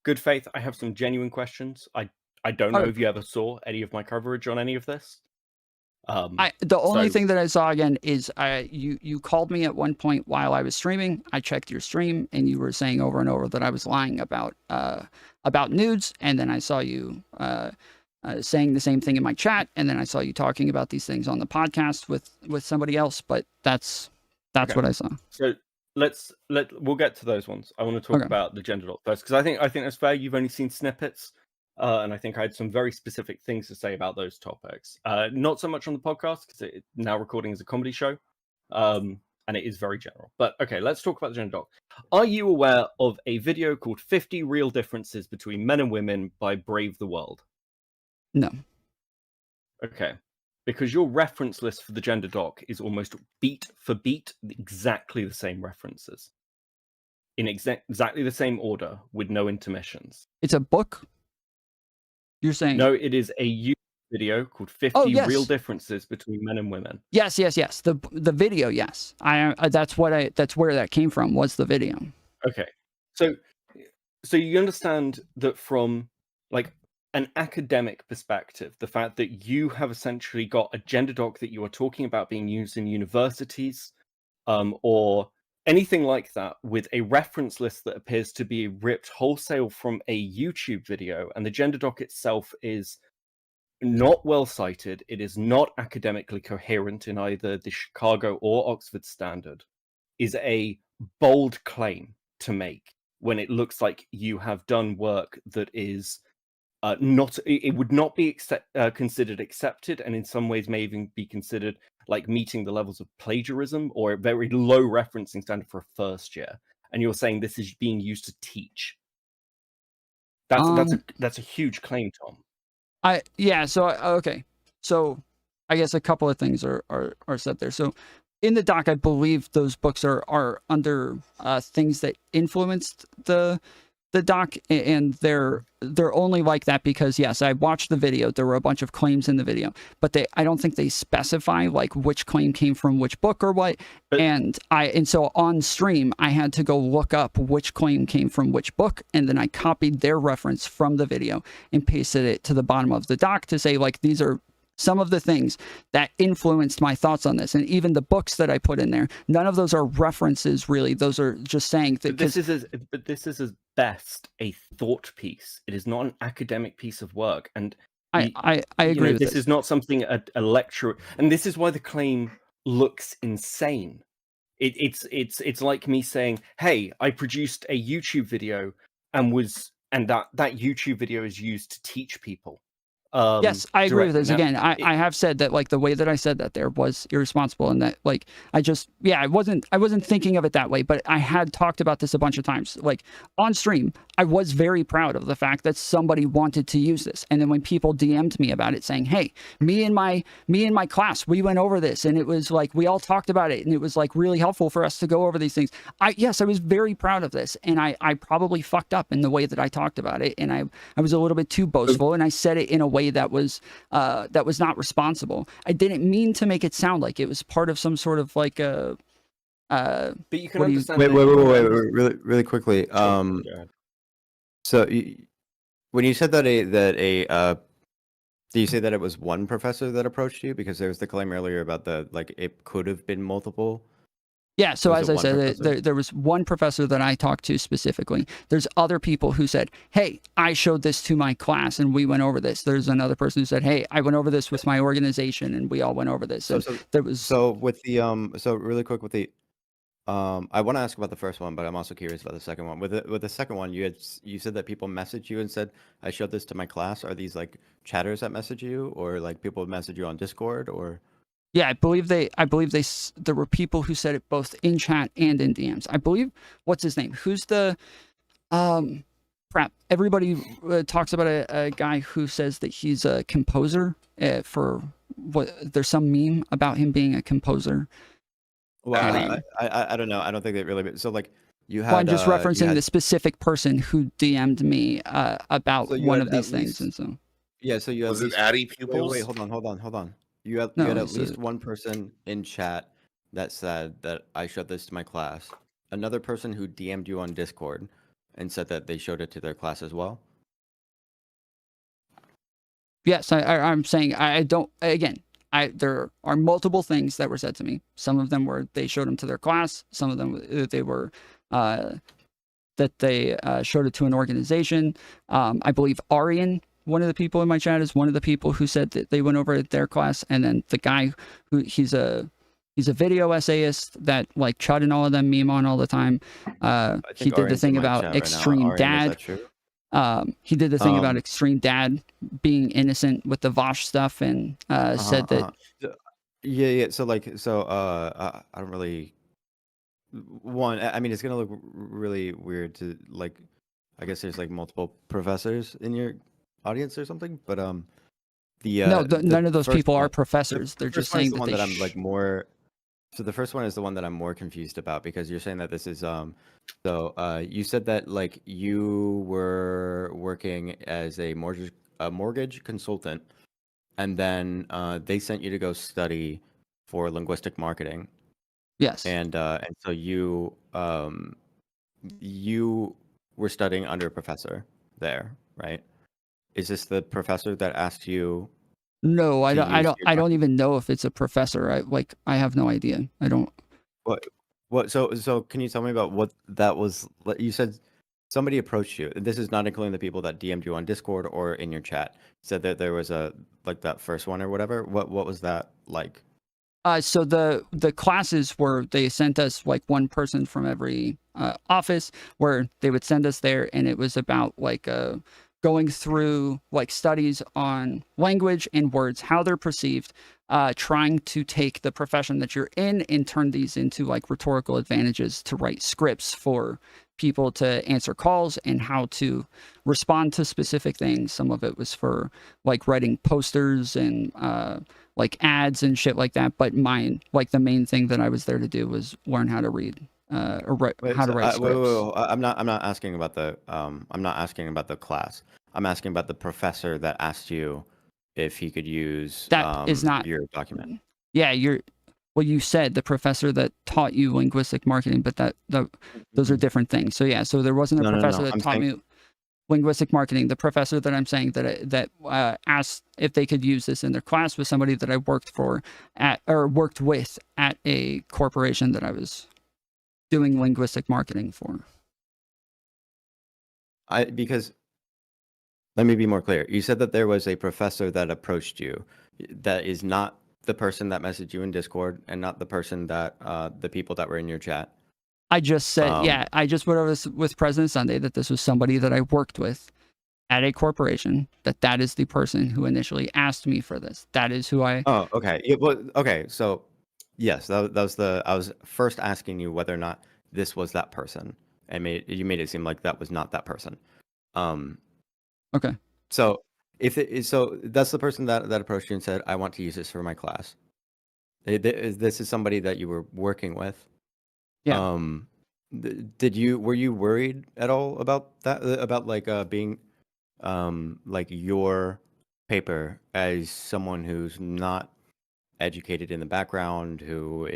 good faith. I have some genuine questions. I don't know if you ever saw any of my coverage on any of this. The only so- thing that I saw again is you called me at one point while I was streaming. I checked your stream, and you were saying over and over that I was lying about nudes, and then I saw you saying the same thing in my chat, and then I saw you talking about these things on the podcast with somebody else. But that's Okay. what I saw. So we'll get to those ones. I want to talk Okay. about the gender doc first, because I think that's fair. You've only seen snippets, and I think I had some very specific things to say about those topics. Not so much on the podcast, because it's now recording as a comedy show, and it is very general. But okay, let's talk about the gender doc. Are you aware of a video called 50 Real Differences Between Men and Women by Brave the World? No. Okay. Because your reference list for the gender doc is almost beat for beat exactly the same references. In exactly the same order with no intermissions. It's a book. You're saying No, it is a YouTube video called 50 yes. Real Differences Between Men and Women. Yes. The video, yes. That's where that came from, was the video. Okay. So you understand that from like an academic perspective, the fact that you have essentially got a gender doc that you are talking about being used in universities, or anything like that, with a reference list that appears to be ripped wholesale from a YouTube video, and the gender doc itself is not well cited. It is not academically coherent in either the Chicago or Oxford Standard, is a bold claim to make when it looks like you have done work that is not, it would not be considered accepted, and in some ways may even be considered like meeting the levels of plagiarism or a very low referencing standard for a first year. And you're saying this is being used to teach. That's a huge claim, Tom. Okay. So I guess a couple of things are said there. So in the doc, I believe those books are under things that influenced the doc, and they're only like that because, yes, I watched the video. There were a bunch of claims in the video, but I don't think they specify like which claim came from which book or what. And so on stream, I had to go look up which claim came from which book, and then I copied their reference from the video and pasted it to the bottom of the doc to say, like, these are some of the things that influenced my thoughts on this. And even the books that I put in there, none of those are references, really. Those are just saying that. This is as best a thought piece. It is not an academic piece of work. And I agree with this. Is not something a lecturer, and this is why the claim looks insane. It's like me saying, "Hey, I produced a YouTube video and that YouTube video is used to teach people." Yes, I agree with this. Again, I have said that, like, the way that I said that there was irresponsible, and that, like, I wasn't thinking of it that way, but I had talked about this a bunch of times. Like, on stream, I was very proud of the fact that somebody wanted to use this. And then when people DM'd me about it saying, "Hey, me and my class, we went over this, and it was like, we all talked about it, and it was like really helpful for us to go over these things." I was very proud of this, and I probably fucked up in the way that I talked about it, and I was a little bit too boastful, and I said it in a way that was not responsible. I didn't mean to make it sound like it was part of some sort of like a. But you can understand. Wait, really quickly. So when you said that do you say that it was one professor that approached you? Because there was the claim earlier about it could have been multiple. Yeah, so as I said, there was one professor that I talked to specifically. There's other people who said, "Hey, I showed this to my class and we went over this." There's another person who said, "Hey, I went over this with my organization and we all went over this." So there was. So with the so really quick with the I want to ask about the first one, but I'm also curious about the second one. With the second one, you said that people messaged you and said, "I showed this to my class." Are these like chatters that message you, or like people message you on Discord, or? Yeah, I believe there were people who said it both in chat and in DMs. I believe, what's his name? Who's the crap? Everybody talks about a guy who says that he's a composer for what? There's some meme about him being a composer. Well, I don't know. I don't think that really. So like you had. Well, I'm just referencing the specific person who DM'd me about one of these things, and so. Yeah, so you had. Was it Addy Pupils? Wait, hold on. You had at least one person in chat that said that I showed this to my class. Another person who DM'd you on Discord and said that they showed it to their class as well. Yes, I'm saying I don't. Again, there are multiple things that were said to me. Some of them were they showed them to their class. Some of them they were that they showed it to an organization. I believe Arian, one of the people in my chat, is one of the people who said that they went over at their class. And then the guy who he's a video essayist that like Chud and all of them meme on all the time. He did the thing about Extreme Dad. He did the thing about Extreme Dad being innocent with the Vosh stuff, and said that. Yeah. So I don't really. One, I mean, it's gonna look really weird to like. I guess there's like multiple professors in your audience or something, but none of those people are professors. They're just saying the one that I'm like more. So the first one is the one that I'm more confused about, because you're saying that this is you said that like you were working as a mortgage consultant, and then they sent you to go study for linguistic marketing. Yes. And so you were studying under a professor there, right? Is this the professor that asked you? No, I don't even know if it's a professor. I have no idea. I don't. What? So can you tell me about what that was? You said somebody approached you. This is not including the people that DM'd you on Discord or in your chat. Said that there was a like that first one or whatever. What was that like? So the classes were, they sent us like one person from every office where they would send us there, and it was about like going through like studies on language and words, how they're perceived, trying to take the profession that you're in and turn these into like rhetorical advantages to write scripts for people to answer calls and how to respond to specific things. Some of it was for like writing posters and like ads and shit like that. But mine, like the main thing that I was there to do was learn how to read or how to write scripts. Wait. I'm not asking about the class. I'm asking about the professor that asked you if he could use That is not your document. Yeah, you said the professor that taught you linguistic marketing, but those are different things. So yeah, so there wasn't a professor that taught me linguistic marketing. The professor that I'm saying that asked if they could use this in their class was somebody that I worked with at a corporation that I was doing linguistic marketing for. Because let me be more clear. You said that there was a professor that approached you. That is not the person that messaged you in Discord, and not the person that the people that were in your chat. I just said, I just went over this with President Sunday, that this was somebody that I worked with at a corporation, that is the person who initially asked me for this. That is who I... Oh, okay. Okay, so yes, that was I was first asking you whether or not this was that person, and you made it seem like that was not that person. Okay. So so that's the person that approached you and said, I want to use this for my class. This is somebody that you were working with. Yeah. Were you worried at all about that, about like being like your paper as someone who's not educated in the background, who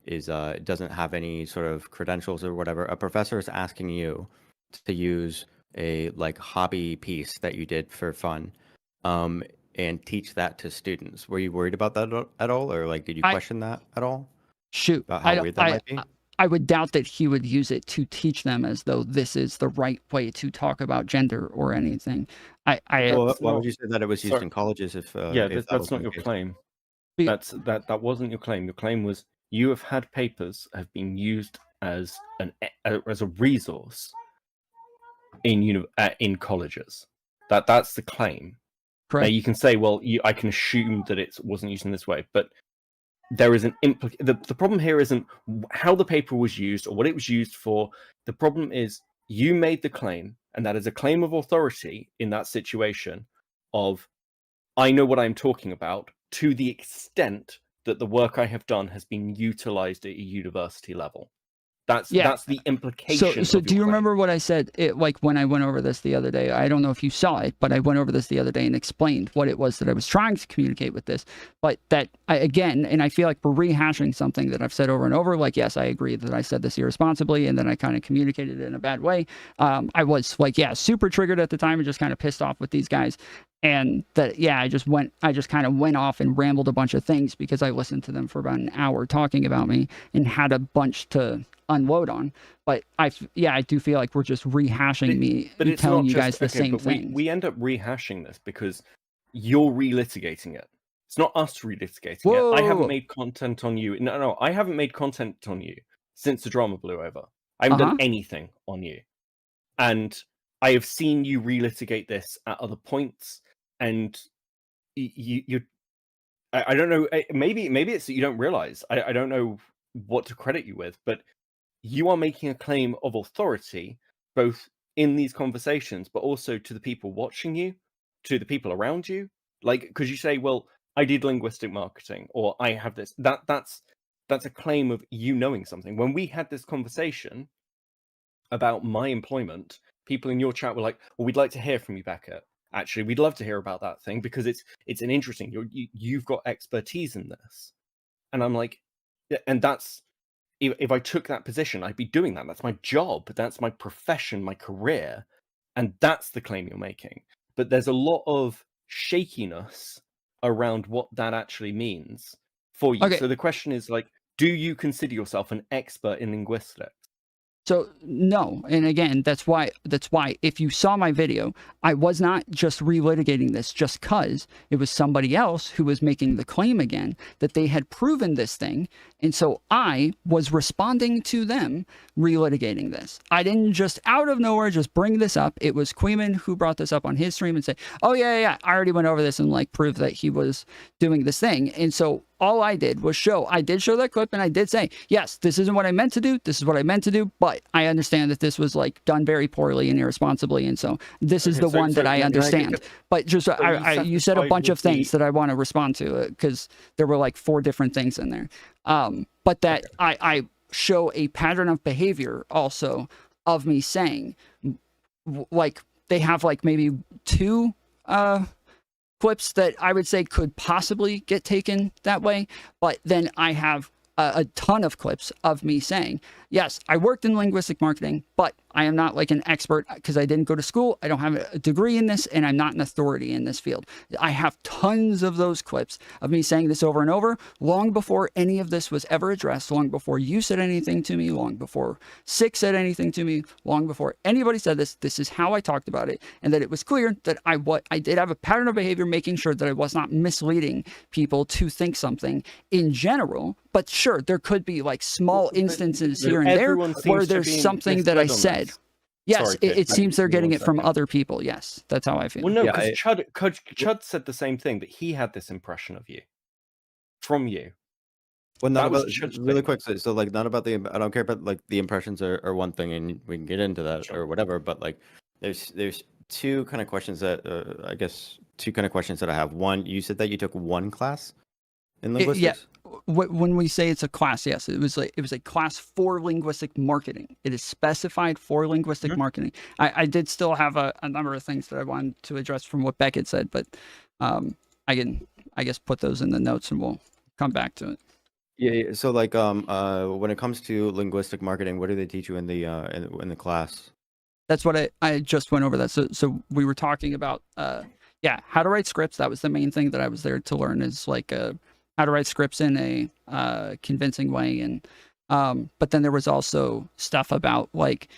is doesn't have any sort of credentials or whatever? A professor is asking you to use a like hobby piece that you did for fun and teach that to students. Were you worried about that at all, or like did you question that at all? Shoot, About how weird that might be? I would doubt that he would use it to teach them as though this is the right way to talk about gender or anything. Why would you say that it was used in colleges if that's not your claim. That wasn't your claim. Your claim was you have had papers have been used as a resource in colleges. That's the claim. Correct. Now you can say, well, I can assume that it wasn't used in this way, but there is an the problem here isn't how the paper was used or what it was used for. The problem is you made the claim, and that is a claim of authority in that situation of I know what I'm talking about, to the extent that the work I have done has been utilized at a university level. That's the implication. So do you remember what I said? Like when I went over this the other day, I don't know if you saw it, but I went over this the other day and explained what it was that I was trying to communicate with this. But again, and I feel like we're rehashing something that I've said over and over. Like, yes, I agree that I said this irresponsibly, and then I kind of communicated it in a bad way. I was like, super triggered at the time and just kind of pissed off with these guys. And that, I just kind of went off and rambled a bunch of things because I listened to them for about an hour talking about me and had a bunch to unload on. But I do feel like we're just rehashing me and telling you guys the same thing. We end up rehashing this because you're relitigating it. It's not us relitigating it. I haven't made content on you. No, I haven't made content on you since the drama blew over. I haven't done anything on you. And I have seen you relitigate this at other points. And I don't know, maybe it's that you don't realize. I don't know what to credit you with, but you are making a claim of authority, both in these conversations, but also to the people watching you, to the people around you. Like, because you say, well, I did linguistic marketing, or I have this. That's a claim of you knowing something. When we had this conversation about my employment, people in your chat were like, well, we'd like to hear from you, Beckett. Actually, we'd love to hear about that thing because it's an interesting. You've got expertise in this, and I'm like, and that's if I took that position, I'd be doing that. That's my job. That's my profession, my career, and that's the claim you're making. But there's a lot of shakiness around what that actually means for you. Okay. So the question is like, do you consider yourself an expert in linguistics? So no, and again, that's why if you saw my video, I was not just relitigating this just cause it was somebody else who was making the claim again that they had proven this thing, and so I was responding to them relitigating this. I didn't just out of nowhere just bring this up. It was Queeman who brought this up on his stream and said, "Oh yeah, I already went over this and like proved that he was doing this thing," and so all I did was show that clip, and I did say, yes, this isn't what I meant to do. This is what I meant to do, but I understand that this was like done very poorly and irresponsibly. And so this is the one that I understand. But just, you said a bunch of things that I want to respond to because there were like 4 different things in there. But that I show a pattern of behavior also of me saying, like, they have like maybe 2, clips that I would say could possibly get taken that way, but then I have a ton of clips of me saying, yes, I worked in linguistic marketing, but I am not like an expert because I didn't go to school. I don't have a degree in this, and I'm not an authority in this field. I have tons of those clips of me saying this over and over, long before any of this was ever addressed, long before you said anything to me, long before Six said anything to me, long before anybody said this. This is how I talked about it, and that it was clear that I did have a pattern of behavior making sure that I was not misleading people to think something in general. But sure, there could be like small instances here and there where there's something that I said. Yes, Sorry, it seems they're getting it from other people. Yes, that's how I feel. Well, no, because Chud said the same thing, that he had this impression of you. From you. Well, not That was about Chud's really thing. quick. So like, not about the. I don't care about like the impressions are one thing, and we can get into that or whatever. But like, there's 2 kind of questions that I guess 2 kind of questions that I have. One, you said that you took 1 class in linguistics. When we say it's a class, yes, it was a class for linguistic marketing. It is specified for linguistic marketing. I did still have a number of things that I wanted to address from what Beckett said, but I can, I guess, put those in the notes and we'll come back to it. Yeah. So like, when it comes to linguistic marketing, what do they teach you in the class? That's what I just went over that. So we were talking about how to write scripts. That was the main thing that I was there to learn, is like how to write scripts in a convincing way. And but then there was also stuff about like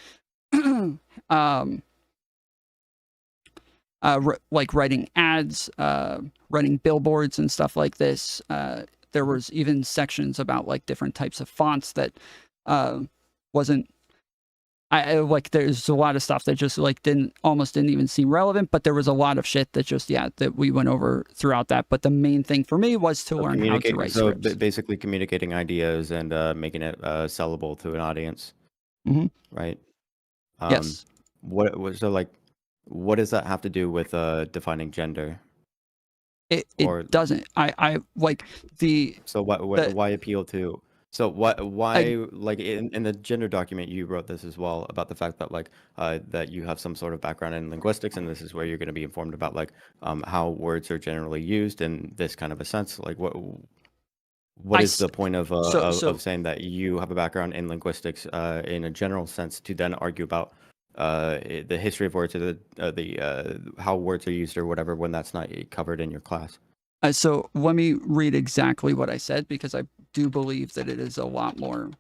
like writing ads, writing billboards and stuff like this. There was even sections about like different types of fonts that wasn't. Like there's a lot of stuff that just like almost didn't even seem relevant, but there was a lot of shit that just that we went over throughout that. But the main thing for me was to learn how to write scripts. Basically communicating ideas and making it sellable to an audience. Mm-hmm. Right. Yes. What does that have to do with defining gender? It doesn't. I like the. So why appeal to? So why like in the gender document you wrote this as well about the fact that like that you have some sort of background in linguistics, and this is where you're going to be informed about like how words are generally used in this kind of a sense. Like what is the point of saying that you have a background in linguistics in a general sense to then argue about the history of words or the how words are used or whatever when that's not covered in your class? So let me read exactly what I said, because I do believe that it is a lot more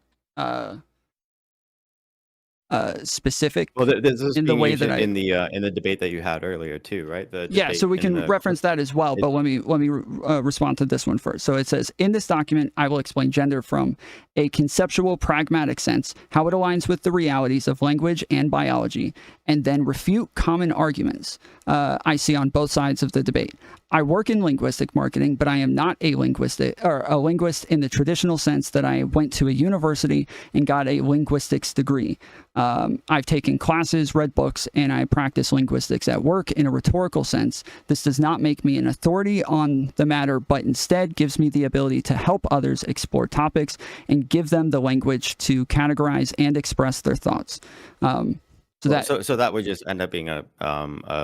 specific. Well, this is in the way that in the debate that you had earlier too, right? So we can reference that as well. But let me respond to this one first. So it says, in this document, I will explain gender from a conceptual, pragmatic sense, how it aligns with the realities of language and biology, and then refute common arguments I see on both sides of the debate. I work in linguistic marketing, but I am not a linguist in the traditional sense that I went to a university and got a linguistics degree. I've taken classes, read books, and I practice linguistics at work in a rhetorical sense. This does not make me an authority on the matter, but instead gives me the ability to help others explore topics and give them the language to categorize and express their thoughts. So that would just end up being a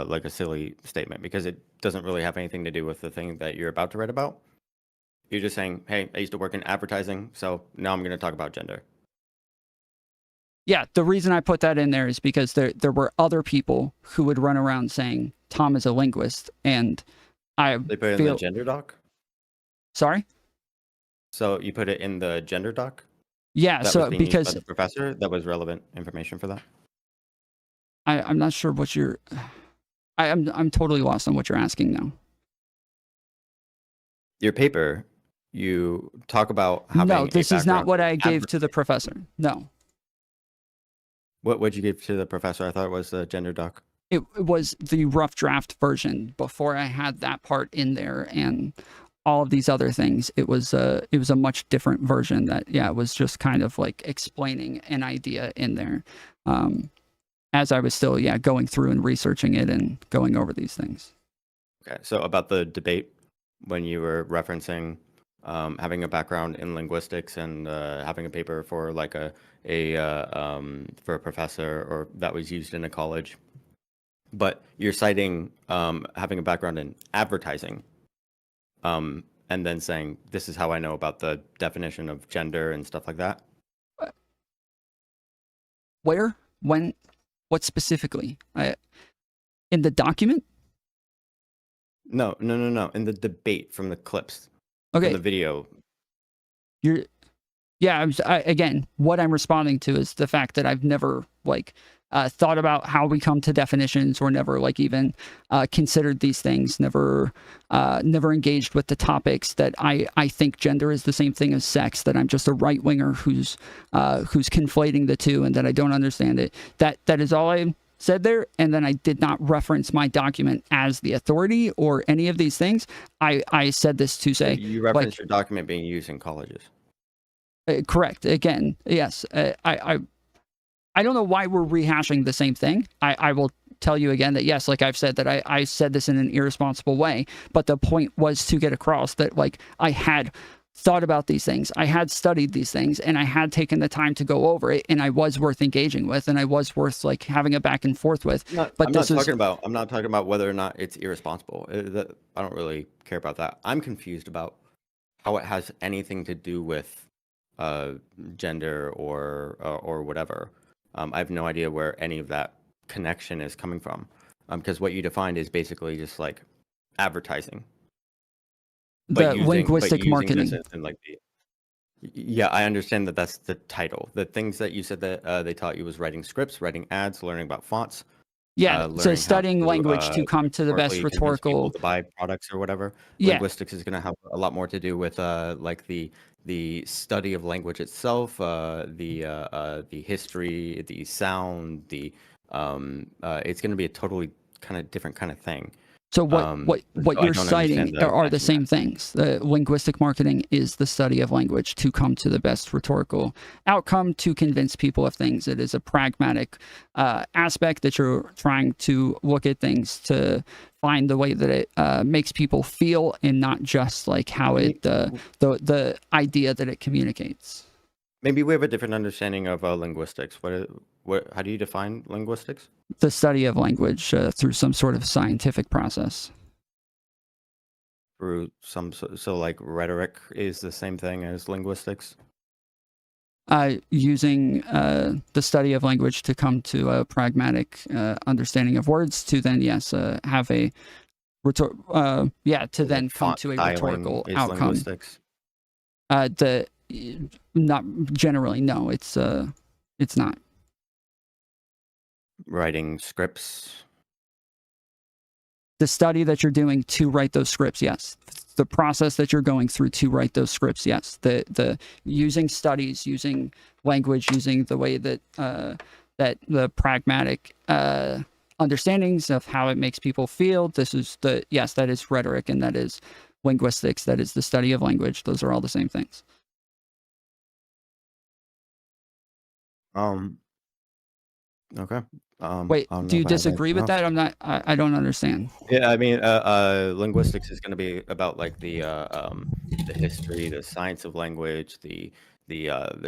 like a silly statement, because it doesn't really have anything to do with the thing that you're about to write about. You're just saying, hey, I used to work in advertising, so now I'm going to talk about gender. Yeah, the reason I put that in there is because there were other people who would run around saying Tom is a linguist, and they put it in the gender doc. Sorry. So you put it in the gender doc. Yeah, That so was being used by because the professor. That was relevant information for that. I'm not sure what you're. I'm totally lost on what you're asking now. Your paper, you talk about having No, a this is not background what in I gave to the professor. No, What would you give to the professor? I thought it was the gender doc. it was the rough draft version before I had that part in there and all of these other things. It was a much different version that it was just kind of like explaining an idea in there. As I was still going through and researching it and going over these things. Okay, so about the debate when you were referencing having a background in linguistics and having a paper for like for a professor or that was used in a college, but you're citing having a background in advertising, and then saying this is how I know about the definition of gender and stuff like that. Where? When? What specifically? In the document? No. In the debate from the clips, Okay. from the video. Again, what I'm responding to is the fact that I've never thought about how we come to definitions, or never even considered these things, never engaged with the topics that I think gender is the same thing as sex, that I'm just a right winger who's conflating the two, and that I don't understand it. That is all I said there, and then I did not reference my document as the authority or any of these things. I said this to say You referenced your document being used in colleges. Correct. Again, yes. I don't know why we're rehashing the same thing. I will tell you again that yes, like I've said, that I said this in an irresponsible way, but the point was to get across that I had thought about these things, I had studied these things, and I had taken the time to go over it, and I was worth engaging with, and I was worth having a back and forth with. I'm not talking about whether or not it's irresponsible. I don't really care about that. I'm confused about how it has anything to do with gender or whatever. I have no idea where any of that connection is coming from, because what you defined is basically just advertising. Linguistic marketing. Yeah, I understand that that's the title. The things that you said that they taught you was writing scripts, writing ads, learning about fonts. Yeah, so studying language to come to the best convince rhetorical. people to buy products or whatever. Yeah. Linguistics is going to have a lot more to do with the study of language itself, the history, the sound, it's going to be a totally kind of different kind of thing. So what you're citing are the same things. Linguistic marketing is the study of language to come to the best rhetorical outcome, to convince people of things. It is a pragmatic aspect that you're trying to look at things to find the way that it makes people feel, and not just how it the idea that it communicates. Maybe we have a different understanding of linguistics. How do you define linguistics? The study of language through some sort of scientific process. Through so rhetoric is the same thing as linguistics? Using the study of language to come to a pragmatic understanding of words, to then have a to then come to a rhetorical outcome. Linguistics? Not generally, no. It's not. Writing scripts. The study that you're doing to write those scripts, yes. The process that you're going through to write those scripts, yes. The using studies, using language, using the way that that the pragmatic understandings of how it makes people feel. That is rhetoric, and that is linguistics. That is the study of language. Those are all the same things. Okay. Wait, do you disagree with that? I don't understand. Yeah, I mean, linguistics is going to be about the history, the science of language, the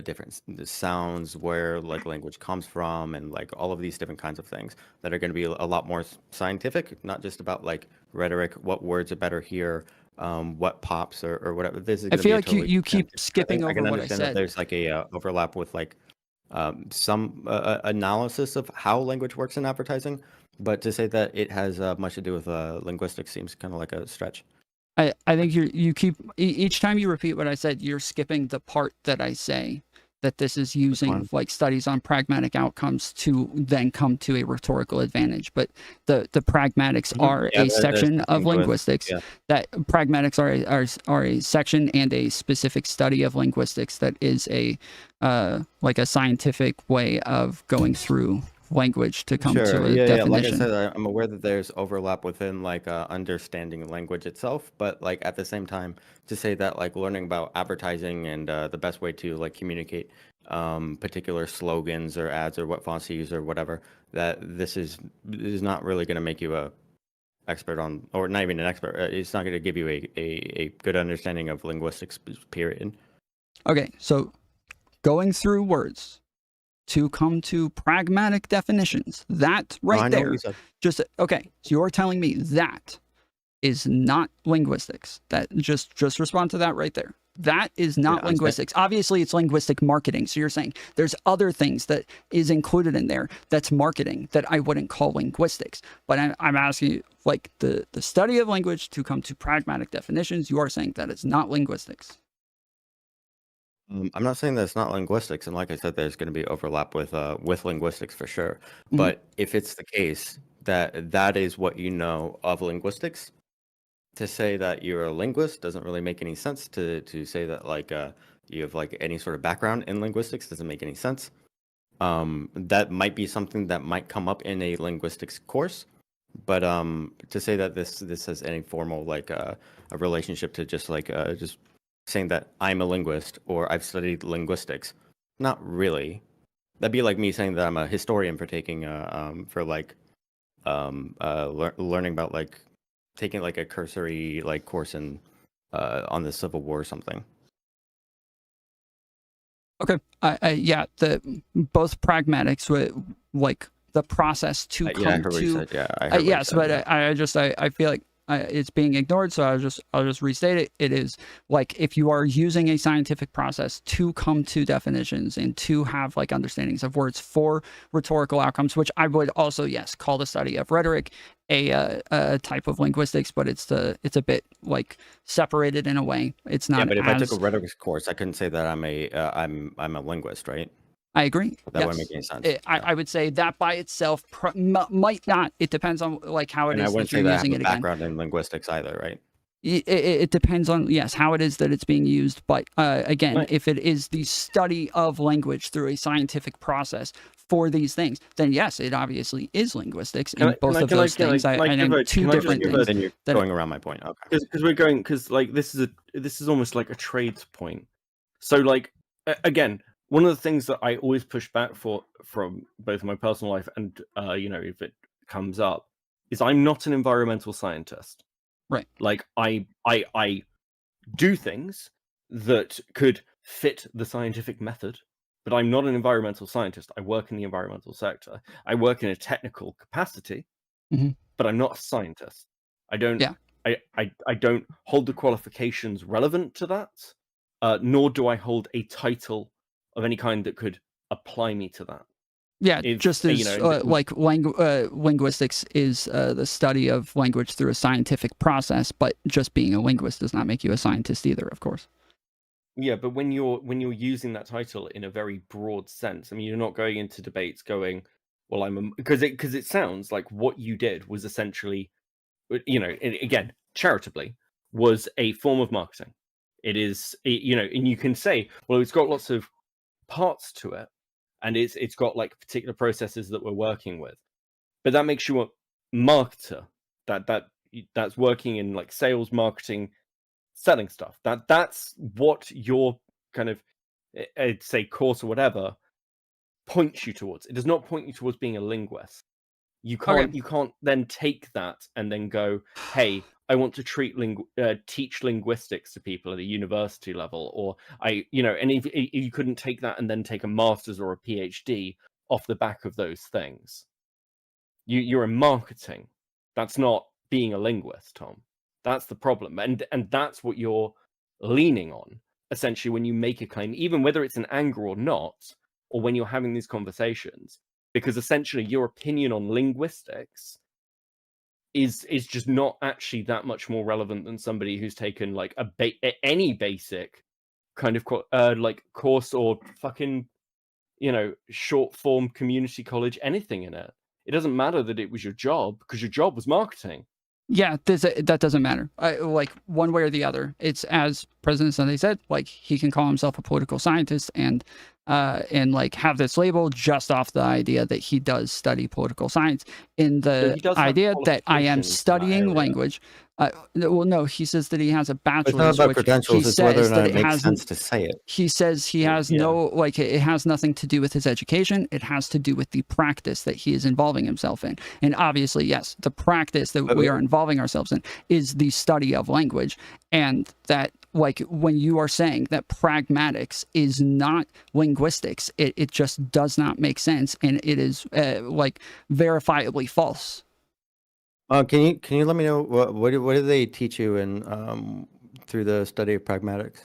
different the sounds, where language comes from, and all of these different kinds of things that are going to be a lot more scientific, not just about rhetoric, what words are better here, what pops or whatever. This is I feel you keep skipping over what I said. That there's a overlap with some analysis of how language works in advertising, but to say that it has much to do with linguistics seems kind of like a stretch. I think you keep each time you repeat what I said, you're skipping the part that I say that this is using like studies on pragmatic outcomes to then come to a rhetorical advantage. But the pragmatics are a section of linguistics. That pragmatics are a section and a specific study of linguistics that is a like a scientific way of going through language to come to a definition. Like I said, I'm aware that there's overlap within like understanding language itself, but like at the same time, to say that like learning about advertising and the best way to like communicate particular slogans or ads or what fonts to use or whatever, that this is not really going to make you a expert on, or not even an expert. It's not going to give you a good understanding of linguistics, period. Okay, so going through words to come to pragmatic definitions, that right there, just okay, so you're telling me that is not linguistics. That just respond to that right there. That is not linguistics. Obviously it's linguistic marketing, so you're saying there's other things that is included in there that's marketing that I wouldn't call linguistics. But I'm asking you, like the study of language to come to pragmatic definitions, you are saying that it's not linguistics. I'm not saying that it's not linguistics, and like I said, there's going to be overlap with linguistics for sure. But if it's the case that that is what you know of linguistics, to say that you're a linguist doesn't really make any sense. To say that like you have like any sort of background in linguistics doesn't make any sense. That might be something that might come up in a linguistics course, but to say that this has any formal like a relationship to just like just saying that I'm a linguist or I've studied linguistics, not really. That'd be like me saying that I'm a historian for taking for like learning about like taking like a cursory like course in on the Civil War or something. Okay, yeah, both pragmatics with like the process to come I heard what you said. I heard yes, but I feel like it's being ignored, so I'll just restate it. It is like if you are using a scientific process to come to definitions and to have like understandings of words for rhetorical outcomes, which I would also call the study of rhetoric a type of linguistics, but it's a bit like separated in a way. It's not. Yeah, but if I took a rhetoric course, I couldn't say that I'm a linguist, right? I agree. That wouldn't make any sense. I would say that by itself might not. It depends on like how it is that you're using it again. Background in linguistics either, right? It depends on how it is that it's being used. But again, if it is the study of language through a scientific process for these things, then yes, it obviously is linguistics. And both of those things, I know two different things. Then you're going around my point. Okay. Because like this is almost like a trades point. So like again. One of the things that I always push back from both my personal life and if it comes up, is I'm not an environmental scientist. Right. Like I do things that could fit the scientific method, but I'm not an environmental scientist. I work in the environmental sector. I work in a technical capacity, but I'm not a scientist. I don't. Yeah. I don't hold the qualifications relevant to that, nor do I hold a title of any kind that could apply me to that. Yeah, just as linguistics is the study of language through a scientific process, but just being a linguist does not make you a scientist either, of course. Yeah, but when you're using that title in a very broad sense, I mean, you're not going into debates going, well, because it sounds like what you did was essentially, again, charitably, was a form of marketing. It is, and you can say, well, it's got lots of parts to it, and it's got like particular processes that we're working with, but that makes you a marketer. That's working in like sales, marketing, selling stuff. That's what your kind of I'd say course or whatever points you towards. It does not point you towards being a linguist. You can't then take that and then go, hey, I want to teach linguistics to people at a university level, or and if you couldn't take that and then take a master's or a PhD off the back of those things. You're in marketing. That's not being a linguist, Tom. That's the problem, and that's what you're leaning on essentially when you make a claim, even whether it's an anger or not, or when you're having these conversations, because essentially your opinion on linguistics is just not actually that much more relevant than somebody who's taken like any basic kind of like course or fucking, you know, short form community college, anything in it. It doesn't matter that it was your job, because your job was marketing. Yeah, that doesn't matter. Like one way or the other. It's as President Sunday said, like he can call himself a political scientist and like have this label just off the idea that he does study political science. In the idea that I am studying language. Well, no, he says that he has a It's bachelor's. not about which credentials. he It's whether or says not that it makes sense to say it. He says he has no, like, it has nothing to do with his education. It has to do with the practice that he is involving himself in. And obviously, yes, the practice that we are involving ourselves in is the study of language. And that, like, when you are saying that pragmatics is not linguistics, it just does not make sense. And it is, like, verifiably false. Can you let me know what do they teach you in through the study of pragmatics?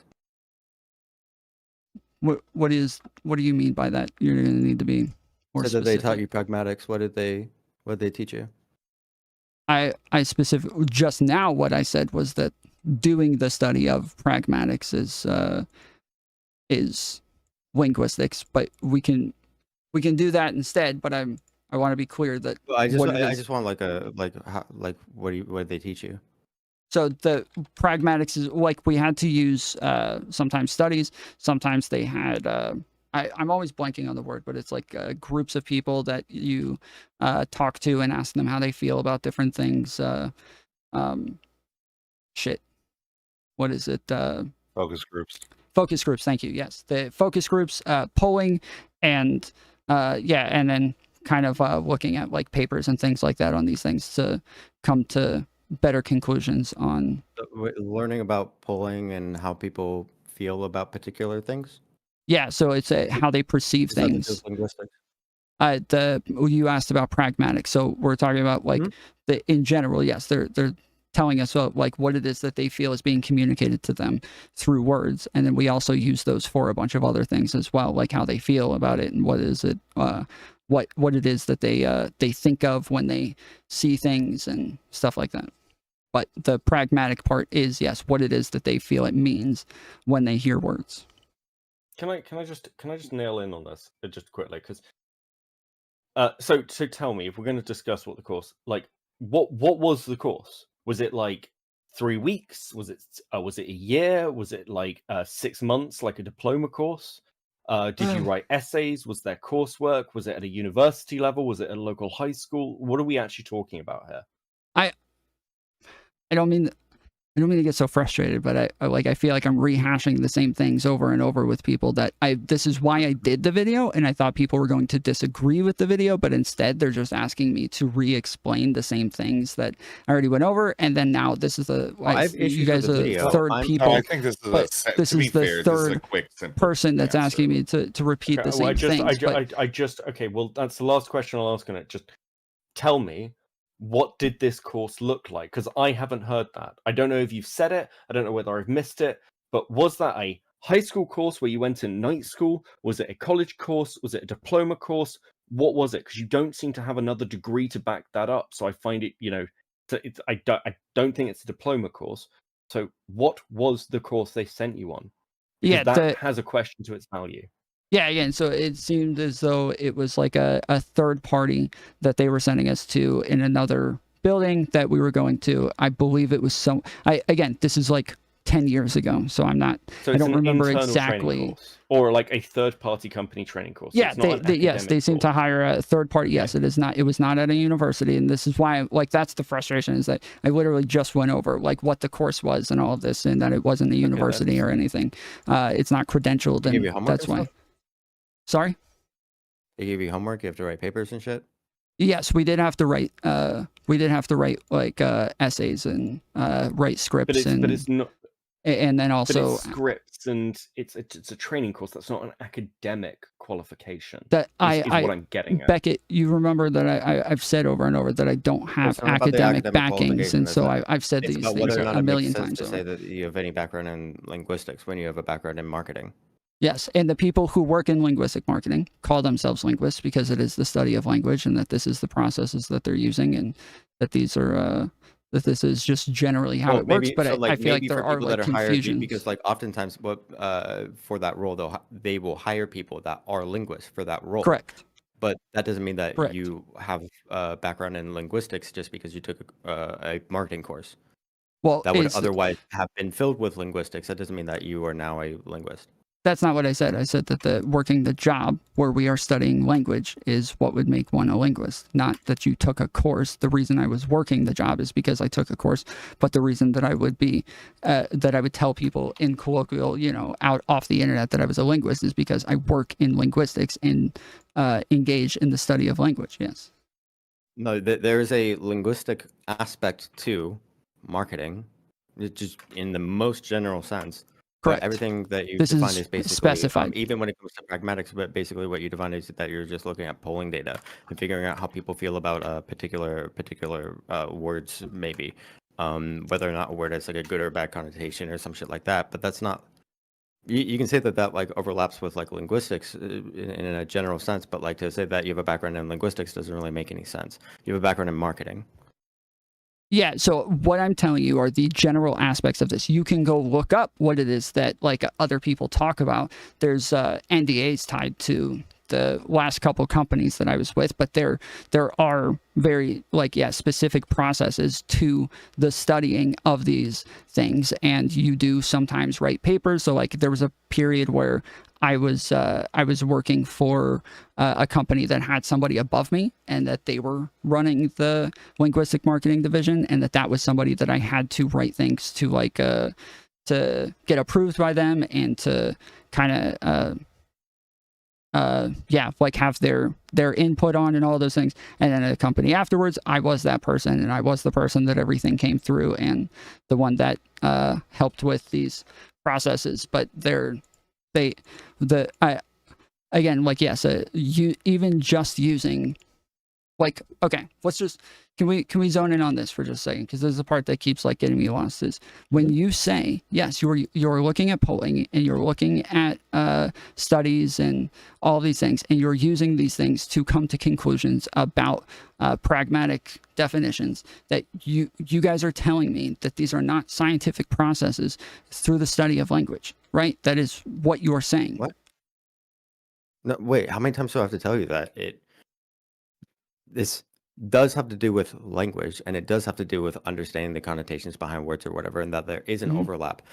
What do you mean by that? You're going to need to be more Said that they taught specific. you pragmatics. What did they teach you? I just now what I said was that doing the study of pragmatics is linguistics, but we can do that instead. But I want to be clear that I what it is. just want what did they teach you? So the pragmatics is like we had to use sometimes studies, sometimes they had I'm always blanking on the word, but it's like groups of people that you talk to and ask them how they feel about different things. What is it? Focus groups. Focus groups. Thank you. Yes, the focus groups, polling, and and then kind of looking at like papers and things like that on these things to come to better conclusions on Learning about polling and how people feel about particular things. Yeah, so it's how they perceive things. Linguistics. You asked about pragmatic, so we're talking about like in general. Yes, they're telling us about like what it is that they feel is being communicated to them through words, and then we also use those for a bunch of other things as well, like how they feel about it and what is it, what it is that they think of when they see things and stuff like that. But the pragmatic part is yes, what it is that they feel it means when they hear words. Can I just nail in on this just quickly? Because so tell me, if we're going to discuss what the course, like what was the course? Was it like 3 weeks? Was it a year? Was it like 6 months, like a diploma course? Did you write essays? Was there coursework? Was it at a university level? Was it at a local high school? What are we actually talking about here? I don't mean to get so frustrated, but I feel like I'm rehashing the same things over and over with people that this is why I did the video, and I thought people were going to disagree with the video, but instead they're just asking me to re-explain the same things that I already went over, and then now this is you guys are the third people. I think this is the third person that's asking me to repeat the same things. Okay, well, that's the last question I'll ask on it. Just tell me, what did this course look like? Because I haven't heard that. I don't know if you've said it. I don't know whether I've missed it. But was that a high school course where you went to night school? Was it a college course? Was it a diploma course? What was it? Because you don't seem to have another degree to back that up. So I find it, I don't think it's a diploma course. So what was the course they sent you on? Because that has a question to its value. Yeah, again, so it seemed as though it was like a third party that they were sending us to in another building that we were going to. I believe it was again, this is like 10 years ago, so I don't remember exactly. Or like a third party company training course. Yeah, they seem to hire a third party. Yes, it was not at a university, and this is why that's the frustration, is that I literally just went over like what the course was and all of this, and that it wasn't a university or anything. It's not credentialed, and that's why. Sorry? They gave you homework? You have to write papers and shit? Yes, we did have to write like essays and write scripts, but it's not, and then also but it's scripts, and it's a training course. That's not an academic qualification. That is what I'm getting at. Beckett, you remember that I've said over and over that I don't have academic backings, and so I've said these things a million times. To say that you have any background in linguistics when you have a background in marketing. Yes, and the people who work in linguistic marketing call themselves linguists because it is the study of language, and that this is the processes that they're using, and that these are that this is just generally how Well, it works. maybe But so I feel like maybe there for are people like that are hired confusions. because like oftentimes what for that role they will hire people that are linguists for that role. Correct. But that doesn't mean that Correct. you have a background in linguistics just because you took a marketing course Well, that would otherwise have been filled with linguistics. That doesn't mean that you are now a linguist. that's not what I said. I said that working the job where we are studying language is what would make one a linguist, not that you took a course. The reason I was working the job is because I took a course, but the reason that I would be, that I would tell people in colloquial, out off the internet that I was a linguist is because I work in linguistics and engage in the study of language. Yes. No, there is a linguistic aspect to marketing, just in the most general sense. Correct. But everything that you This define is is basically specified. even when it comes to pragmatics, but basically what you define is that you're just looking at polling data and figuring out how people feel about particular words, maybe whether or not a word has like a good or bad connotation or some shit like that. But that's not. You can say that like overlaps with like linguistics in a general sense, but like to say that you have a background in linguistics doesn't really make any sense. You have a background in marketing. Yeah, so what I'm telling you are the general aspects of this. You can go look up what it is that like other people talk about. There's NDAs tied to the last couple companies that I was with, but there are very specific processes to the studying of these things, and you do sometimes write papers. So like there was a period where I was working for a company that had somebody above me, and that they were running the linguistic marketing division, and that was somebody that I had to write things to to get approved by them and to kind of have their input on and all those things. And then at a company afterwards, I was that person, and I was the person that everything came through and the one that helped with these processes. But you even just using can we zone in on this for just a second, because this is the part that keeps getting me lost. Is when you say yes, you're looking at polling and you're looking at studies and all these things, and you're using these things to come to conclusions about pragmatic definitions, that you guys are telling me that these are not scientific processes through the study of language, right? That is what you're saying. What? No, wait. How many times do I have to tell you that this does have to do with language, and it does have to do with understanding the connotations behind words or whatever, and that there is an overlap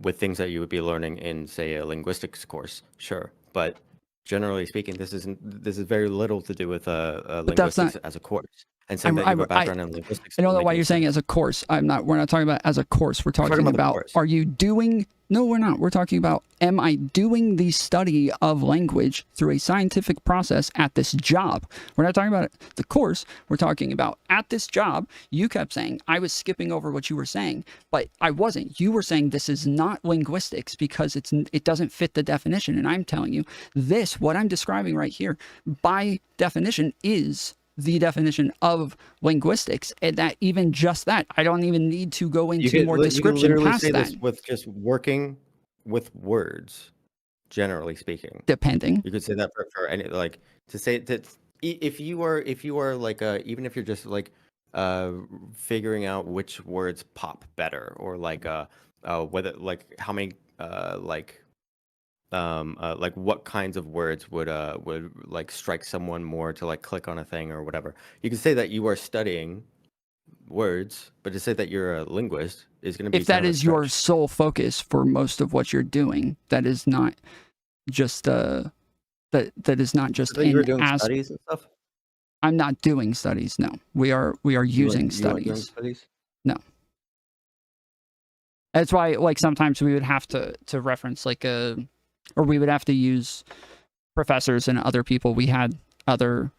with things that you would be learning in, say, a linguistics course. Sure, but generally speaking, this is very little to do with linguistics as a course. And saying that you have a background in linguistics. I don't know why you're saying as a course. We're not talking about as a course. We're talking about are you doing? No, we're not. We're talking about, am I doing the study of language through a scientific process at this job? We're not talking about the course. We're talking about at this job. You kept saying I was skipping over what you were saying, but I wasn't. You were saying this is not linguistics because it doesn't fit the definition. And I'm telling you what I'm describing right here, by definition, is the definition of linguistics, and that even just that, I don't even need to go into more description past say that. This with just working with words, generally speaking. Depending, you could say that for any, like, to say that if you are like even if you're just like figuring out which words pop better, or like whether like how many like what kinds of words would like strike someone more to like click on a thing or whatever. You can say that you are studying words, but to say that you're a linguist is going to be, if that is your sole focus for most of what you're doing, that is not just that is not just you're doing studies and stuff. I'm not doing studies. No, we are using studies. Doing studies. No. That's why, like, sometimes we would have to reference or we would have to use professors and other people. We had other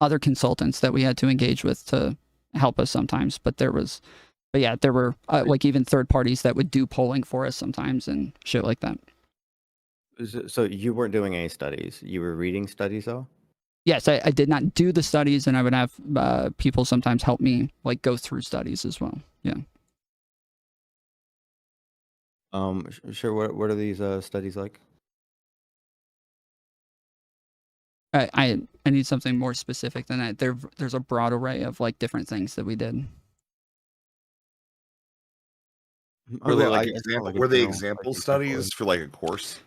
consultants that we had to engage with to help us sometimes. But there were like even third parties that would do polling for us sometimes and shit like that. So you weren't doing any studies. You were reading studies, though? Yes, I did not do the studies, and I would have people sometimes help me like go through studies as well. Yeah. Sure. What are these studies like? I I need something more specific than that. There's a broad array of like different things that we did. Were they like it's not example? like a Were they general, example like, studies for like a course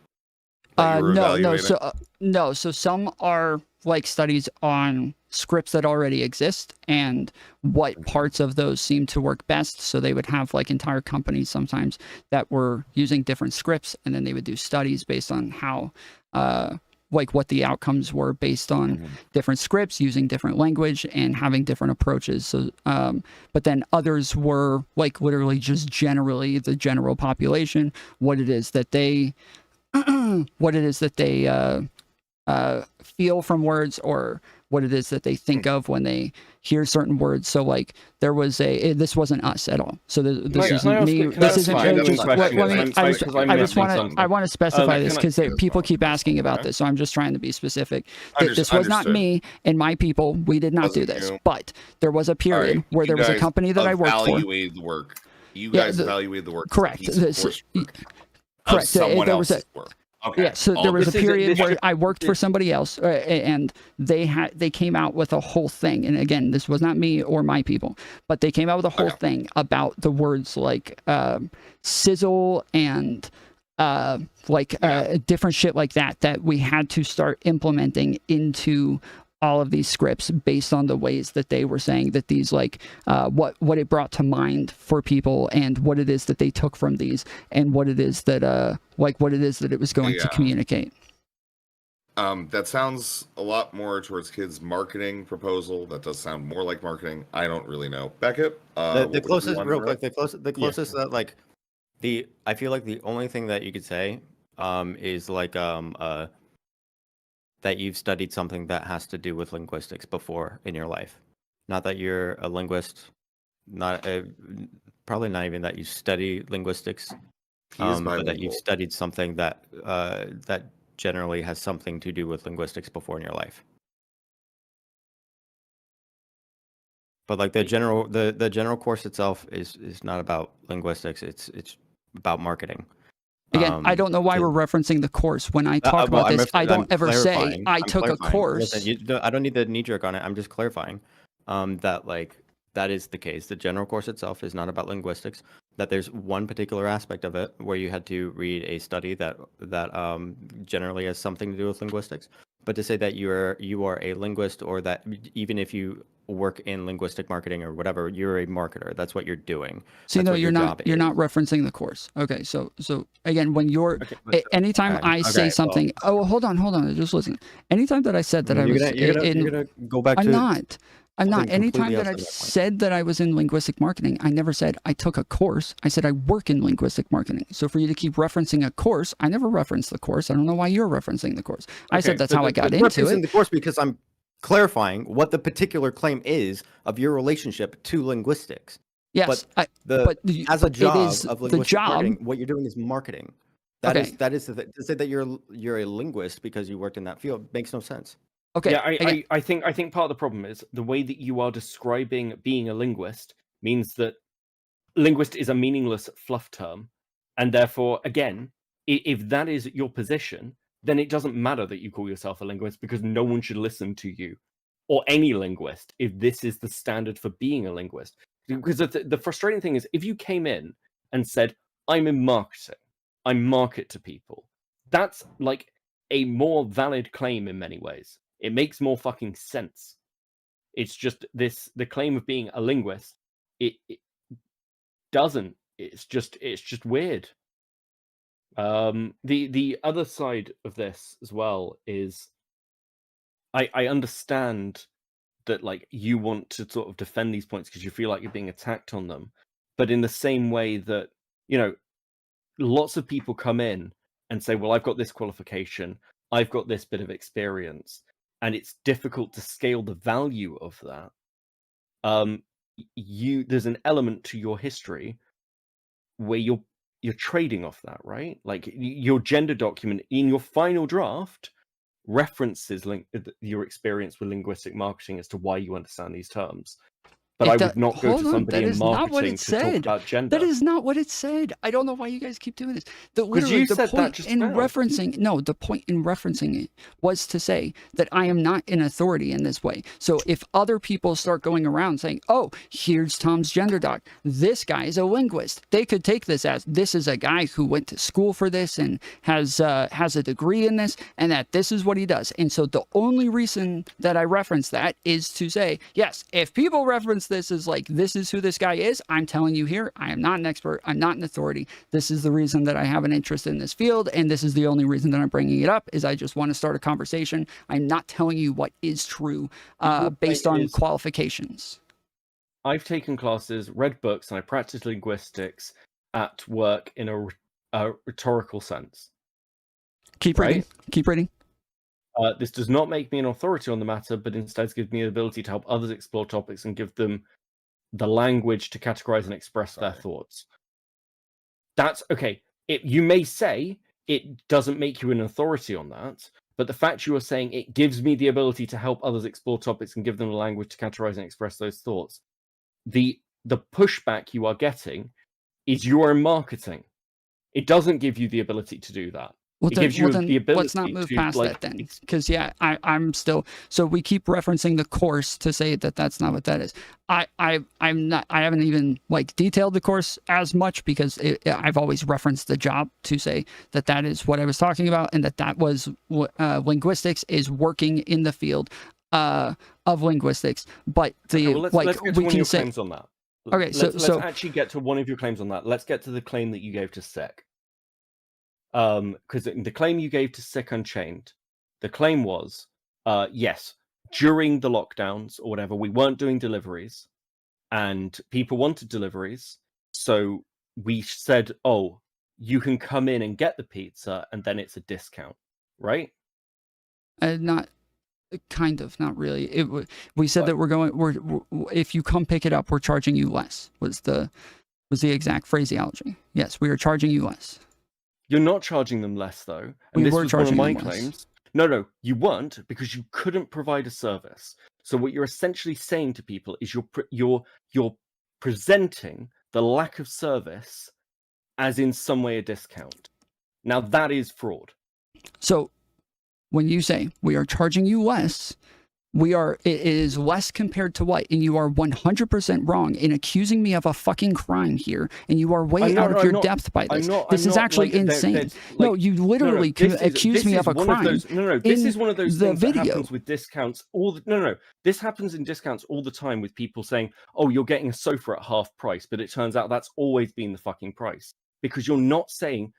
that you were No. evaluating? No. So some are like studies on scripts that already exist and what parts of those seem to work best. So they would have like entire companies sometimes that were using different scripts, and then they would do studies based on how, like what the outcomes were based on different scripts, using different language and having different approaches. So, but then others were like literally just generally the general population, what it is that they feel from words, or what it is that they think of when they hear certain words. So like there was this wasn't us at all. So this isn't me. This isn't just. Let me. I want to specify this because people keep asking about this. So I'm just trying to be specific. This was not me and my people. We did not do this. But there was a period where there was a company that I worked for. Evaluated the work. You guys evaluated the work. Correct. Correct. Someone else's work. Okay. Yeah, so there was a period where I worked for somebody else, and they came out with a whole thing. And again, this was not me or my people, but they came out with a whole thing about the words like sizzle and different shit like that we had to start implementing into all of these scripts based on the ways that they were saying that these what it brought to mind for people, and what it is that they took from these, and what it is that it was going to communicate. That sounds a lot more towards kids' marketing proposal. That does sound more like marketing. I don't really know. Beckett, the closest, real quick, the closest that I feel like the only thing that you could say is that you've studied something that has to do with linguistics before in your life. Not that you're a linguist, probably not even that you study linguistics, but that you've studied something that that generally has something to do with linguistics before in your life. But like the general course itself is not about linguistics. It's about marketing. Again, I don't know why we're referencing the course. When I talk about this, I don't ever say I took a course. Listen, I don't need the knee jerk on it. I'm just clarifying that that is the case. The general course itself is not about linguistics. That there's one particular aspect of it where you had to read a study that generally has something to do with linguistics. But to say that you are a linguist, or that even if you work in linguistic marketing or whatever, you're a marketer. That's what you're doing. So no, you're not referencing the course. Okay, so again, when you're anytime I say something, hold on, just listen. Anytime that I said that you're gonna go back to I'm not. Anytime that I've said that I was in linguistic marketing, I never said I took a course. I said I work in linguistic marketing. So for you to keep referencing a course, I never referenced the course. I don't know why you're referencing the course. I said that's how I got into it. The course because I'm clarifying what the particular claim is of your relationship to linguistics. Yes, but as a job of linguistic marketing, what you're doing is marketing. That is to say that you're a linguist because you worked in that field makes no sense. Okay. Yeah, I think part of the problem is the way that you are describing being a linguist means that linguist is a meaningless fluff term, and therefore, again, if that is your position, then it doesn't matter that you call yourself a linguist, because no one should listen to you or any linguist if this is the standard for being a linguist. Because the frustrating thing is, if you came in and said, I'm in marketing, I market to people, that's like a more valid claim in many ways. It makes more fucking sense. It's just the claim of being a linguist, it doesn't. It's just weird. The other side of this as well is I understand that like you want to sort of defend these points because you feel like you're being attacked on them, but in the same way that, you know, lots of people come in and say, well, I've got this qualification, I've got this bit of experience, and it's difficult to scale the value of that. There's an element to your history where you're trading off that, right? Like your gender document in your final draft references your experience with linguistic marketing as to why you understand these terms. But It I do- would not go hold to on, somebody that in is not what marketing it to talk said. about gender. That is not what it said. I don't know why you guys keep doing this. Literally, you the said that point just in now. the point in referencing it was to say that I am not an authority in this way. So if other people start going around saying, "Oh, here's Tom's gender doc. This guy is a linguist," they could take this as this is a guy who went to school for this and has a degree in this, and that this is what he does. And so the only reason that I reference that is to say, yes, if people reference this as like this is who this guy is, I'm telling you here, I am not an expert. I'm not an authority. This is the reason that I have an interest in this field, and this is the only reason that I'm bringing it up is I just want to start a conversation. I'm not telling you what is true based on qualifications. I've taken classes, read books, and I practiced linguistics at work in a rhetorical sense. Keep reading. Keep reading. This does not make me an authority on the matter, but instead gives me the ability to help others explore topics and give them the language to categorize and express their thoughts. That's okay. You may say it doesn't make you an authority on that, but the fact you are saying it gives me the ability to help others explore topics and give them the language to categorize and express those thoughts. The pushback you are getting is your marketing. It doesn't give you the ability to do that. Well, It gives you the ability let's not move to, past like, that then, because I'm still. So we keep referencing the course to say that that's not what that is. I'm not. I haven't even like detailed the course as much because I've always referenced the job to say that that is what I was talking about, and that was linguistics is working in the field of linguistics. But let's get to we one of can your say. claims on that. Okay, let's actually get to one of your claims on that. Let's get to the claim that you gave to SEC. Because the claim you gave to Sick Unchained, the claim was, yes, during the lockdowns or whatever, we weren't doing deliveries, and people wanted deliveries, so we said, oh, you can come in and get the pizza, and then it's a discount, right? Not kind of, not really. We said that we're if you come pick it up, we're charging you less. Was the exact phraseology? Yes, we are charging you less. You're not charging them less, though. And We this were was one of charging my them less. claims. No, you weren't, because you couldn't provide a service. So what you're essentially saying to people is you're presenting the lack of service as in some way a discount. Now that is fraud. So when you say we are charging you less, it is less compared to what? And you are 100% wrong in accusing me of a fucking crime here, and you are way out of your depth by this. This is actually insane. No, you literally accuse me of a crime. This is one of those things that video. happens with discounts. This happens in discounts all the time with people saying, "Oh, you're getting a sofa at half price," but it turns out that's always been the fucking price, because you're saying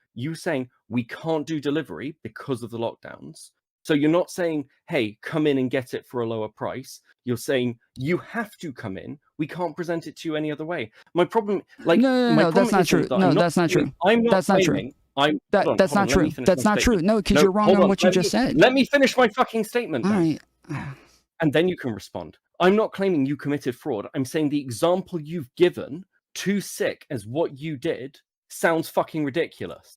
we can't do delivery because of the lockdowns. So you're not saying, hey, come in and get it for a lower price. You're saying you have to come in. We can't present it to you any other way. My problem, no, that's not true. No, that's not true. I'm not that's not true. That's not true. That's not true. No, because you're wrong on what you just said. Let me finish my fucking statement. All right. And then you can respond. I'm not claiming you committed fraud. I'm saying the example you've given to Sick as what you did sounds fucking ridiculous.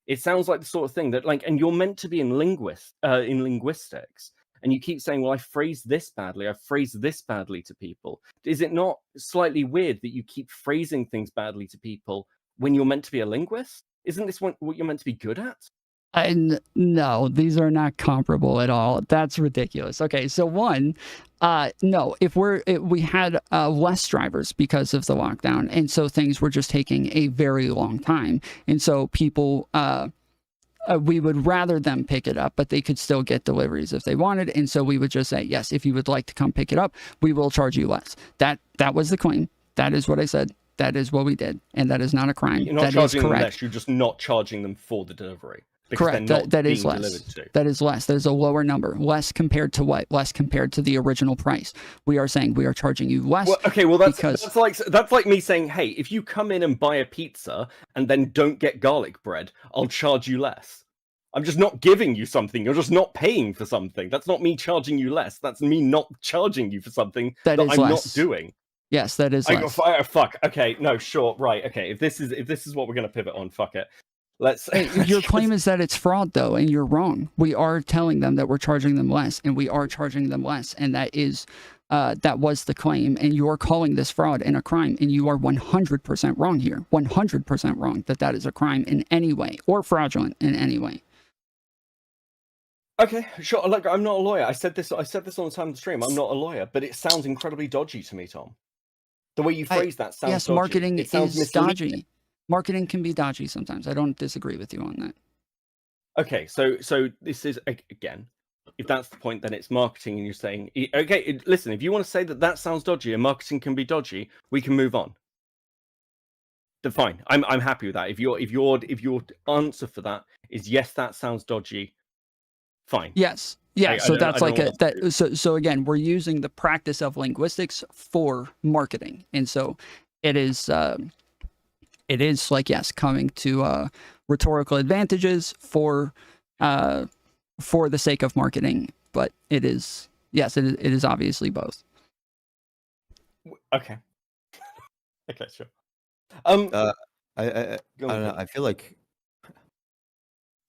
It sounds like the sort of thing that, and you're meant to be in linguistics, and you keep saying, well, I phrased this badly to people. Is it not slightly weird that you keep phrasing things badly to people when you're meant to be a linguist? Isn't this what you're meant to be good at? No, these are not comparable at all. That's ridiculous. Okay, so one, no, if we had less drivers because of the lockdown, and so things were just taking a very long time, and so people, we would rather them pick it up, but they could still get deliveries if they wanted, and so we would just say, yes, if you would like to come pick it up, we will charge you less. That was the claim. That is what I said. That is what we did, and that is not a crime. You're not charging them less. You're just not charging them for the delivery. Correct. That is less. That is less. There's a lower number. Less compared to what? Less compared to the original price. We are saying we are charging you less. Well, okay. Well, that's like me saying, hey, if you come in and buy a pizza and then don't get garlic bread, I'll charge you less. I'm just not giving you something. You're just not paying for something. That's not me charging you less. That's me not charging you for something that I'm not doing. Yes, that is less. Fuck. Okay. No. Sure. Right. Okay. If this is what we're gonna pivot on, fuck it. Your claim is that it's fraud, though, and you're wrong. We are telling them that we're charging them less, and we are charging them less, and that is that was the claim, and you're calling this fraud and a crime, and you are 100% wrong here. 100% wrong that is a crime in any way or fraudulent in any way. Okay, sure. Like, I'm not a lawyer. I said this on the time of the stream. I'm not a lawyer, but it sounds incredibly dodgy to me, Tom. The way you phrase that sounds yes, dodgy. marketing It sounds is misleading. dodgy. Marketing can be dodgy sometimes. I don't disagree with you on that. Okay, so this is, again, if that's the point, then it's marketing, and you're saying, okay, listen, if you want to say that sounds dodgy and marketing can be dodgy, we can move on. Then fine, I'm happy with that. If your answer for that is yes, that sounds dodgy, fine. Yes. Yeah, so that's like so again, we're using the practice of linguistics for marketing. And so it is like, yes, coming to rhetorical advantages for the sake of marketing, but it is obviously both. Okay. Okay, sure. I don't know. I feel like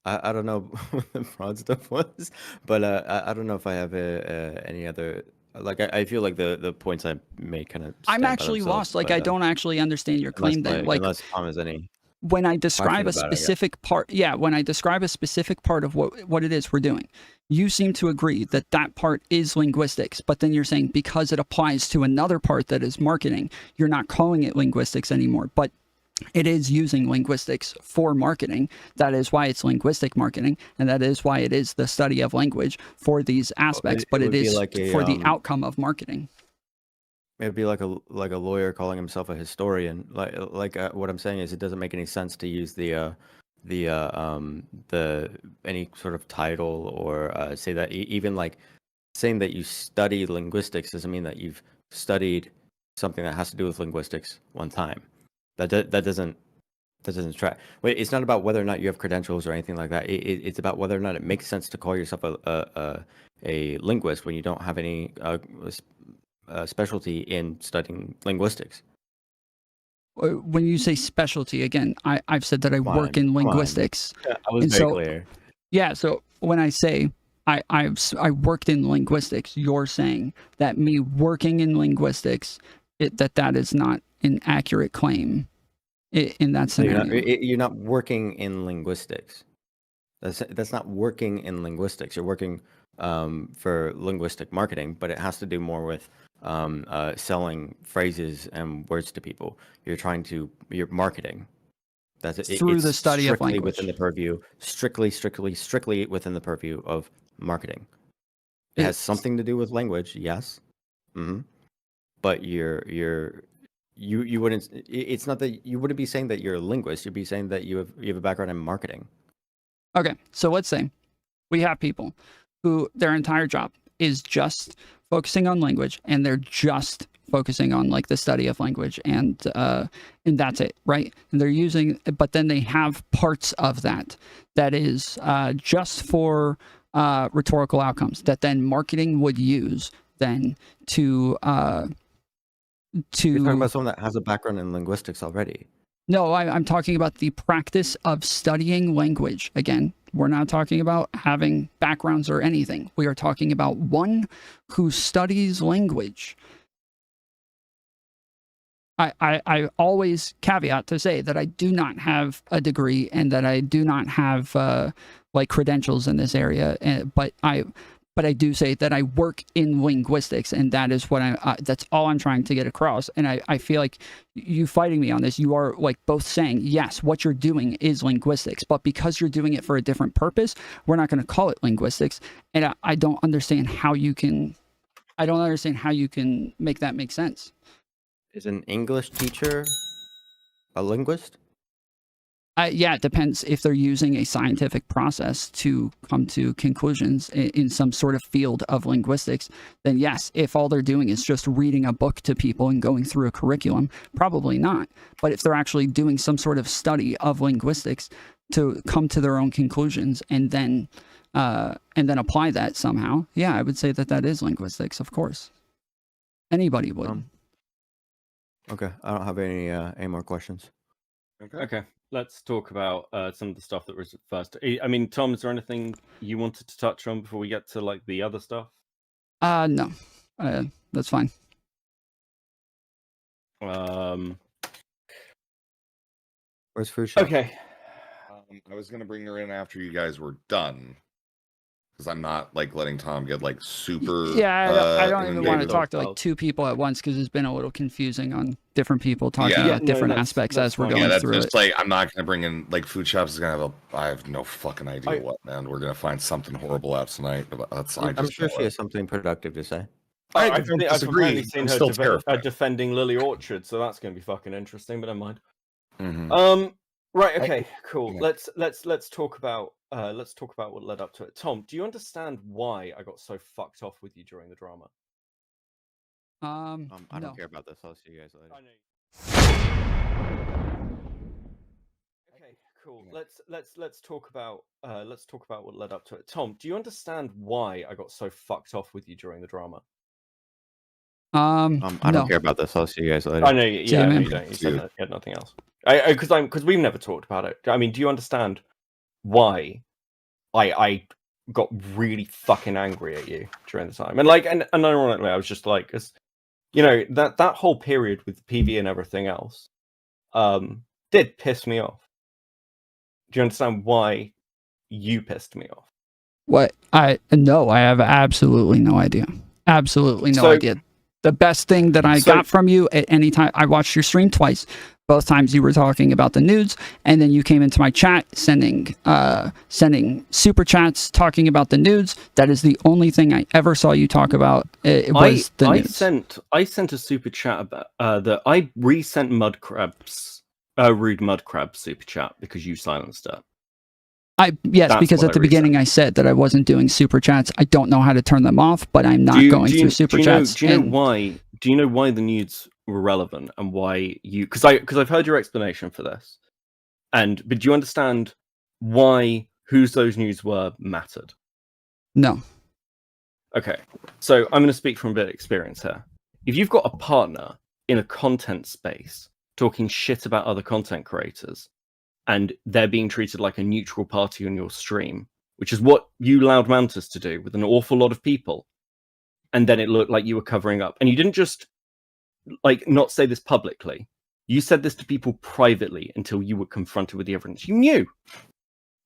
I don't know what the fraud stuff was, but I don't know if I have any other. Like I feel like the points I made kind of. I'm actually lost. Like I don't actually understand your claim. Unless Tom has any. When I describe a specific part, when I describe a specific part of what it is we're doing, you seem to agree that that part is linguistics, but then you're saying because it applies to another part that is marketing, you're not calling it linguistics anymore. But it is using linguistics for marketing. That is why it's linguistic marketing, and that is why it is the study of language for these aspects. But it is like for the outcome of marketing. It'd be like a lawyer calling himself a historian. Like what I'm saying is, it doesn't make any sense to use the any sort of title or say that even like saying that you study linguistics doesn't mean that you've studied something that has to do with linguistics one time. That doesn't track. Wait, it's not about whether or not you have credentials or anything like that. It's about whether or not it makes sense to call yourself a linguist when you don't have any specialty in studying linguistics. When you say specialty, again, I've said that I work in linguistics. Yeah, I was very clear. Yeah, so when I say I worked in linguistics, you're saying that me working in linguistics, that is not an accurate claim in that scenario. You're not working in linguistics. That's not working in linguistics. You're working for linguistic marketing, but it has to do more with selling phrases and words to people. You're marketing. That's it. Through the study of language. Within the purview, strictly within the purview of marketing. It has something to do with language, yes. Mm-hmm. But you wouldn't. It's not that you wouldn't be saying that you're a linguist. You'd be saying that you have a background in marketing. Okay, so let's say we have people who their entire job is just focusing on language, and they're just focusing on like the study of language, and that's it, right? And they're using, but then they have parts of that is just for rhetorical outcomes that then marketing would use then to. You're talking about someone that has a background in linguistics already. No, I'm talking about the practice of studying language. Again, we're not talking about having backgrounds or anything. We are talking about one who studies language. I always caveat to say that I do not have a degree and that I do not have like credentials in this area, but I do say that I work in linguistics, and that is what that's all I'm trying to get across. And I feel like you fighting me on this, you are like both saying, yes, what you're doing is linguistics, but because you're doing it for a different purpose, we're not going to call it linguistics. And I don't understand how you can make that make sense. Is an English teacher a linguist? Yeah, it depends if they're using a scientific process to come to conclusions in some sort of field of linguistics, then yes. If all they're doing is just reading a book to people and going through a curriculum, probably not. But if they're actually doing some sort of study of linguistics to come to their own conclusions and then apply that somehow, yeah, I would say that is linguistics, of course. Anybody would. Okay, I don't have any more questions. Okay. Let's talk about some of the stuff that was first. I mean, Tom, is there anything you wanted to touch on before we get to like the other stuff? No. That's fine. Where's food shop? Okay. I was gonna bring her in after you guys were done, because I'm not like letting Tom get like super. Yeah, I don't even want to inundated. talk to like two people at once because it's been a little confusing on different people talking Yeah. about No, different that's aspects as we're fine. going Yeah, that's through just it. like I'm not gonna bring in like food shops is gonna have a. I have no fucking idea I- what, man. We're gonna find something horrible out tonight, but that's. I I'm just sure know she it. has something productive to say. I I've don't I've disagree. apparently seen I'm her still terrified. defending Lily Orchard, so that's going to be fucking interesting. But never mind. Mhm. Right. Okay. Cool. Yeah. Let's talk about what led up to it. Tom, do you understand why I got so fucked off with you during the drama? I No. don't care about this. I'll see you guys later. I know. Okay. Cool. Yeah. Let's talk about what led up to it. Tom, do you understand why I got so fucked off with you during the drama? I No. don't care about this. I'll see you guys later. I know. Yeah, Yeah, no, man. you don't. You See said you. that, you had nothing else. Because we've never talked about it. I mean, do you understand why I got really fucking angry at you during the time? And like, and ironically, I was just like, cause, you know, that whole period with PV and everything else, did piss me off. Do you understand why you pissed me off? What? No, I have absolutely no idea. Absolutely no So- idea. The best thing that I So- got from you at any time, I watched your stream twice. Both times you were talking about the nudes, and then you came into my chat sending super chats talking about the nudes. That is the only thing I ever saw you talk about. It was the nudes. I sent a super chat about that. I resent Rude Mudcrab super chat because you silenced it. Yes, That's because what at the I beginning I said that I wasn't doing super chats. I don't know how to turn them off, but I'm not going through super chats. Do you know why the nudes were relevant and why you? Because I've heard your explanation for this, but do you understand why whose those nudes were mattered? No. Okay, so I'm going to speak from a bit of experience here. If you've got a partner in a content space talking shit about other content creators, and they're being treated like a neutral party on your stream, which is what you allowed Mantis to do with an awful lot of people, and then it looked like you were covering up. And you didn't just like not say this publicly. You said this to people privately until you were confronted with the evidence. You knew.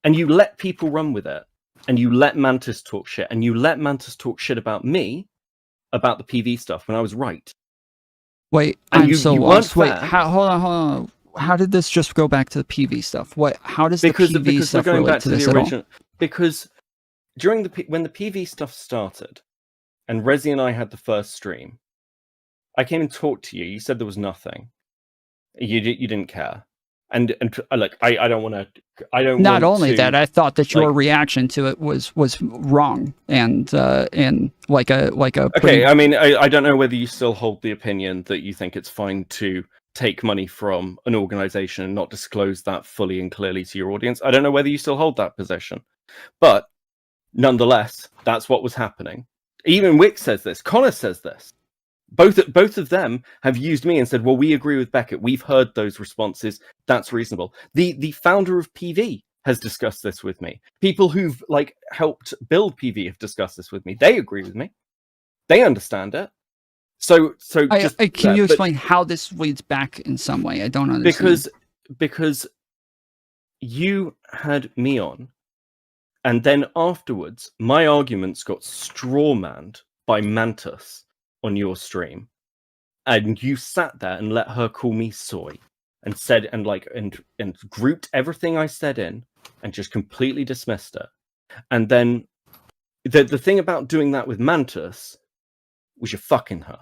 And you let people run with it. And you let Mantis talk shit. And you let Mantis talk shit about me, about the PV stuff, when I was right. Wait, And I'm you so weren't lost. Wait, fair. hold on. How did this just go back to the PV stuff? How does the PV Because we're stuff going relate back to to this the at all? original. Because during when the PV stuff started, and Rezi and I had the first stream, I came and talked to you. You said there was nothing. You didn't care, and like I don't want to. I don't. Not want only to, that, I thought that your like- reaction to it was wrong and like a Okay, pretty- I mean, I don't know whether you still hold the opinion that you think it's fine to take money from an organization and not disclose that fully and clearly to your audience. I don't know whether you still hold that position, but nonetheless, that's what was happening. Even Wick says this. Connor says this. Both of them have used me and said, "Well, we agree with Beckett. We've heard those responses. That's reasonable." The founder of PV has discussed this with me. People who've like helped build PV have discussed this with me. They agree with me. They understand it. So can you explain how this leads back in some way? I don't understand. Because you had me on, and then afterwards, my arguments got strawmanned by Mantis on your stream, and you sat there and let her call me soy, and said and grouped everything I said in, and just completely dismissed it. And then the thing about doing that with Mantis was you're fucking her.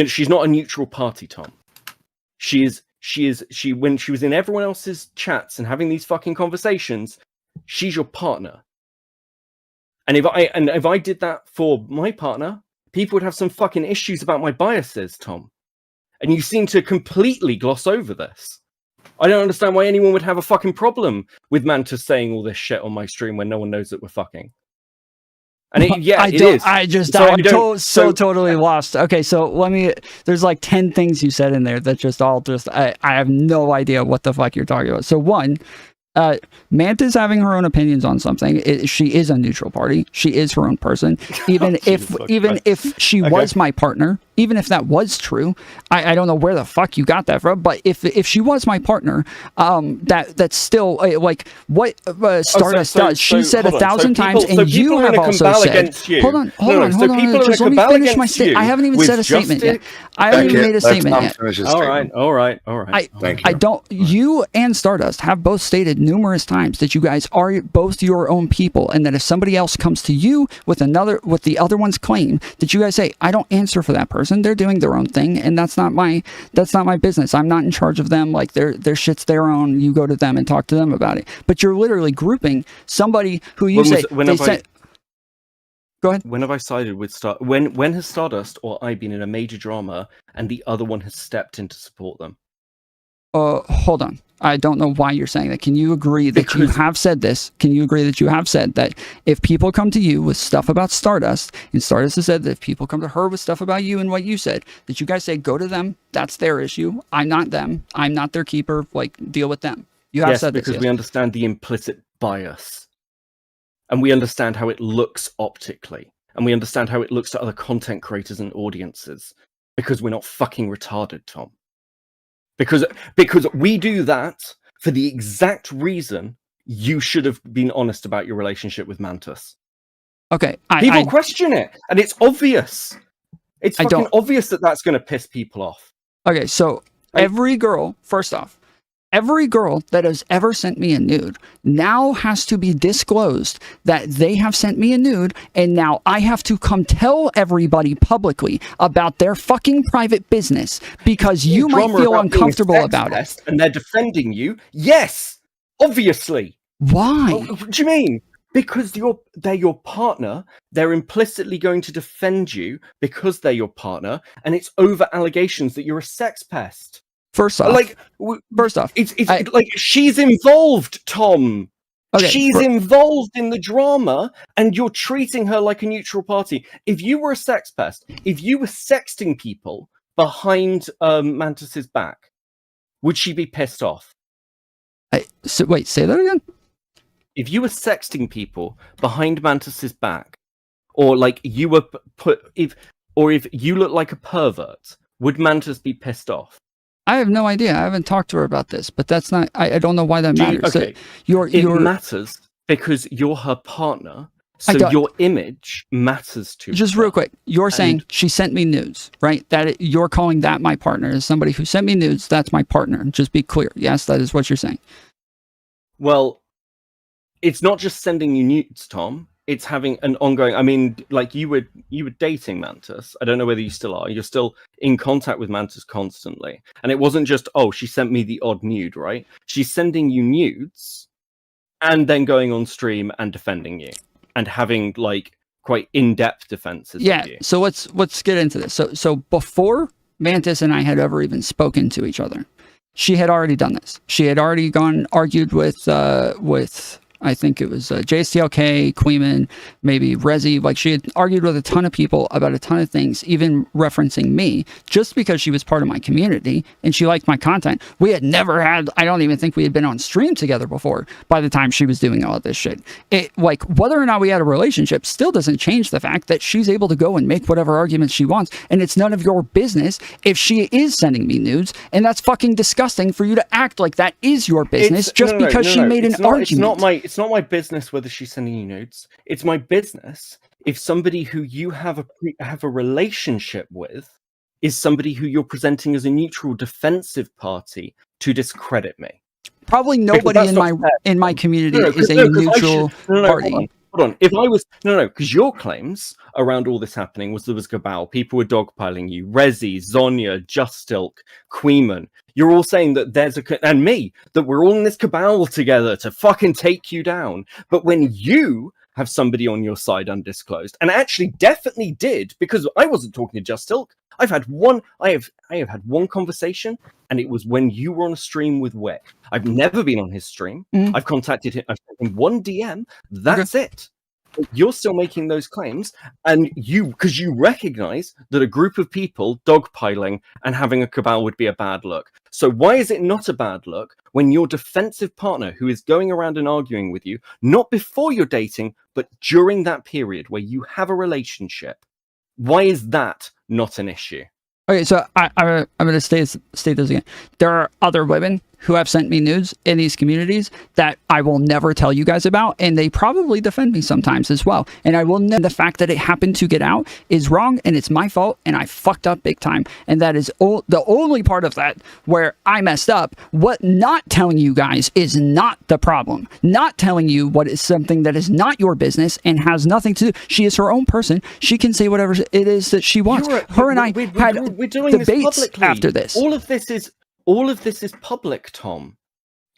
She's not a neutral party, Tom. She when she was in everyone else's chats and having these fucking conversations, she's your partner. And if I did that for my partner, people would have some fucking issues about my biases, Tom. And you seem to completely gloss over this. I don't understand why anyone would have a fucking problem with Mantis saying all this shit on my stream when no one knows that we're fucking. And it is. I'm totally lost. Okay, so there's like 10 things you said in there that I have no idea what the fuck you're talking about. So one, Manta's having her own opinions on something. She is a neutral party. She is her own person. Even if she was my partner, even if that was true, I don't know where the fuck you got that from. But if she was my partner, that's still like what Stardust does. She said 1,000 times, and you have also said. Hold on. Just let me finish my statement. I haven't even said a statement yet. I haven't even made a statement yet. All right. Thank you. I don't. You and Stardust have both stated numerous times that you guys are both your own people, and that if somebody else comes to you with the other one's claim, that you guys say, I don't answer for that person. They're doing their own thing, and that's not my business. I'm not in charge of them. Like their shit's their own. You go to them and talk to them about it. But you're literally grouping somebody who you Go ahead. When have I sided with When has Stardust or I been in a major drama and the other one has stepped in to support them? Hold on. I don't know why you're saying that. Can you agree that you have said this? Can you agree that you have said that if people come to you with stuff about Stardust, and Stardust has said that if people come to her with stuff about you and what you said, that you guys say, go to them, that's their issue. I'm not them. I'm not their keeper. Like, deal with them. You have said this. Because we understand the implicit bias. And we understand how it looks optically. And we understand how it looks to other content creators and audiences. Because we're not fucking retarded, Tom. Because we do that for the exact reason you should have been honest about your relationship with Mantis. Okay. People question it, and it's obvious. It's fucking obvious that that's going to piss people off. Okay, so every girl that has ever sent me a nude now has to be disclosed that they have sent me a nude, and now I have to come tell everybody publicly about their fucking private business because you might feel uncomfortable about it. And they're defending you. Yes, obviously. Why? What do you mean? Because they're your partner. They're implicitly going to defend you because they're your partner, and it's over allegations that you're a sex pest. First off, it's like she's involved, Tom. Okay, she's involved in the drama, and you're treating her like a neutral party. If you were a sex pest, if you were sexting people behind Mantis's back, would she be pissed off? Wait, say that again. If you were sexting people behind Mantis's back, or like you were if you look like a pervert, would Mantis be pissed off? I have no idea. I haven't talked to her about this, but that's not. I don't know why that matters. Okay, it matters because you're her partner, so your image matters to her. Just real quick, you're saying she sent me nudes, right? That you're calling that my partner is somebody who sent me nudes. That's my partner. Just be clear. Yes, that is what you're saying. Well, it's not just sending you nudes, Tom. It's having an ongoing. I mean, like you were dating Mantis. I don't know whether you still are. You're still in contact with Mantis constantly, and it wasn't just she sent me the odd nude, right? She's sending you nudes, and then going on stream and defending you, and having like quite in-depth defenses. Yeah. Of you. So let's get into this. So before Mantis and I had ever even spoken to each other, she had already done this. She had already argued with I think it was JSTLK, Queeman, maybe Rezi. Like she had argued with a ton of people about a ton of things, even referencing me, just because she was part of my community and she liked my content. We had never had, I don't even think we had been on stream together before by the time she was doing all of this shit. It, like, whether or not we had a relationship still doesn't change the fact that she's able to go and make whatever arguments she wants, and it's none of your business if she is sending me nudes, and that's fucking disgusting for you to act like that is your business because she made an argument. It's not my business whether she's sending you nudes. It's my business if somebody who you have a relationship with is somebody who you're presenting as a neutral defensive party to discredit me. Probably nobody in my community is a neutral party. Hold on. If I was because your claims around all this happening was there was cabal, people were dogpiling you, Rezi, Zonya, Justilk, Queeman. You're all saying that there's and me, that we're all in this cabal together to fucking take you down. But when you have somebody on your side undisclosed, and I actually definitely did, because I wasn't talking to Justilk. I have had one conversation, and it was when you were on a stream with Wick. I've never been on his stream. I've contacted him. I've sent him one DM. That's it. you're still making those claims, and because you recognize that a group of people dogpiling and having a cabal would be a bad look. So why is it not a bad look when your defensive partner, who is going around and arguing with you, not before you're dating, but during that period where you have a relationship, why is that not an issue? Okay, so I'm going to state this again. There are other women who have sent me nudes in these communities that I will never tell you guys about, and they probably defend me sometimes as well. And I will know the fact that it happened to get out is wrong, and it's my fault, and I fucked up big time. And that is the only part of that where I messed up. What not telling you guys is not the problem. Not telling you what is something that is not your business and has nothing to do. She is her own person. She can say whatever it is that she wants. Her and I had debates after this. All of this is public, Tom.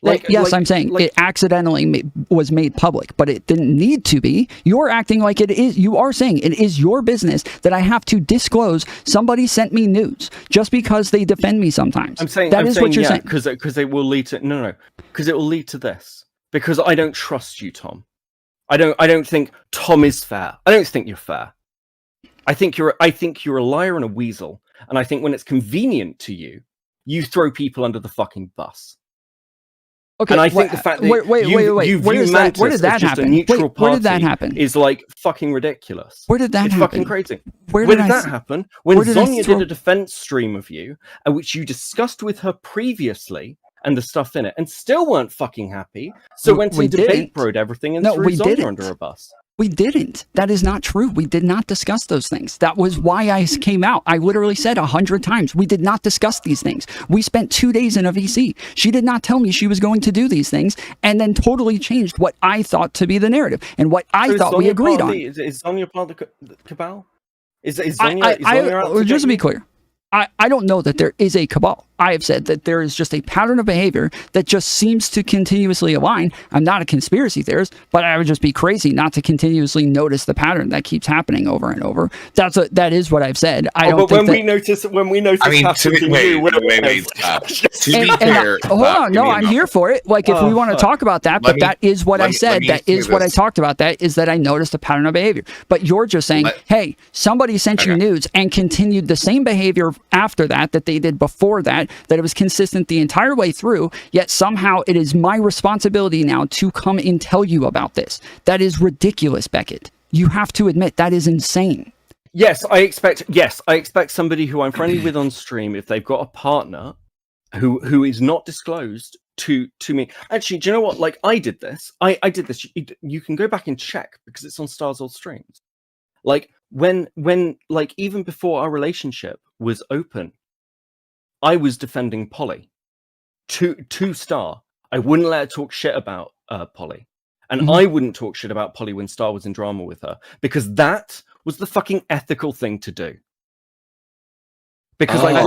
I'm saying it accidentally was made public, but it didn't need to be. You're acting like it is. You are saying it is your business that I have to disclose somebody sent me nudes just because they defend me sometimes. I'm saying what you're saying. Because it will lead to because it will lead to this. Because I don't trust you, Tom. I don't think Tom is fair. I don't think you're fair. I think you're a liar and a weasel. And I think when it's convenient to you, you throw people under the fucking bus. Okay, and I think the fact that wait. Where did that happen? Where did that happen? Is like fucking ridiculous. Where did that happen? It's fucking crazy. Where did that happen? When Zonya did a defense stream of you, which you discussed with her previously, and the stuff in it, and still weren't fucking happy, so went and debate broed everything and threw Zonya under a bus. We didn't. That is not true. We did not discuss those things. That was why I came out. I literally said 100 times, we did not discuss these things. We spent 2 days in a VC. She did not tell me she was going to do these things, and then totally changed what I thought to be the narrative and what I thought we agreed on. Is Zonya part of the cabal? Is Zonya just to be clear, I don't know that there is a cabal. I have said that there is just a pattern of behavior that just seems to continuously align. I'm not a conspiracy theorist, but I would just be crazy not to continuously notice the pattern that keeps happening over and over. That is what I've said. I don't. But when we notice, I mean, to be fair, hold on. No, I'm here for it. Like, if we want to talk about that, but that is what I said. That is what I talked about. That is that I noticed a pattern of behavior. But you're just saying, hey, somebody sent you nudes and continued the same behavior after that they did before that it was consistent the entire way through, yet somehow it is my responsibility now to come and tell you about this. That is ridiculous, Beckett. You have to admit that is insane. Yes, I expect somebody who I'm friendly with on stream, if they've got a partner who is not disclosed to me. Actually, do you know what? Like, I did this. I did this. You can go back and check because it's on Star's old streams. Like, when like, even before our relationship was open, I was defending Polly to Star. I wouldn't let her talk shit about Polly, and I wouldn't talk shit about Polly when Star was in drama with her, because that was the fucking ethical thing to do. Because I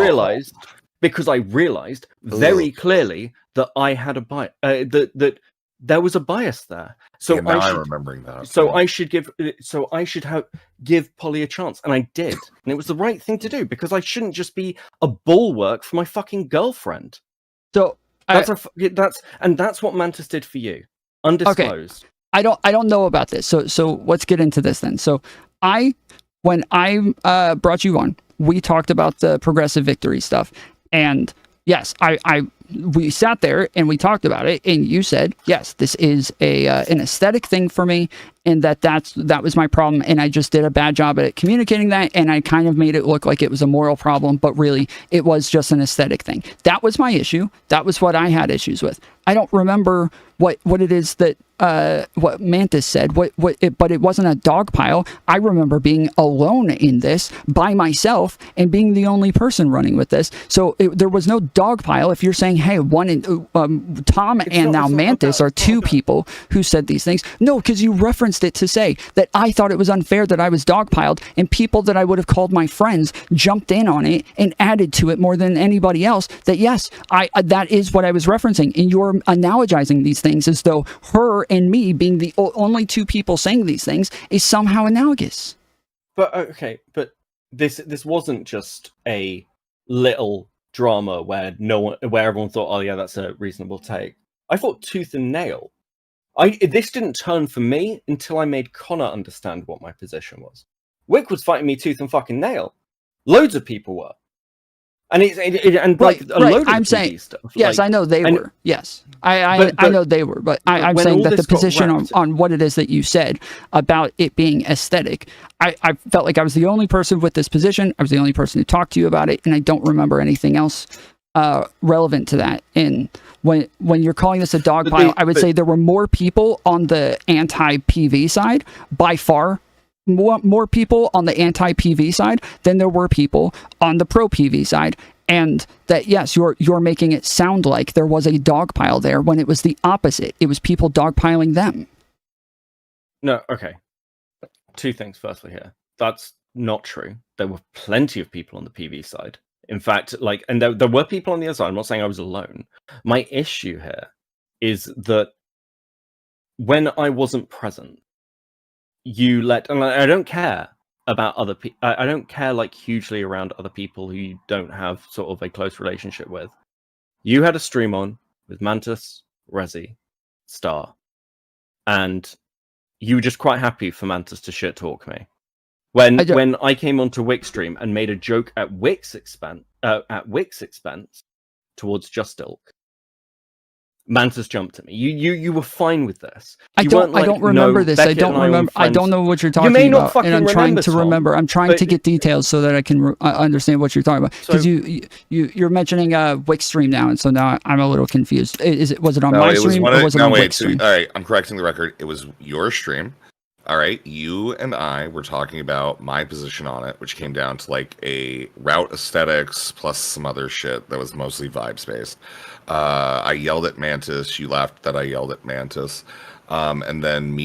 realized very clearly that I had a bias, that there was a bias there. So I'm remembering that. So I should give Polly a chance, and I did, and it was the right thing to do, because I shouldn't just be a bulwark for my fucking girlfriend. So that's what Mantis did for you, undisclosed. Okay. I don't know about this. So let's get into this then. So when I brought you on, we talked about the progressive victory stuff, and yes, we sat there and we talked about it, and you said, yes, this is an aesthetic thing for me, and that was my problem, and I just did a bad job at communicating that, and I kind of made it look like it was a moral problem, but really it was just an aesthetic thing. That was my issue. That was what I had issues with. I don't remember what it is that what Mantis said, but it wasn't a dog pile. I remember being alone in this by myself and being the only person running with this. So there was no dog pile. If you're saying, hey, Tom and now Mantis are two people who said these things. No, because you referenced it to say that I thought it was unfair that I was dogpiled, and people that I would have called my friends jumped in on it and added to it more than anybody else. That yes, that is what I was referencing, and you're analogizing these things as though her and me being the only two people saying these things is somehow analogous. But okay, but this wasn't just a little drama where everyone thought, oh yeah, that's a reasonable take. I thought tooth and nail. This didn't turn for me until I made Connor understand what my position was. Wick was fighting me tooth and fucking nail. Loads of people were. And Right, a load of I'm PV saying, stuff. yes, I know they were. Yes, I know they were, but I'm when saying all that the this got position wrapped- on what it is that you said about it being aesthetic, I felt like I was the only person with this position. I was the only person who talked to you about it, and I don't remember anything else relevant to that. And when you're calling this a dog pile, I would say there were more people on the anti-PV side, by far. More people on the anti-PV side than there were people on the pro-PV side, and that yes, you're making it sound like there was a dog pile there when it was the opposite. It was people dogpiling them. No, okay. Two things. Firstly, here, that's not true. There were plenty of people on the PV side. In fact, and there were people on the other side. I'm not saying I was alone. My issue here is that when I wasn't present, and I don't care about other people. I don't care hugely around other people who you don't have sort of a close relationship with. You had a stream on with Mantis, Resi, Star, and you were just quite happy for Mantis to shit talk me. When I came onto Wick's stream and made a joke at Wick's expense towards Just Ilk, Mantis jumped at me. You were fine with this. I don't remember this. I don't remember. I don't know what you're talking about. You may not fucking remember. And I'm trying to remember. I'm trying to get details so that I can understand what you're talking about. Because you're mentioning Wick stream now, and so now I'm a little confused. Was it on my stream or was it on Wick's stream? All right, I'm correcting the record. It was your stream. All right, you and I were talking about my position on it, which came down to a route aesthetics plus some other shit that was mostly vibes based. I yelled at Mantis. You laughed that I yelled at Mantis. And then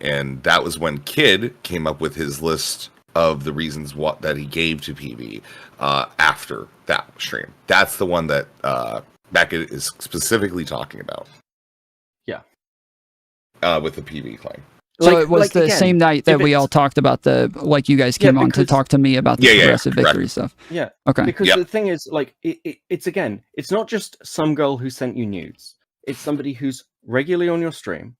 and that was when Kid came up with his list of the reasons that he gave to PV after that stream. That's the one that Beckett is specifically talking about. Yeah. With the PV claim. So it was the same night that we all talked about you guys came on to talk to me about the progressive victory stuff. Yeah. Okay. Because the thing is, it's not just some girl who sent you nudes. It's somebody who's regularly on your stream,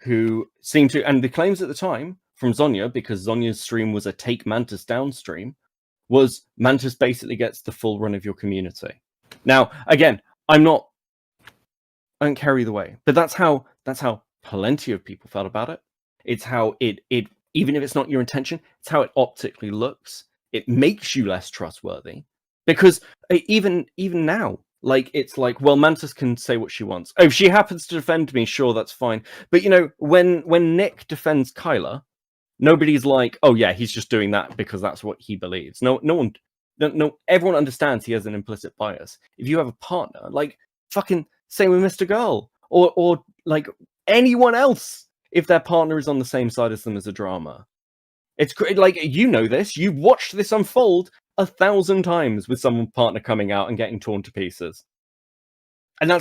who seemed to, and the claims at the time from Zonya, because Zonya's stream was a take Mantis down stream, was Mantis basically gets the full run of your community. Now, again, I don't care either way, but that's how plenty of people felt about it. It's how it even if it's not your intention, it's how it optically looks. It makes you less trustworthy because even now, well, Mantis can say what she wants. Oh, if she happens to defend me, sure, that's fine. But when Nick defends Kyla, nobody's like, oh yeah, he's just doing that because that's what he believes. No, everyone understands he has an implicit bias. If you have a partner, fucking same with Mr. Girl or anyone else. If their partner is on the same side as them as a drama, it's this. You've watched this unfold 1,000 times with some partner coming out and getting torn to pieces. And I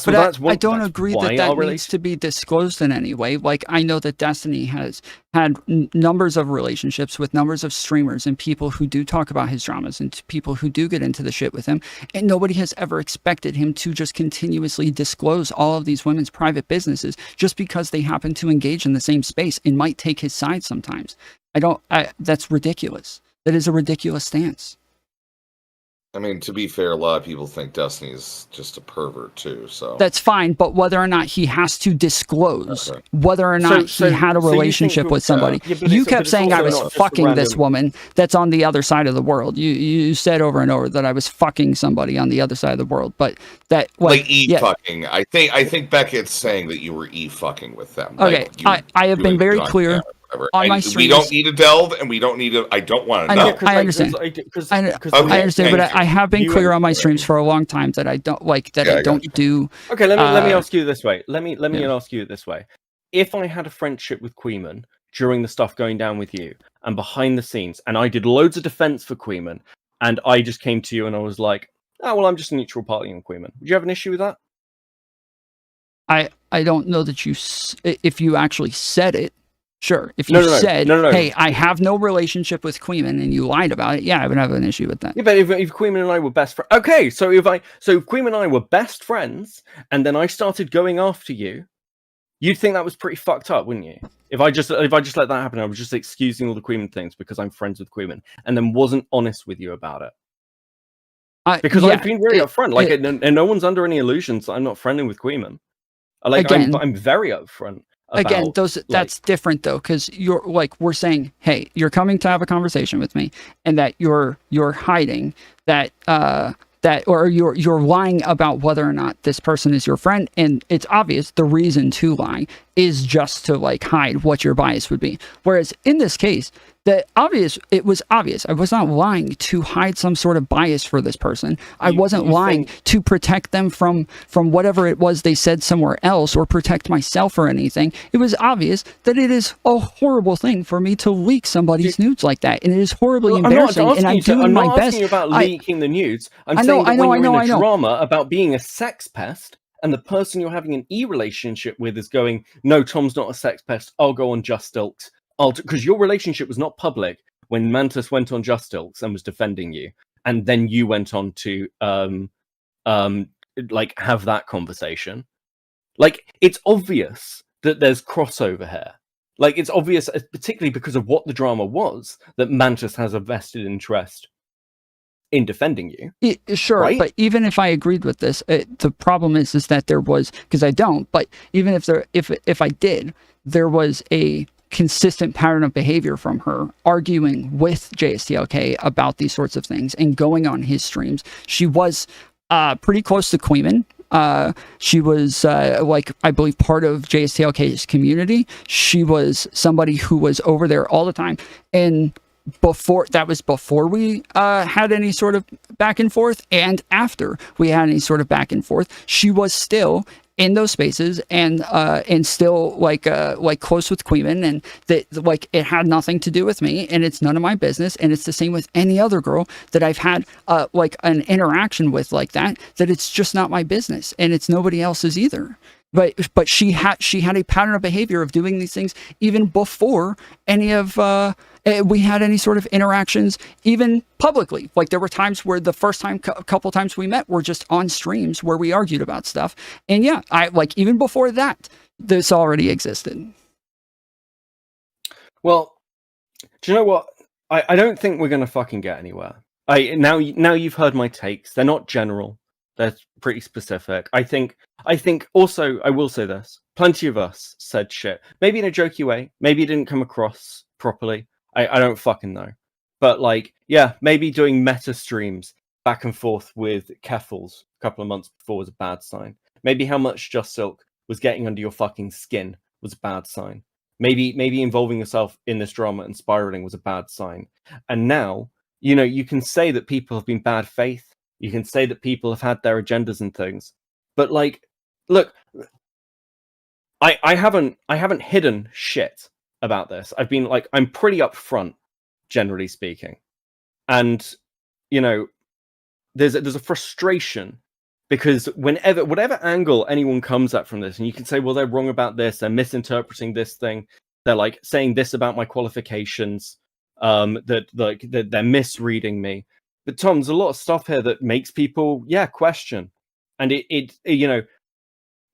don't agree that needs to be disclosed in any way. I know that Destiny has had numbers of relationships with numbers of streamers and people who do talk about his dramas and people who do get into the shit with him. And nobody has ever expected him to just continuously disclose all of these women's private businesses just because they happen to engage in the same space and might take his side sometimes. That's ridiculous. That is a ridiculous stance. I mean, to be fair, a lot of people think Destiny's just a pervert too. So that's fine, but whether or not he has to disclose whether or not he had a relationship with somebody, you kept saying I was fucking this woman that's on the other side of the world. You said over and over that I was fucking somebody on the other side of the world, but that fucking. I think Beckett's saying that you were fucking with them. Okay, I have been very clear. On my streams. We don't need to delve, and we don't need to. I don't want to know. I understand. I understand, but I have been clear on my streams for a long time that I don't I don't do. Okay, let me ask you this way. Let me ask you it this way. If I had a friendship with Queeman during the stuff going down with you, and behind the scenes, and I did loads of defense for Queeman, and I just came to you and I was like, "Oh well, I'm just a neutral party on Queeman." Would you have an issue with that? I don't know that if you actually said it. Sure. If you said, hey, I have no relationship with Queeman and you lied about it, yeah, I would have an issue with that. Yeah, but if Queeman and I were best friends... Okay, so if Queeman and I were best friends, and then I started going after you, you'd think that was pretty fucked up, wouldn't you? If I just let that happen, I was just excusing all the Queeman things because I'm friends with Queeman, and then wasn't honest with you about it. Because I've been really upfront, like, and no one's under any illusions that I'm not friendly with Queeman. Like, I'm very upfront. Again, that's different though, because you're like, we're saying, hey, you're coming to have a conversation with me, and that you're hiding that or you're lying about whether or not this person is your friend, and it's obvious the reason to lie is just to like hide what your bias would be. Whereas in this case, it was obvious. I was not lying to hide some sort of bias for this person. I wasn't lying to protect them from whatever it was they said somewhere else, or protect myself or anything. It was obvious that it is a horrible thing for me to leak somebody's nudes like that, and it is horribly embarrassing. And I'm doing my best. I'm not asking you about leaking the nudes. I'm saying that when you're in a drama about being a sex pest, and the person you're having an relationship with is going, no, Tom's not a sex pest, I'll go on Just Ilks. Because your relationship was not public when Mantis went on Just Ilks and was defending you, and then you went on to like have that conversation. Like, it's obvious that there's crossover here. Like, it's obvious, particularly because of what the drama was, that Mantis has a vested interest in defending you. Sure, right? But even if I agreed with this, the problem is that there was, because I don't, but even if I did, there was a consistent pattern of behavior from her arguing with JSTLK about these sorts of things and going on his streams. She was pretty close to Queeman. She was like, I believe, part of JSTLK's community. She was somebody who was over there all the time, and before we had any sort of back and forth, and after we had any sort of back and forth, she was still in those spaces and still like close with Queeman, and that, like, it had nothing to do with me, and it's none of my business. And it's the same with any other girl that I've had like an interaction with like that it's just not my business, and it's nobody else's either. But she had a pattern of behavior of doing these things even before any of we had any sort of interactions, even publicly. Like, there were times where the first time, couple times we met were just on streams where we argued about stuff. And yeah, I like, even before that, this already existed. Well, do you know what? I don't think we're gonna fucking get anywhere. Now you've heard my takes. They're not general. They're pretty specific. I think also, I will say this. Plenty of us said shit. Maybe in a jokey way. Maybe it didn't come across properly. I don't fucking know. But, like, yeah, maybe doing meta streams back and forth with Keffels a couple of months before was a bad sign. Maybe how much Just Silk was getting under your fucking skin was a bad sign. Maybe involving yourself in this drama and spiraling was a bad sign. And now, you know, you can say that people have been bad faith. You can say that people have had their agendas and things. But, like, look, I haven't hidden shit about this. I've been, like, I'm pretty upfront, generally speaking. And, you know, there's a frustration because whatever angle anyone comes at from this, and you can say, well, they're wrong about this, they're misinterpreting this thing, they're like saying this about my qualifications, that they're misreading me. But Tom, there's a lot of stuff here that makes people, question. And it you know,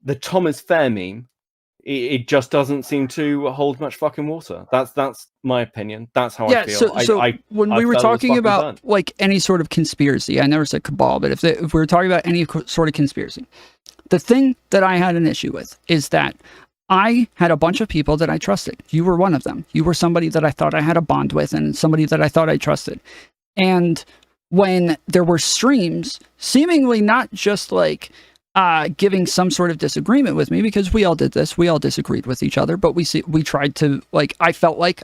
the Tom is fair meme, it just doesn't seem to hold much fucking water. That's my opinion. That's how I feel. So when we were talking about like any sort of conspiracy, I never said cabal, but if we were talking about any sort of conspiracy, the thing that I had an issue with is that I had a bunch of people that I trusted. You were one of them. You were somebody that I thought I had a bond with, and somebody that I thought I trusted. And when there were streams, seemingly not just like giving some sort of disagreement with me, because we all did this, we all disagreed with each other, but we tried to, like, I felt like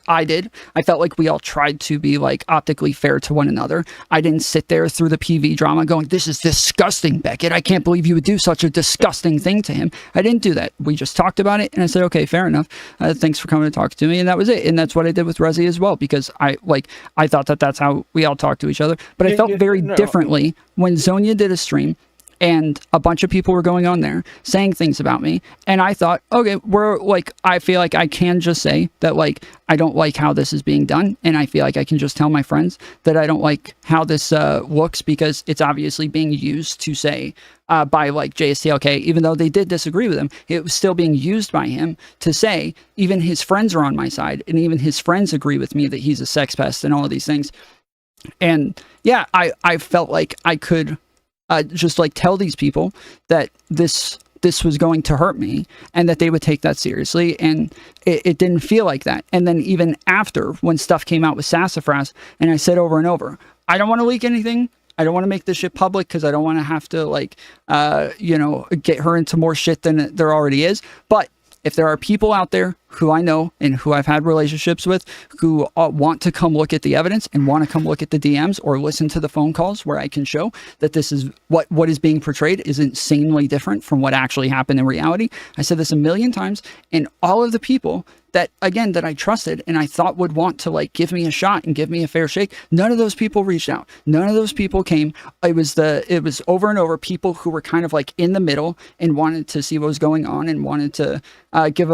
we all tried to be like optically fair to one another. I didn't sit there through the PV drama going, this is disgusting, Beckett, I can't believe you would do such a disgusting thing to him. I didn't do that. We just talked about it, and I said, okay, fair enough, thanks for coming to talk to me, and that was it. And that's what I did with Resi as well, because I thought that that's how we all talk to each other. But I felt very differently when Zonia did a stream and a bunch of people were going on there saying things about me, and I thought, okay, we're like, I feel like I can just say that, like, I don't like how this is being done, and I feel like I can just tell my friends that I don't like how this looks, because it's obviously being used to say by like JSTLK, even though they did disagree with him, it was still being used by him to say even his friends are on my side, and even his friends agree with me that he's a sex pest and all of these things. And yeah, I felt like I could just like tell these people that this was going to hurt me, and that they would take that seriously, and it didn't feel like that. And then even after, when stuff came out with Sassafras, and I said over and over, I don't want to leak anything, I don't want to make this shit public, because I don't want to have to, like, get her into more shit than there already is. But if there are people out there who I know and who I've had relationships with who want to come look at the evidence and want to come look at the DMs or listen to the phone calls where I can show that this is what is being portrayed is insanely different from what actually happened in reality. I said this a million times, and all of the people that, again, that I trusted and I thought would want to, like, give me a shot and give me a fair shake, none of those people reached out. None of those people came. It was over and over people who were kind of like in the middle and wanted to see what was going on and wanted to give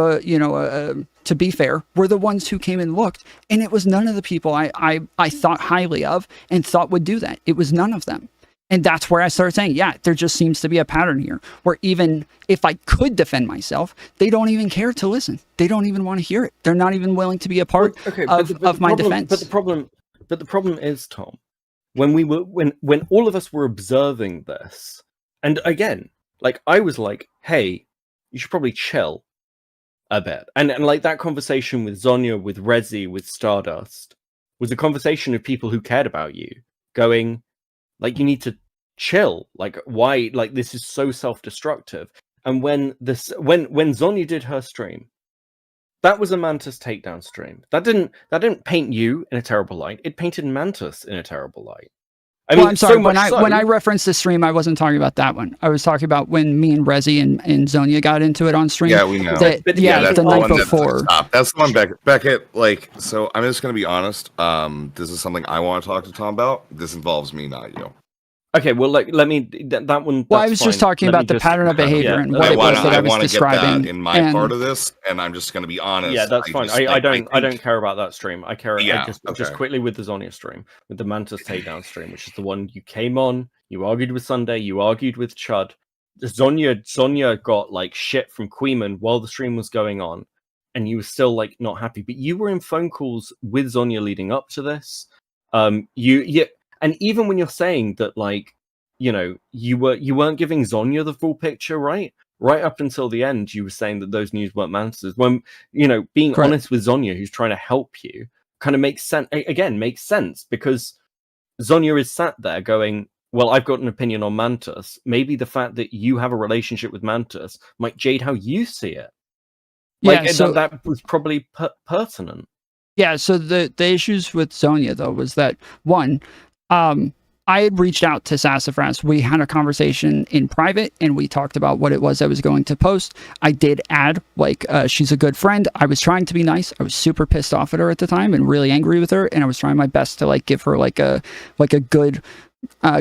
to be fair, were the ones who came and looked. And it was none of the people I thought highly of and thought would do that. It was none of them. And that's where I started saying, yeah, there just seems to be a pattern here where even if I could defend myself, they don't even care to listen. They don't even want to hear it. They're not even willing to be a part of my defense. But the problem is, Tom, when all of us were observing this, and again, like, I was like, hey, you should probably chill a bit. And like that conversation with Zonya, with Rezi, with Stardust was a conversation of people who cared about you going, like, you need to chill. Like, why? Like, this is so self-destructive. And when Zonya did her stream, that was a Mantis takedown stream. That didn't paint you in a terrible light. It painted Mantis in a terrible light. I mean, I'm sorry. So when I referenced the stream, I wasn't talking about that one. I was talking about when me and Rezi and Zonya got into it on stream. Yeah, we know. That's the night before. That's the one, Beckett. Like, so I'm just going to be honest. This is something I want to talk to Tom about. This involves me, not you. Okay, well, like, let me that one. Well, I was just talking about the pattern of behavior and what it was that I was describing. Get that in my part of this, and I'm just going to be honest. Yeah, that's fine. I don't care about that stream. I care. Yeah, just quickly with the Zonya stream, with the Mantis takedown stream, which is the one you came on. You argued with Sunday. You argued with Chud. Zonya got like shit from Queeman while the stream was going on, and you were still like not happy. But you were in phone calls with Zonya leading up to this. And even when you're saying that, like, you know, you weren't giving Zonya the full picture, right? Right up until the end, you were saying that those news weren't Mantis's. When, you know, being honest with Zonya, who's trying to help you, kind of makes sense. Again, makes sense because Zonya is sat there going, well, I've got an opinion on Mantis. Maybe the fact that you have a relationship with Mantis might jade how you see it. Like, yeah, so that was probably pertinent. Yeah, so the issues with Zonya, though, was that, one, I had reached out to Sassafras. We had a conversation in private, and we talked about what it was I was going to post. I did add, like, she's a good friend. I was trying to be nice. I was super pissed off at her at the time and really angry with her, and I was trying my best to, like, give her, like a good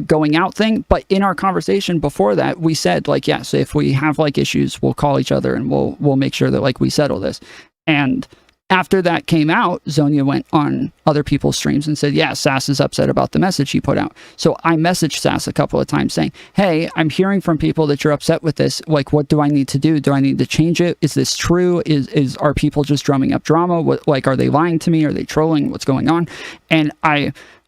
going out thing. But in our conversation before that, we said, like, yeah, so if we have, like, issues, we'll call each other, and we'll make sure that, like, we settle this. And after that came out, Zonya went on other people's streams and said, yeah, Sass is upset about the message he put out. So I messaged Sass a couple of times saying, hey, I'm hearing from people that you're upset with this. Like, what do I need to do? Do I need to change it? Is this true? Are people just drumming up drama? Like, are they lying to me? Are they trolling? What's going on? And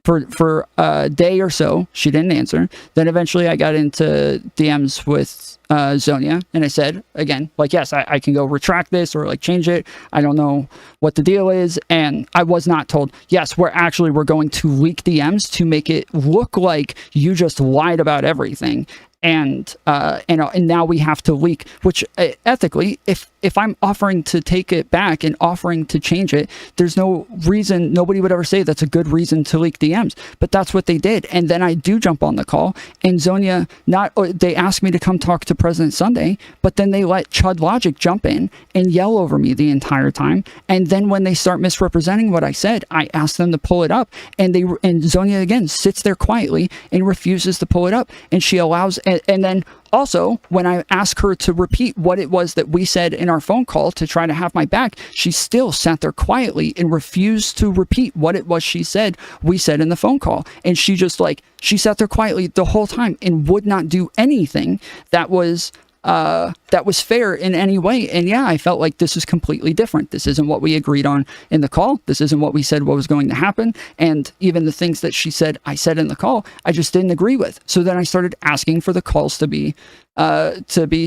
for a day or so, she didn't answer. Then eventually I got into DMs with Zonya, and I said, again, like, yes, I can go retract this or, like, change it. I don't know what the deal is. And I was not told, yes, we're going to leak DMs to make it look like you just lied about everything. And now we have to leak, which ethically, if I'm offering to take it back and offering to change it, there's no reason, nobody would ever say that's a good reason to leak DMs, but that's what they did. And then I do jump on the call, and Zonya, they asked me to come talk to President Sunday, but then they let Chud Logic jump in and yell over me the entire time. And then when they start misrepresenting what I said, I ask them to pull it up, and Zonya again sits there quietly and refuses to pull it up, and she allows And then also, when I asked her to repeat what it was that we said in our phone call to try to have my back, she still sat there quietly and refused to repeat what it was we said in the phone call. And she just she sat there quietly the whole time and would not do anything that was fair in any way. And yeah, I felt like this is completely different. This isn't what we agreed on in the call. This isn't what we said what was going to happen. And even the things that she said, I said in the call, I just didn't agree with. So then I started asking for the calls to be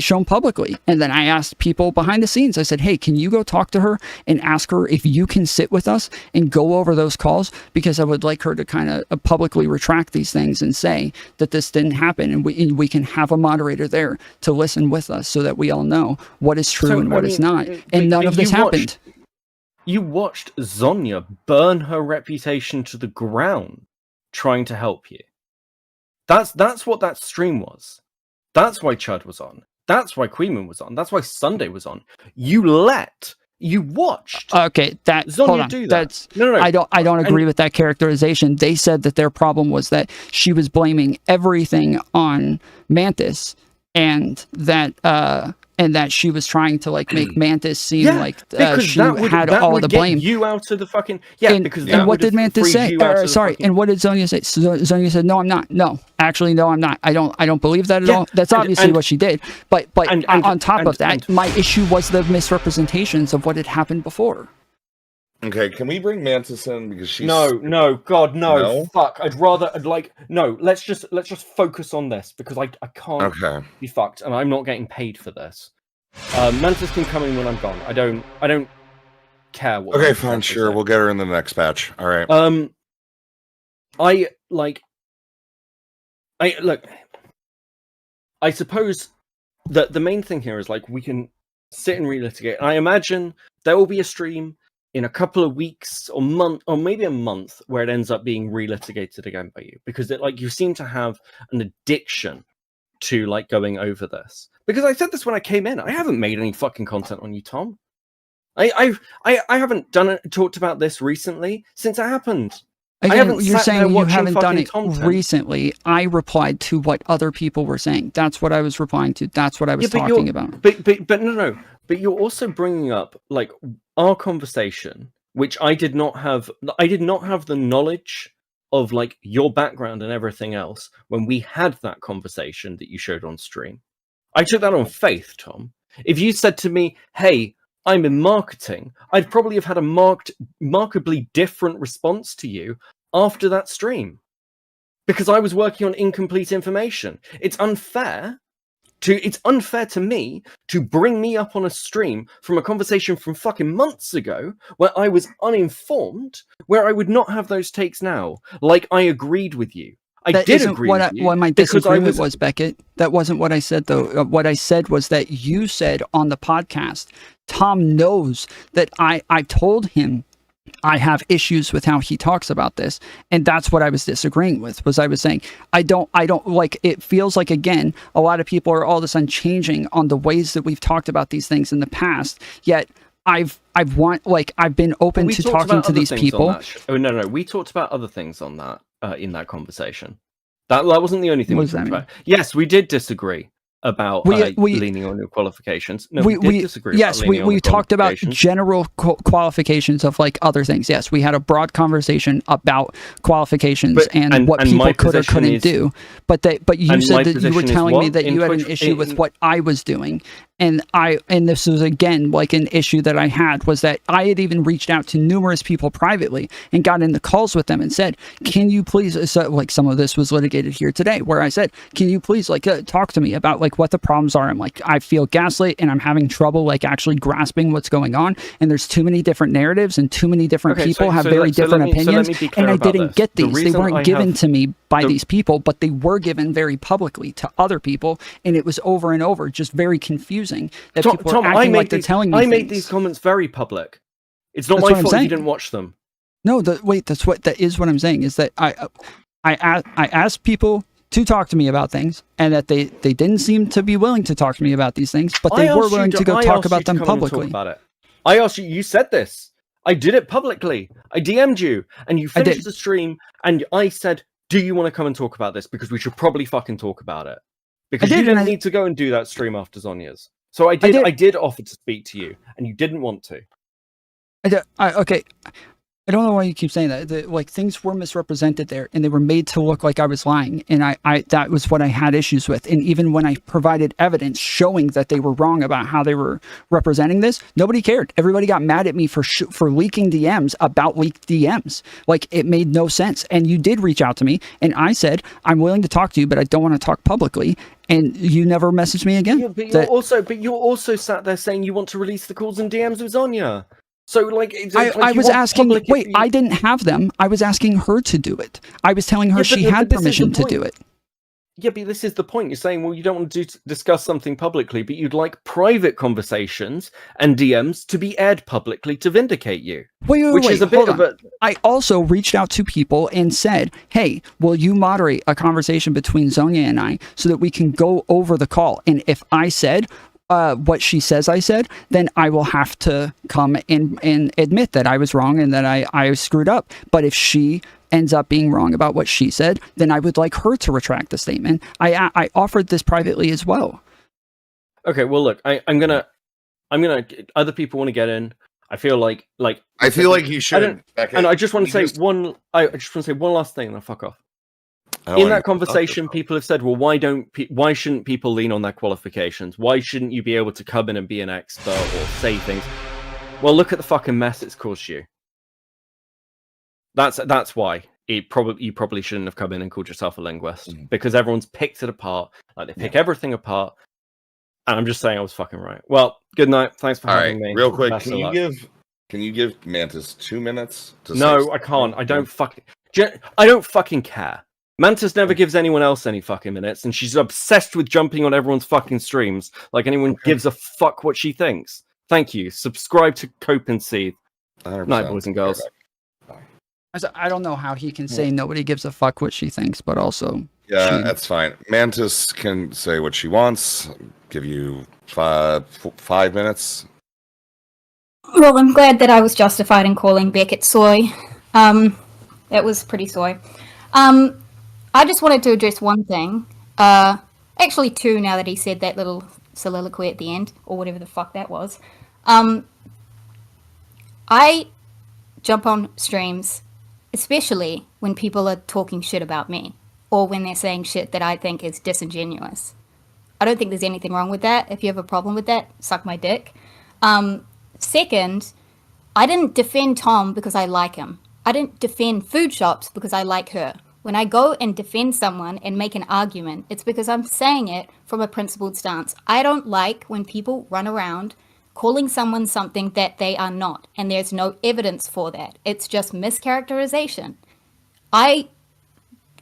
shown publicly. And then I asked people behind the scenes, I said, hey, can you go talk to her and ask her if you can sit with us and go over those calls? Because I would like her to kind of publicly retract these things and say that this didn't happen. And we can have a moderator there to listen with us so that we all know what is true and what is not. And none of this happened. You watched Zonya burn her reputation to the ground trying to help you. That's what that stream was. That's why Chud was on. That's why Queeman was on. That's why Sunday was on. You watched. Okay, Zonya do that. That's no. I don't agree with that characterization. They said that their problem was that she was blaming everything on Mantis, and that she was trying to make Mantis seem like she had all the blame. You out of the fucking and what did Mantis say? And what did Zonya say? So Zonya said, "No, I'm not. No, actually, no, I'm not. I don't believe that at all." That's obviously what she did. But on top of that, my issue was the misrepresentations of what had happened before. Okay, can we bring Mantis in because she's no, God, no, fuck. I'd rather no. Let's just focus on this because I can't be fucked, and I'm not getting paid for this. Mantis can come in when I'm gone. I don't care what. Okay, fine, sure. We'll get her in the next patch. All right. I suppose that the main thing here is we can sit and relitigate. I imagine there will be a stream in a couple of weeks or month, or maybe a month, where it ends up being relitigated again by you, because you seem to have an addiction to going over this. Because I said this when I came in, I haven't made any fucking content on you, Tom. I haven't talked about this recently since it happened. Again, you're saying you haven't done it recently. I replied to what other people were saying. That's what I was replying to. That's what I was talking about. But no. But you're also bringing up our conversation, which I did not have. I did not have the knowledge of your background and everything else when we had that conversation that you showed on stream. I took that on faith, Tom. If you said to me, "Hey, I'm in marketing," I'd probably have had a markedly different response to you after that stream, because I was working on incomplete information. It's unfair to me to bring me up on a stream from a conversation from fucking months ago where I was uninformed, where I would not have those takes now. I agreed with you. I did agree with you. What my disagreement was, Beckett. That wasn't what I said, though. What I said was that you said on the podcast, Tom knows that I told him I have issues with how he talks about this, and that's what I was disagreeing with. Was I was saying I don't it feels like, again, a lot of people are all of a sudden changing on the ways that we've talked about these things in the past, yet I've been open to talking to these people. No, we talked about other things on that in that conversation. That wasn't the only thing we talked about. Yes, we did disagree about leaning on your qualifications. No, we did disagree. Yes, we talked about general qualifications of other things. Yes, we had a broad conversation about qualifications and what people could or couldn't do. But you said that you were telling me that you had an issue with what I was doing. And this was again an issue that I had, was that I had even reached out to numerous people privately and got into calls with them and said, can you please, some of this was litigated here today, where I said, can you please talk to me about what the problems are? I'm I feel gaslit and I'm having trouble actually grasping what's going on, and there's too many different narratives and too many different people have very different opinions, and I didn't get these. They weren't given to me by these people, but they were given very publicly to other people, and it was over and over, just very confusing that people are acting like they're telling me I made these comments very public. It's not my fault you didn't watch them. No, that is what I'm saying, is that I asked people to talk to me about things, and that they didn't seem to be willing to talk to me about these things, but they were willing to go talk about them publicly. I asked you, you said this. I did it publicly. I DM'd you, and you finished the stream, and I said, do you want to come and talk about this? Because we should probably fucking talk about it. Because I did, you didn't and need to go and do that stream after Zonya's. So I did. did offer to speak to you, and you didn't want to. Okay. I don't know why you keep saying that. Like, things were misrepresented there, and they were made to look like I was lying, and I that was what I had issues with. And even when I provided evidence showing that they were wrong about how they were representing this, nobody cared. Everybody got mad at me for leaking DMs about leaked DMs. Like, it made no sense. And you did reach out to me, and I said, I'm willing to talk to you, but I don't want to talk publicly. And you never messaged me again. Yeah, but you're also sat there saying you want to release the calls and DMs with Zonya. So, like, I was asking. Wait, I didn't have them. I was asking her to do it. I was telling her she had permission to do it. Yeah, but this is the point. You're saying, well, you don't want to discuss something publicly, but you'd like private conversations and DMs to be aired publicly to vindicate you. Wait, is a bit of a. I also reached out to people and said, hey, will you moderate a conversation between Zonya and I so that we can go over the call? And if I said what she says I said, then I will have to come and admit that I was wrong and that I screwed up. But if she ends up being wrong about what she said, then I would like her to retract the statement. I offered this privately as well. Okay, well, look, I'm gonna. Other people want to get in. I feel like I feel like you should. And I just want to say one. I just want to say one last thing, and I'll fuck off. In that conversation, people have said, well, why shouldn't people lean on their qualifications? Why shouldn't you be able to come in and be an expert or say things? Well, look at the fucking mess it's caused you. That's why you probably shouldn't have come in and called yourself a linguist, because everyone's picked it apart. Like, they pick everything apart. And I'm just saying I was fucking right. Well, good night. Thanks for having me. Real quick, can you give Mantis 2 minutes? No, I can't. I don't fucking care. Mantis never gives anyone else any fucking minutes, and she's obsessed with jumping on everyone's fucking streams like anyone gives a fuck what she thinks. Thank you. Subscribe to Cope and Seethe. Night, boys and girls. I don't know how he can say nobody gives a fuck what she thinks, but also... Yeah, that's fine. Mantis can say what she wants. Give you 5 minutes. Well, I'm glad that I was justified in calling Beckett soy. It was pretty soy. I just wanted to address one thing. Actually, two, now that he said that little soliloquy at the end, or whatever the fuck that was. I jump on streams, especially when people are talking shit about me, or when they're saying shit that I think is disingenuous. I don't think there's anything wrong with that. If you have a problem with that, suck my dick. Second, I didn't defend Tom because I like him. I didn't defend food shops because I like her. When I go and defend someone and make an argument, it's because I'm saying it from a principled stance. I don't like when people run around calling someone something that they are not, and there's no evidence for that. It's just mischaracterization. I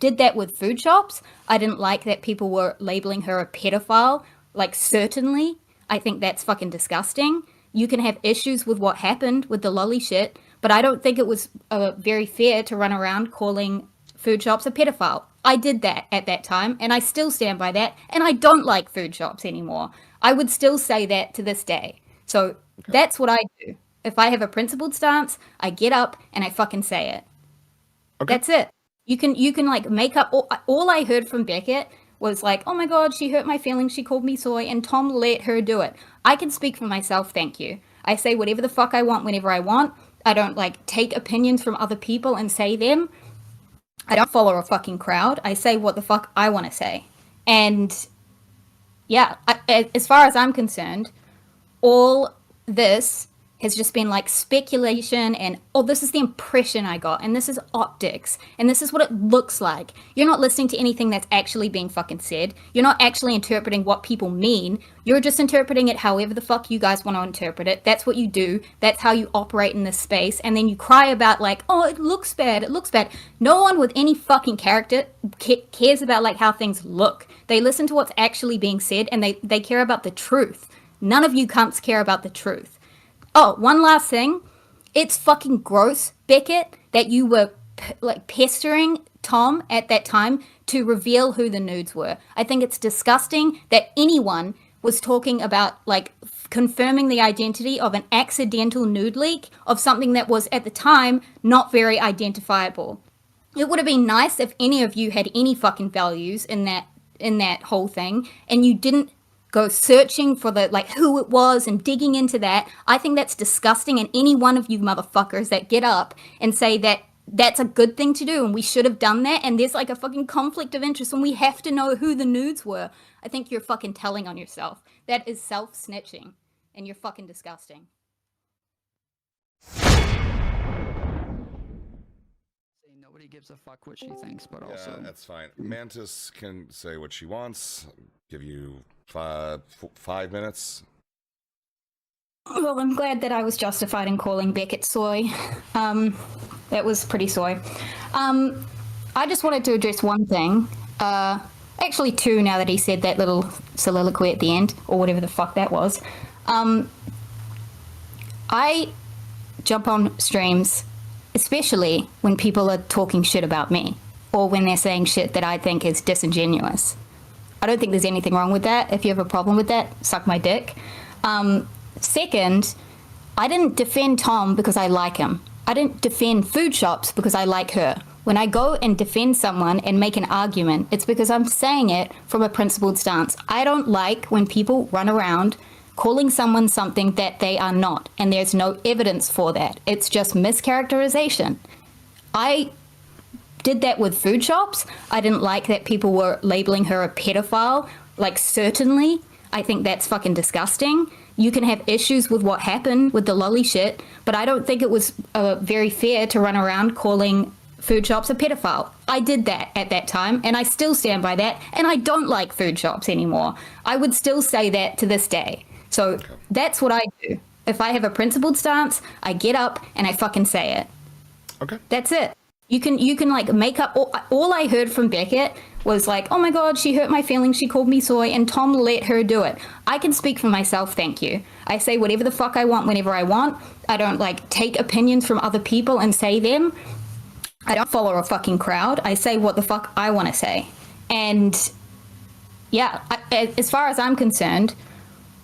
did that with food shops. I didn't like that people were labeling her a pedophile. Like, certainly, I think that's fucking disgusting. You can have issues with what happened with the lolly shit, but I don't think it was very fair to run around calling food shops a pedophile. I did that at that time, and I still stand by that, and I don't like food shops anymore. I would still say that to this day. So that's what I do. If I have a principled stance, I get up and I fucking say it. Okay. That's it. You can like make up. All I heard from Beckett was like, oh my god, she hurt my feelings, she called me soy, and Tom let her do it. I can speak for myself, thank you. I say whatever the fuck I want whenever I want. I don't like take opinions from other people and say them. I don't follow a fucking crowd. I say what the fuck I want to say. And yeah, as far as I'm concerned, all this has just been like speculation and, oh, this is the impression I got, and this is optics, and this is what it looks like. You're not listening to anything that's actually being fucking said. You're not actually interpreting what people mean. You're just interpreting it however the fuck you guys want to interpret it. That's what you do. That's how you operate in this space. And then you cry about like, oh, it looks bad. It looks bad. No one with any fucking character cares about like how things look. They listen to what's actually being said, and they care about the truth. None of you cunts care about the truth. Oh, one last thing. It's fucking gross, Beckett, that you were pestering Tom at that time to reveal who the nudes were. I think it's disgusting that anyone was talking about like confirming the identity of an accidental nude leak of something that was at the time not very identifiable. It would have been nice if any of you had any fucking values in that in that whole thing, and you didn't go searching for the like who it was and digging into that, I think that's disgusting. And any one of you motherfuckers that get up and say that that's a good thing to do and we should have done that, and there's like a fucking conflict of interest and we have to know who the nudes were, I think you're fucking telling on yourself. That is self-snitching, and you're fucking disgusting. Nobody gives a fuck what she thinks, but Yeah, also that's fine. Mantis can say what she wants. Give you 5 minutes. Well, I'm glad that I was justified in calling Beckett soy. That was pretty soy. I just wanted to address one thing. Actually, two, now that he said that little soliloquy at the end, or whatever the fuck that was. I jump on streams, especially when people are talking shit about me, or when they're saying shit that I think is disingenuous. I don't think there's anything wrong with that. If you have a problem with that, suck my dick. Second, I didn't defend Tom because I like him. I didn't defend food shops because I like her. When I go and defend someone and make an argument, it's because I'm saying it from a principled stance. I don't like when people run around calling someone something that they are not, and there's no evidence for that. It's just mischaracterization. I did that with food shops. I didn't like that people were labeling her a pedophile. Like, certainly, I think that's fucking disgusting. You can have issues with what happened with the lolly shit, but I don't think it was very fair to run around calling food shops a pedophile. I did that at that time, and I still stand by that, and I don't like food shops anymore. I would still say that to this day. So that's what I do. If I have a principled stance, I get up and I fucking say it. Okay. That's it. You can like make up. All I heard from Beckett was like, oh my God, she hurt my feelings. She called me soy, and Tom let her do it. I can speak for myself. Thank you. I say whatever the fuck I want whenever I want. I don't like take opinions from other people and say them. I don't follow a fucking crowd. I say what the fuck I want to say. And yeah, as far as I'm concerned,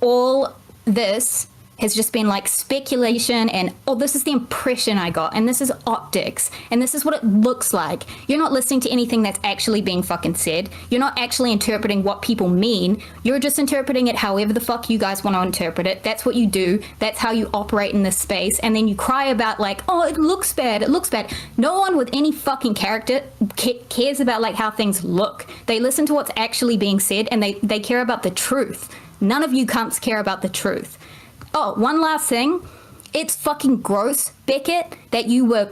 all this has just been like speculation and, oh, this is the impression I got, and this is optics, and this is what it looks like. You're not listening to anything that's actually being fucking said. You're not actually interpreting what people mean. You're just interpreting it however the fuck you guys want to interpret it. That's what you do. That's how you operate in this space. And then you cry about like, oh, it looks bad. It looks bad. No one with any fucking character cares about like how things look. They listen to what's actually being said, and they care about the truth. None of you cunts care about the truth. Oh, one last thing. It's fucking gross, Beckett, that you were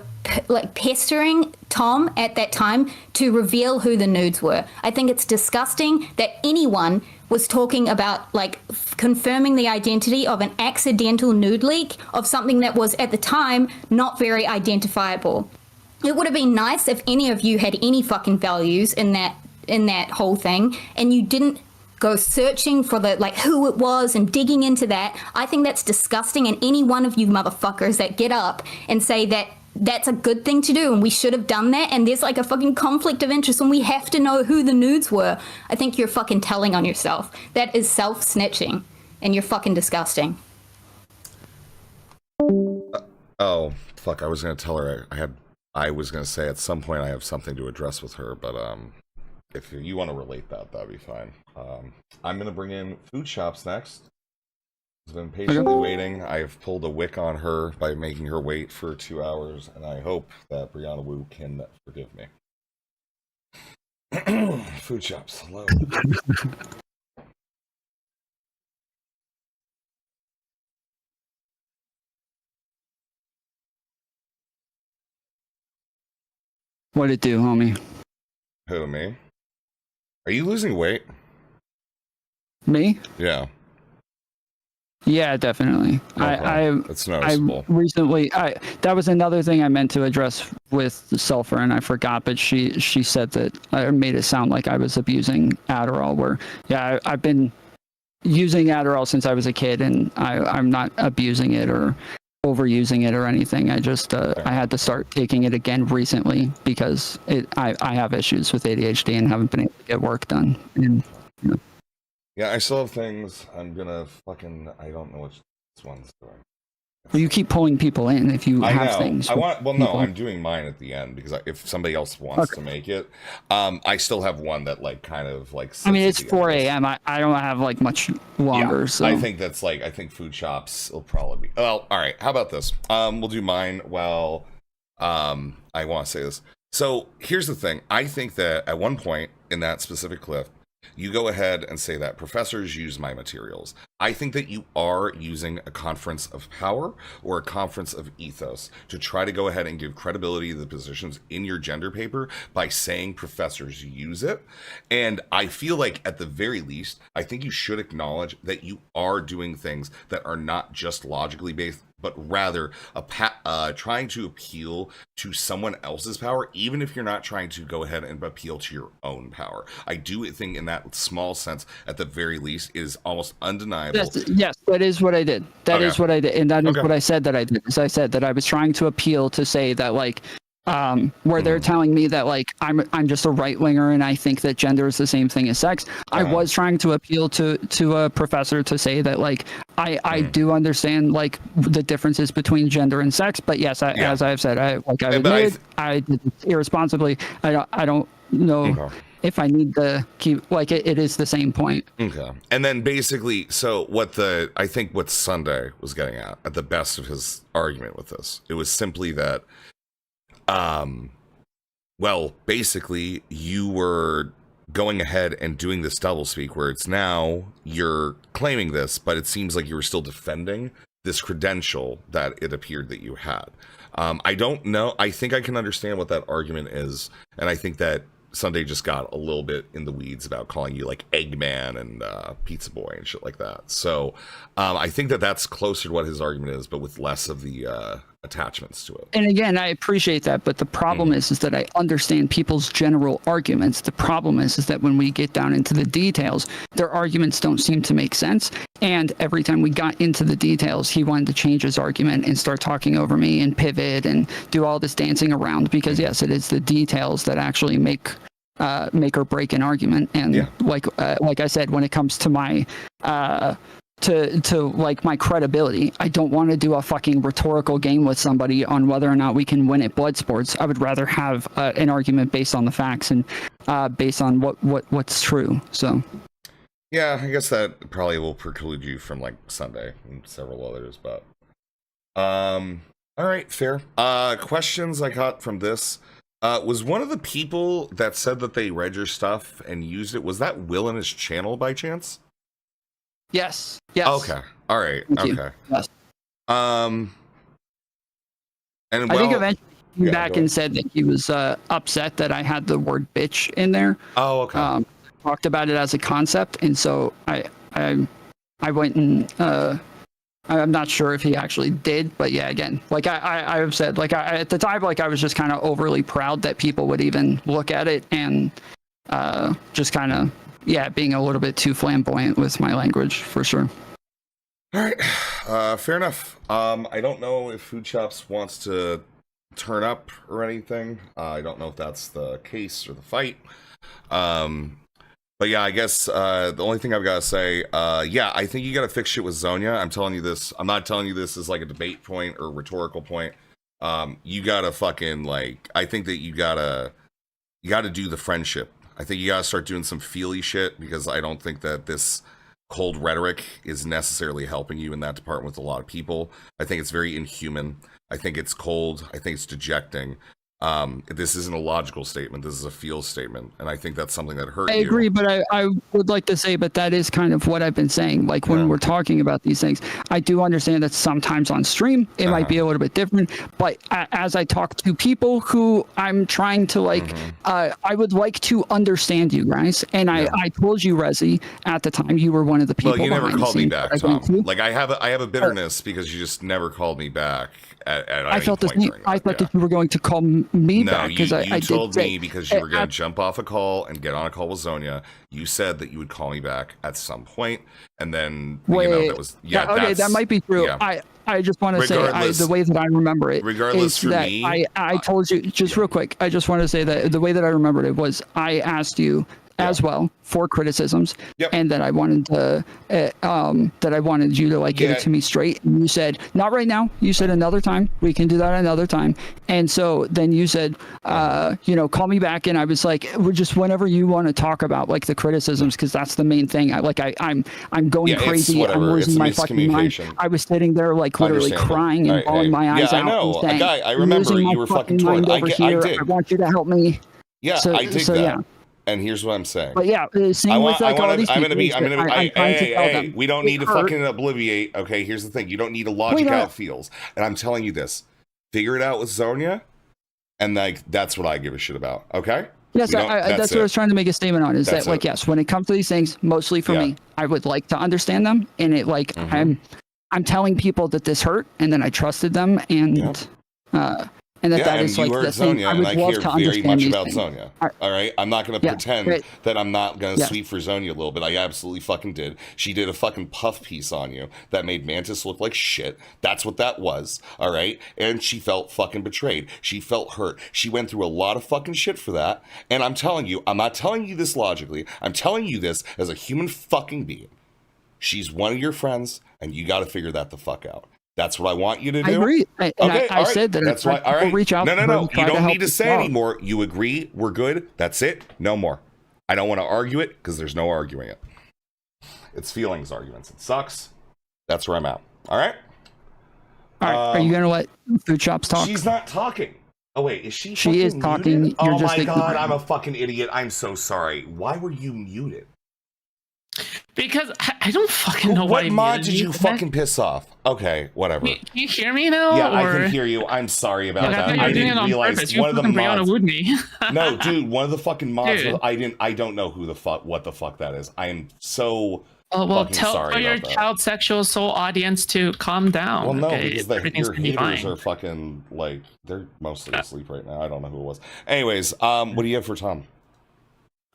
pestering Tom at that time to reveal who the nudes were. I think it's disgusting that anyone was talking about like confirming the identity of an accidental nude leak of something that was at the time not very identifiable. It would have been nice if any of you had any fucking values in that whole thing, and you didn't go searching for the like who it was and digging into that. I think that's disgusting, and any one of you motherfuckers that get up and say that that's a good thing to do and we should have done that, and there's like a fucking conflict of interest and we have to know who the nudes were, I think you're fucking telling on yourself. That is self-snitching, and you're fucking disgusting. Oh, fuck, I was going to tell her I was going to say at some point I have something to address with her, but if you want to relate that, that'd be fine. I'm going to bring in food shops next. I've been patiently waiting. I've pulled a wick on her by making her wait for 2 hours, and I hope that Brianna Wu can forgive me. Food shops, hello. What'd it do, homie? Who, me? Are you losing weight? Me? Yeah. Yeah, definitely. Okay. It's noticeable. I recently, that was another thing I meant to address with Sulfur, and I forgot. But she said that I made it sound like I was abusing Adderall. Where, yeah, I've been using Adderall since I was a kid, and I'm not abusing it or overusing it or anything. I just I had to start taking it again recently because I have issues with ADHD and haven't been able to get work done. And, you know. Yeah, I still have things. I'm gonna fucking. I don't know which one's doing. I Well, you keep pulling people in if you I have know. things. No, I'm doing mine at the end because if somebody else wants to make it, I still have one that like kind of like. I mean, it's sits at the 4 end of this. a.m. I don't have like much longer. Yeah, So I think that's like I think food shops will probably be. Well, all right. How about this? We'll do mine while I want to say this. So here's the thing. I think that at one point in that specific clip, you go ahead and say that professors use my materials. I think that you are using a conference of power or a conference of ethos to try to go ahead and give credibility to the positions in your gender paper by saying professors use it. And I feel like at the very least, I think you should acknowledge that you are doing things that are not just logically based, but rather trying to appeal to someone else's power, even if you're not trying to go ahead and appeal to your own power. I do think in that small sense, at the very least, is almost undeniable. yes, that is what I did. That is what I did. And that is what I said that I did. As I said that I was trying to appeal to say that like, where they're telling me that like I'm just a right winger and I think that gender is the same thing as sex. I was trying to appeal to a professor to say that like I do understand like the differences between gender and sex, but yes, as I've said, I did it irresponsibly. I don't know if I need to keep like it is the same point. Okay, and then basically, so I think what Sunday was getting at the best of his argument with this, it was simply that. Well, basically, you were going ahead and doing this doublespeak where it's now you're claiming this, but it seems like you were still defending this credential that it appeared that you had. I don't know. I think I can understand what that argument is, and I think that Sunday just got a little bit in the weeds about calling you like Eggman and Pizza Boy and shit like that. So I think that that's closer to what his argument is, but with less of the attachments to it. And again, I appreciate that, but the problem is that I understand people's general arguments. The problem is that when we get down into the details, their arguments don't seem to make sense. And every time we got into the details, he wanted to change his argument and start talking over me and pivot and do all this dancing around because yes, it is the details that actually make or break an argument. And like I said, when it comes to my to like my credibility, I don't want to do a fucking rhetorical game with somebody on whether or not we can win at blood sports. I would rather have an argument based on the facts and based on what's true. So yeah, I guess that probably will preclude you from like Sunday and several others, but all right, fair. Questions I got from this was one of the people that said that they read your stuff and used it, was that Will in his channel by chance? Yes. Okay. All right. Thank you. Yes. And I think eventually he came back and said that he was upset that I had the word bitch in there. Oh, okay. Talked about it as a concept, and so I went and I'm not sure if he actually did, but yeah, again, like I have said, like at the time, like I was just kind of overly proud that people would even look at it and just kind of being a little bit too flamboyant with my language for sure. All right, fair enough. I don't know if Food Shops wants to turn up or anything. I don't know if that's the case or the fight. But yeah, I guess the only thing I've got to say, I think you got to fix shit with Zonia. I'm telling you this. I'm not telling you this as like a debate point or a rhetorical point. You gotta fucking like. I think that you gotta do the friendship. I think you gotta start doing some feely shit because I don't think that this cold rhetoric is necessarily helping you in that department with a lot of people. I think it's very inhuman. I think it's cold. I think it's dejecting. This isn't a logical statement. This is a feel statement, and I think that's something that hurt you. I agree, but I would like to say, but that is kind of what I've been saying. Like when we're talking about these things, I do understand that sometimes on stream it might be a little bit different. But as I talk to people who I'm trying to like, I would like to understand you guys. And I told you, Rezi, at the time you were one of the people. Well, you never called me back, Tom. Like I have a bitterness because you just never called me back. I felt this. I thought that you were going to call me back because I told me because you were going to jump off a call and get on a call with Zonia. You said that you would call me back at some point, and then that was okay. That might be true. Yeah. I just want to say the way that I remember it. Regardless, is for that me, I told you just real quick. I just want to say that the way that I remembered it was I asked you as well for criticisms, Yep. and that I wanted to you to like give it to me straight. And you said not right now. You said another time. We can do that another time. And so then you said, call me back. And I was like, we're just whenever you want to talk about like the criticisms, because that's the main thing. I'm going crazy. I'm losing my fucking mind. I was sitting there like literally crying and bawling my eyes out. I know. And saying, Guy, I remember you were fucking torn. I did. I want you to help me. Yeah, so, I dig so, that. Yeah. And here's what I'm saying. But yeah, same with like all these people. Hey, we don't need to fucking obliviate. Okay, here's the thing. You don't need to logic out feels. And I'm telling you this. Figure it out with Zonia. And like, that's what I give a shit about. Okay? Yes, that's what I was trying to make a statement on, is that like, yes, when it comes to these things, mostly for me, I would like to understand them. And it like, I'm telling people that this hurt, and then I trusted them, and that is like the thing. I would love to understand very much these about things. Zonia. All right, I'm not going to pretend that I'm not going to sweep for Zonia a little bit. I absolutely fucking did. She did a fucking puff piece on you that made Mantis look like shit. That's what that was. All right, and she felt fucking betrayed. She felt hurt. She went through a lot of fucking shit for that. And I'm telling you, I'm not telling you this logically. I'm telling you this as a human fucking being. She's one of your friends, and you got to figure that the fuck out. That's what I want you to do. I agree. I said that. That's why. All right. Reach out. No. You don't need to say anymore. You agree. We're good. That's it. No more. I don't want to argue it because there's no arguing it. It's feelings arguments. It sucks. That's where I'm at. All right. All right. Are you gonna let Food Shops talk? She's not talking. Oh wait, is she? She is talking. Muted? Oh my god, I'm a fucking idiot. I'm so sorry. Why were you muted? Because I don't fucking know why. What mod did you fucking piss off? Okay, whatever. Can you hear me now? Yeah, I can hear you. I'm sorry about that. I didn't realize one of the mods. Me. No, dude, one of the fucking mods. I don't know who the fuck. What the fuck that is? I am so. Oh well, tell your child sexual soul audience to calm down. Well, no, because your haters are fucking like they're mostly asleep right now. I don't know who it was. Anyways, what do you have for Tom?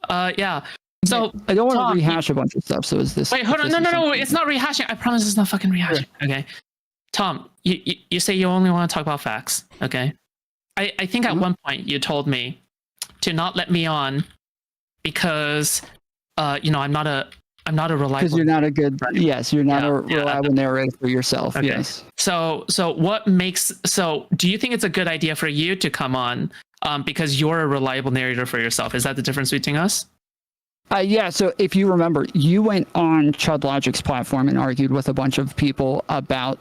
Yeah. So I don't want to rehash a bunch of stuff. So is this? Wait, hold on. No. It's not rehashing. I promise it's not fucking rehashing. Okay. Tom, you say you only want to talk about facts. Okay. I think at one point you told me to not let me on because I'm not a reliable. Because you're not a good. Yes, you're not a reliable narrator for yourself. Okay. Yes. So what makes do you think it's a good idea for you to come on because you're a reliable narrator for yourself? Is that the difference between us? Yeah, so if you remember, you went on Chud Logic's platform and argued with a bunch of people about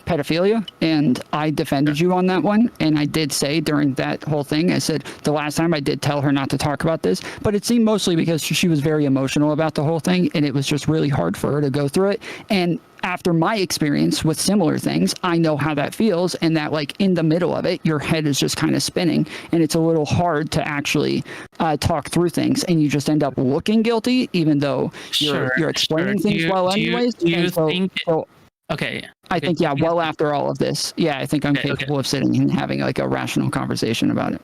pedophilia, and I defended you on that one. And I did say during that whole thing, I said the last time I did tell her not to talk about this, but it seemed mostly because she was very emotional about the whole thing, and it was just really hard for her to go through it. And after my experience with similar things, I know how that feels, and that like in the middle of it, your head is just kind of spinning, and it's a little hard to actually talk through things, and you just end up looking guilty, even though you're explaining things well anyways. Okay. I think, well after all of this, I think I'm capable of sitting and having like a rational conversation about it.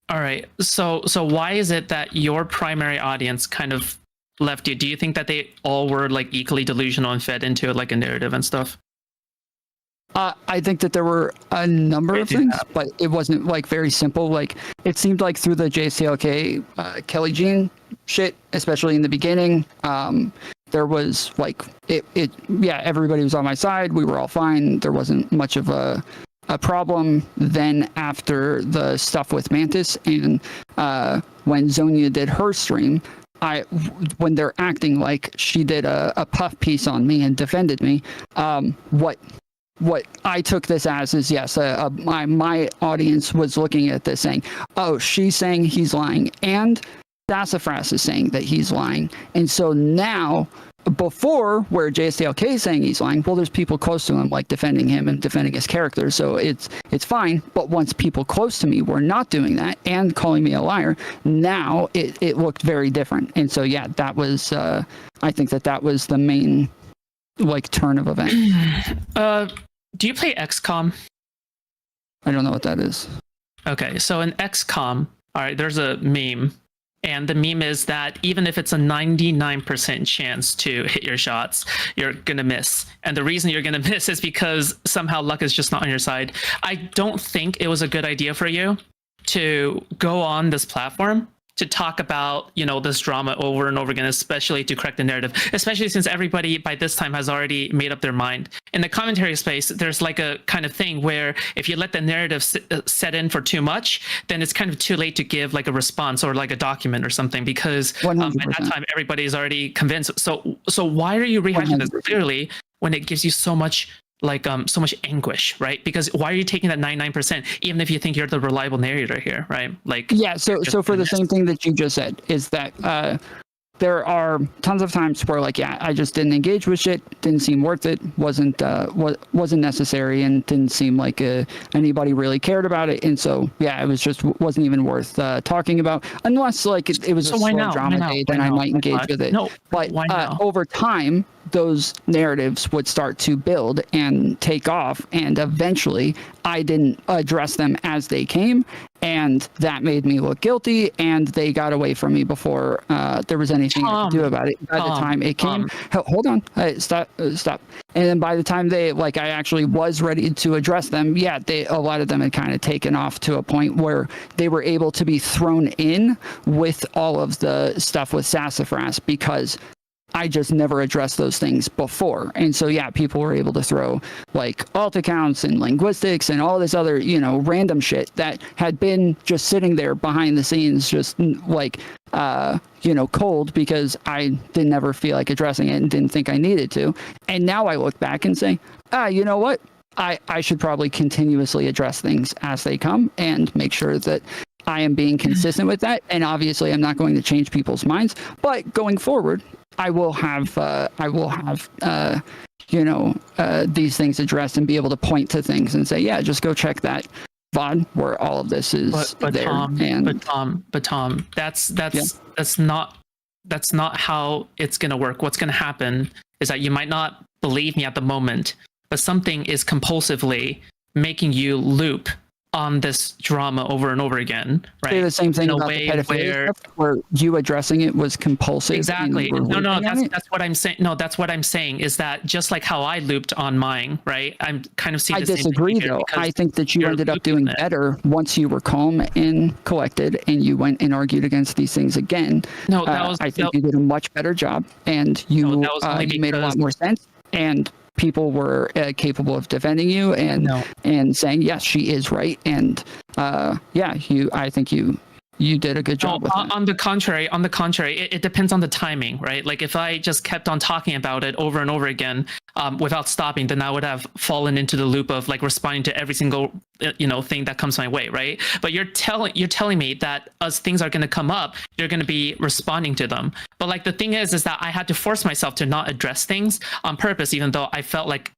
All right. So why is it that your primary audience kind of left you? Do you think that they all were like equally delusional and fed into like a narrative and stuff? I think that there were a number of things, but it wasn't like very simple. Like it seemed like through the JCLK Kelly Jean shit, especially in the beginning, there was like everybody was on my side. We were all fine. There wasn't much of a problem. Then after the stuff with Mantis and when Zonia did her stream, when they're acting like she did a puff piece on me and defended me, what I took this as is my audience was looking at this saying, oh, she's saying he's lying, and Sassafras is saying that he's lying. And so now, before where JSTLK is saying he's lying, well, there's people close to him like defending him and defending his character, so it's fine. But once people close to me were not doing that and calling me a liar, now it looked very different. And so that was I think that was the main like turn of events. Do you play XCOM? I don't know what that is. Okay, so in XCOM, all right, there's a meme. And the meme is that even if it's a 99% chance to hit your shots, you're going to miss. And the reason you're going to miss is because somehow luck is just not on your side. I don't think it was a good idea for you to go on this platform to talk about, you know, this drama over and over again, especially to correct the narrative, especially since everybody by this time has already made up their mind. In the commentary space, there's like a kind of thing where if you let the narrative set in for too much, then it's kind of too late to give like a response or like a document or something, because at that time everybody's already convinced. So why are you rehashing this clearly when it gives you so much like so much anguish, right? Because why are you taking that 99%, even if you think you're the reliable narrator here, right? Like, yeah. So for the same thing that you just said, is that there are tons of times where like, yeah, I just didn't engage with shit, didn't seem worth it, wasn't necessary, and didn't seem like anybody really cared about it, and so yeah, it was just wasn't even worth talking about, unless like it was a slow drama day, then I might engage with it. But over time, those narratives would start to build and take off, and eventually I didn't address them as they came, and that made me look guilty, and they got away from me before there was anything I could do about it. By the time it came, hold on, stop. And then by the time I actually was ready to address them, yeah, a lot of them had kind of taken off to a point where they were able to be thrown in with all of the stuff with Sassafras, because I just never addressed those things before. And so, yeah, people were able to throw like alt accounts and linguistics and all this other, you know, random shit that had been just sitting there behind the scenes, just like, you know, cold, because I didn't ever feel like addressing it and didn't think I needed to. And now I look back and say, you know what? I should probably continuously address things as they come and make sure that I am being consistent with that. And obviously I'm not going to change people's minds, but going forward, I will have you know, these things addressed and be able to point to things and say, yeah, just go check that VOD where all of this is there. Tom, that's not how it's gonna work. What's gonna happen is that you might not believe me at the moment, but something is compulsively making you loop on this drama over and over again, right? Say the same thing about the pedophilia stuff, where you addressing it was compulsive. Exactly. No, that's what I'm saying. No, that's what I'm saying is that just like how I looped on mine, right? I'm kind of seeing the same thing. I disagree, though. I think that you ended up doing better once you were calm and collected, and you went and argued against these things again. No, I think you did a much better job, and you made a lot more sense, and people were capable of defending you and saying, yes, she is right. And I think you did a good job with that. On the contrary, it depends on the timing, right? Like if I just kept on talking about it over and over again without stopping, then I would have fallen into the loop of like responding to every single thing that comes my way, right? But you're telling me that as things are going to come up, you're going to be responding to them. But like the thing is that I had to force myself to not address things on purpose, even though I felt like,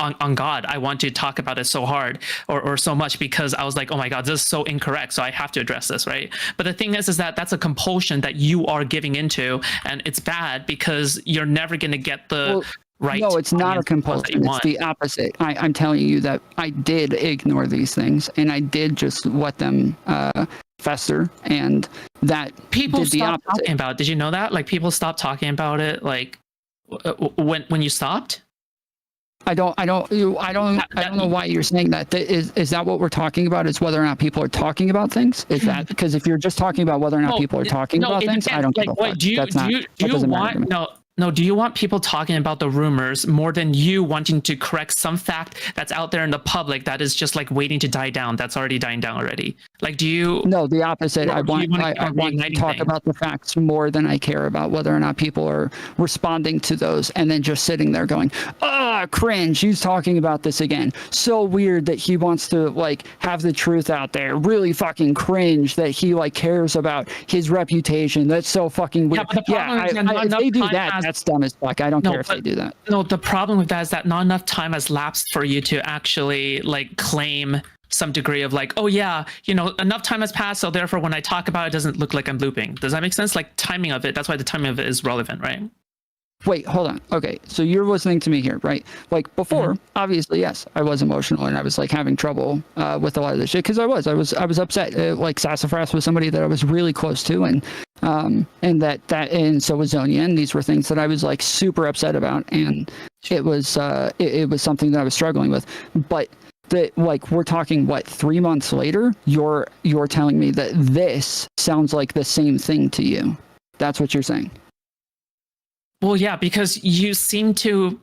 on God, I want to talk about it so hard or so much, because I was like, oh my God, this is so incorrect, so I have to address this, right? But the thing is that that's a compulsion that you are giving into, and it's bad because you're never going to get the right. No, it's not a compulsion. It's the opposite. I'm telling you that I did ignore these things, and I did just let them fester, and that people stopped talking about it. Did you know that? Like people stopped talking about it, like when you stopped. I don't know why you're saying that. Is that what we're talking about? Is whether or not people are talking about things? Is that because if you're just talking about whether or not people are talking about things, I don't give a fuck. Do you want people talking about the rumors more than you wanting to correct some fact that's out there in the public that is just like waiting to die down? That's already dying down already. Like, do you? No, the opposite. I want to talk about the facts more than I care about whether or not people are responding to those, and then just sitting there going, cringe, he's talking about this again. So weird that he wants to like have the truth out there. Really fucking cringe that he like cares about his reputation. That's so fucking weird. If they do that, that's dumb as fuck. I don't care if they do that. No, the problem with that is that not enough time has lapsed for you to actually like claim some degree of like, oh yeah, enough time has passed, so therefore when I talk about it, doesn't look like I'm looping. Does that make sense? Like timing of it. That's why the timing of it is relevant, right? Wait, hold on. Okay, so you're listening to me here, right? Like before, obviously, yes, I was emotional and I was like having trouble with a lot of this shit because I was upset. Like Sassafras was somebody that I was really close to, and so was Zonia, and these were things that I was like super upset about, and it was something that I was struggling with. But that, like, we're talking, what, 3 months later, you're telling me that this sounds like the same thing to you. That's what you're saying. Well, yeah, because you seem to,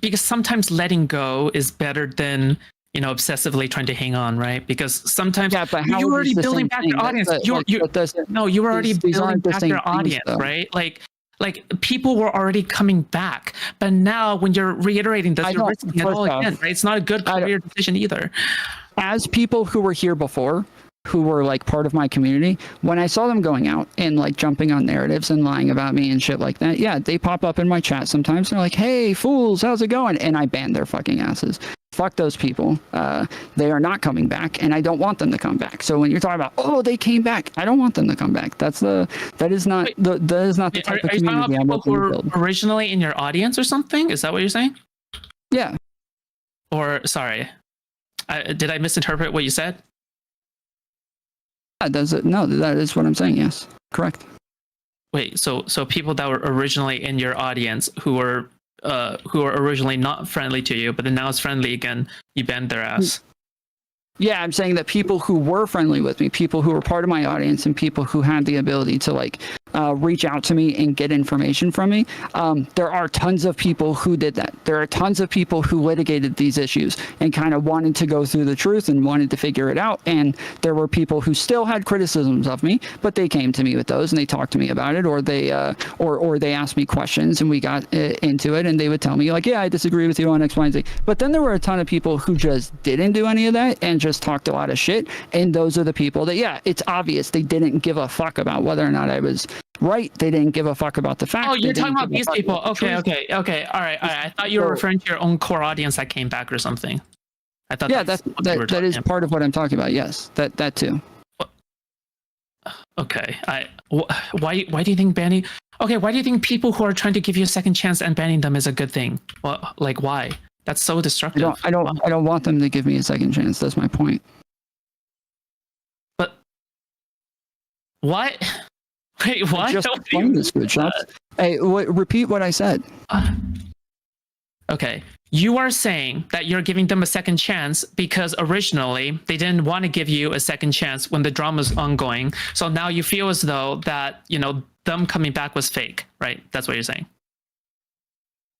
because sometimes letting go is better than, you know, obsessively trying to hang on, right? Because sometimes but how you're is already the building same back thing? your audience. You were already these building aren't the back same your things, audience, though. right? Like people were already coming back, but now when you're reiterating this, you're risking it all again, right? It's not a good career decision either. As people who were here before, who were like part of my community, when I saw them going out and like jumping on narratives and lying about me and shit like that, yeah, they pop up in my chat sometimes. They're like, "Hey, fools, how's it going?" And I ban their fucking asses. Fuck those people. They are not coming back, and I don't want them to come back. So when you're talking about, oh, they came back, I don't want them to come back. That is not the type of community I'm looking to build. Originally in your audience or something? Is that what you're saying? Yeah. Or sorry, did I misinterpret what you said? No, that is what I'm saying. Yes, correct. Wait, so people that were originally in your audience who were originally not friendly to you, but then now it's friendly again, you banned their ass. Yeah, I'm saying that people who were friendly with me, people who were part of my audience, and people who had the ability to like reach out to me and get information from me, there are tons of people who did that. There are tons of people who litigated these issues and kind of wanted to go through the truth and wanted to figure it out. And there were people who still had criticisms of me, but they came to me with those and they talked to me about it, or they or they asked me questions and we got into it, and they would tell me like, yeah, I disagree with you on X, Y, and Z. But then there were a ton of people who just didn't do any of that and just talked a lot of shit. And those are the people that, yeah, it's obvious they didn't give a fuck about whether or not I was right. They didn't give a fuck about the fact. Oh, you're talking about these people. Okay. All right. I thought you were referring to your own core audience that came back or something. I thought. Yeah, that is part of what I'm talking about. Yes, that too. Okay. Why do you think banning? Okay, why do you think people who are trying to give you a second chance and banning them is a good thing? Well, like why? That's so destructive. I don't want them to give me a second chance. That's my point. But what? Wait, what? Just explain this good shots. Hey, repeat what I said. Okay. You are saying that you're giving them a second chance because originally they didn't want to give you a second chance when the drama's ongoing. So now you feel as though that, you know, them coming back was fake, right? That's what you're saying.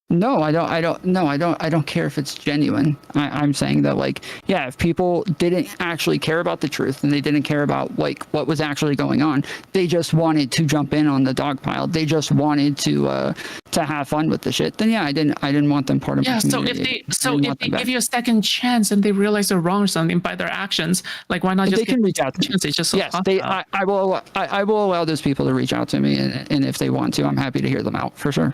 No, I don't care if it's genuine. I'm saying that, like, yeah, if people didn't actually care about the truth and they didn't care about like what was actually going on, they just wanted to jump in on the dog pile. They just wanted to have fun with the shit. Then yeah, I didn't want them part of my community. So if they give you a second chance and they realize they're wrong or something by their actions, like why not just they can reach out to me? Yes, I will allow those people to reach out to me, and if they want to, I'm happy to hear them out for sure.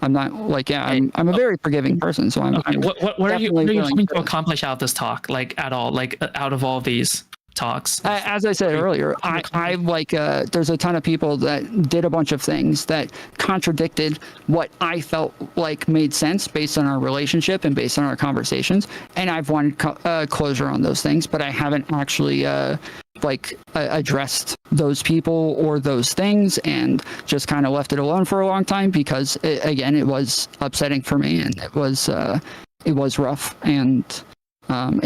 I'm not like, yeah, I'm a very forgiving person, so I'm. Okay. What are you hoping to accomplish out of this talk, like at all, like out of all these talks? As I said earlier, I like there's a ton of people that did a bunch of things that contradicted what I felt like made sense based on our relationship and based on our conversations, and I've wanted closure on those things, but I haven't actually addressed those people or those things, and just kind of left it alone for a long time because it was upsetting for me, and it was rough, and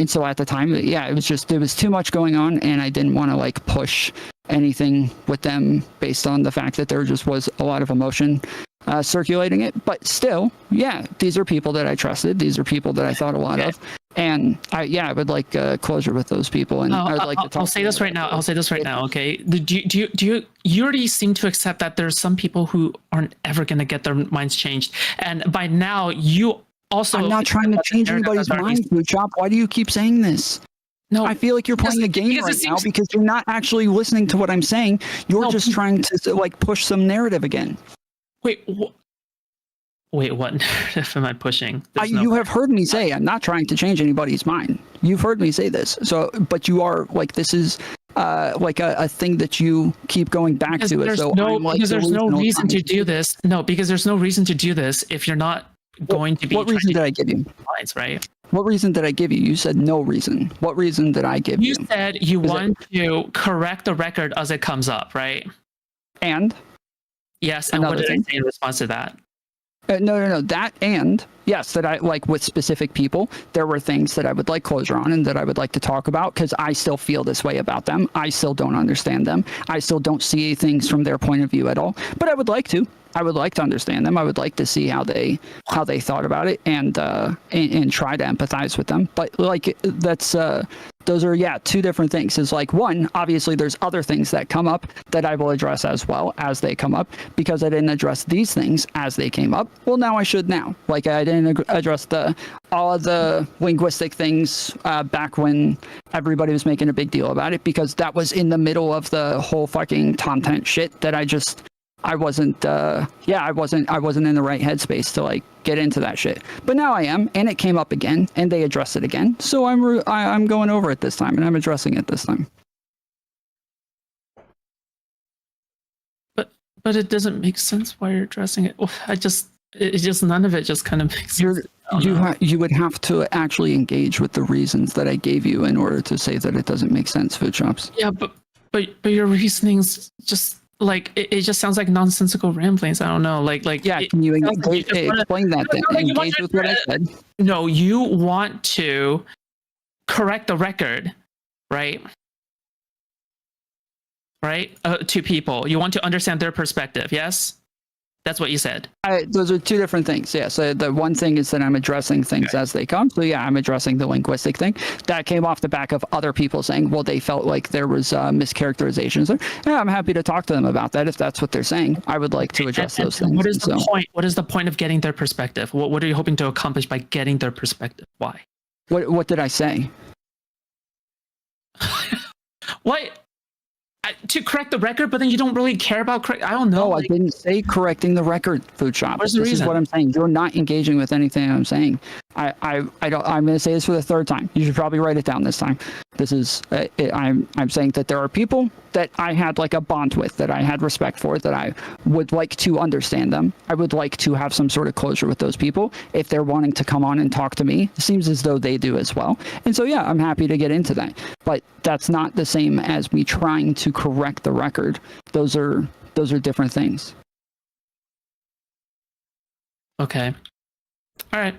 so at the time, yeah, it was too much going on, and I didn't want to like push anything with them based on the fact that there just was a lot of emotion circulating it. But still, yeah, these are people that I trusted. These are people that I thought a lot of. And I would like closure with those people, and I would like to talk. I'll say this right now. Okay. Do you already seem to accept that there's some people who aren't ever going to get their minds changed, and by now you also. I'm not trying to change anybody's mind, Chop. Why do you keep saying this? No, I feel like you're playing a game right now because you're not actually listening to what I'm saying. You're just trying to like push some narrative again. Wait, what narrative am I pushing? You have heard me say I'm not trying to change anybody's mind. You've heard me say this. So, but you are like, this is like a thing that you keep going back to. Because there's no reason to do this. No, because there's no reason to do this if you're not going to be. What reason did I give you? Lines, right? What reason did I give you? You said no reason. What reason did I give you? You said you want to correct the record as it comes up, right? And? Yes, and what did I say in response to that? No. That, and yes, that I like with specific people, there were things that I would like closure on and that I would like to talk about because I still feel this way about them. I still don't understand them. I still don't see things from their point of view at all. But I would like to. I would like to understand them. I would like to see how they thought about it and try to empathize with them. But like that's those are two different things. It's like one, obviously there's other things that come up that I will address as well as they come up because I didn't address these things as they came up. Well, now I should now. Like I didn't address all of the linguistic things back when everybody was making a big deal about it because that was in the middle of the whole fucking Tomtent shit that I wasn't in the right headspace to like get into that shit. But now I am, and it came up again, and they addressed it again. So I'm going over it this time, and I'm addressing it this time. But it doesn't make sense why you're addressing it. It just none of it just kind of makes sense. You would have to actually engage with the reasons that I gave you in order to say that it doesn't make sense, Food Shops. Yeah, but your reasonings just. Like it just sounds like nonsensical ramblings. I don't know. Can you explain that then? Engage with what I said. No, you want to correct the record, right? Right? To people, you want to understand their perspective. Yes, that's what you said. Those are two different things. Yeah. So the one thing is that I'm addressing things as they come. So yeah, I'm addressing the linguistic thing. That came off the back of other people saying, well, they felt like there was mischaracterizations there. Yeah, I'm happy to talk to them about that if that's what they're saying. I would like to address those things. What is the point? What is the point of getting their perspective? What are you hoping to accomplish by getting their perspective? Why? What did I say? What? To correct the record, but then you don't really care about I don't know. No, I didn't say correcting the record, Food Shop. What's the reason? This is what I'm saying. You're not engaging with anything I'm saying. I'm going to say this for the third time. You should probably write it down this time. This is I'm saying that there are people that I had like a bond with, that I had respect for, that I would like to understand them. I would like to have some sort of closure with those people. If they're wanting to come on and talk to me, it seems as though they do as well. And so yeah, I'm happy to get into that. But that's not the same as me trying to correct the record. Those are different things. Okay. All right.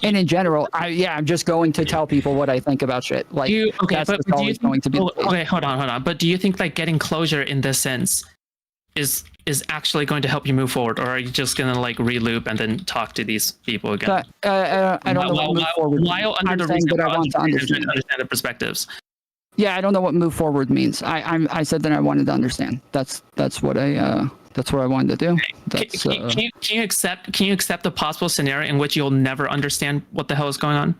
And in general, I'm just going to tell people what I think about shit. Like, that's always going to be. Okay, hold on. But do you think like getting closure in this sense is actually going to help you move forward, or are you just gonna like re-loop and then talk to these people again? I don't know what move forward. While under the reason that I want to understand the perspectives. Yeah, I don't know what move forward means. I said that I wanted to understand. That's what I wanted to do. Can you accept the possible scenario in which you'll never understand what the hell is going on?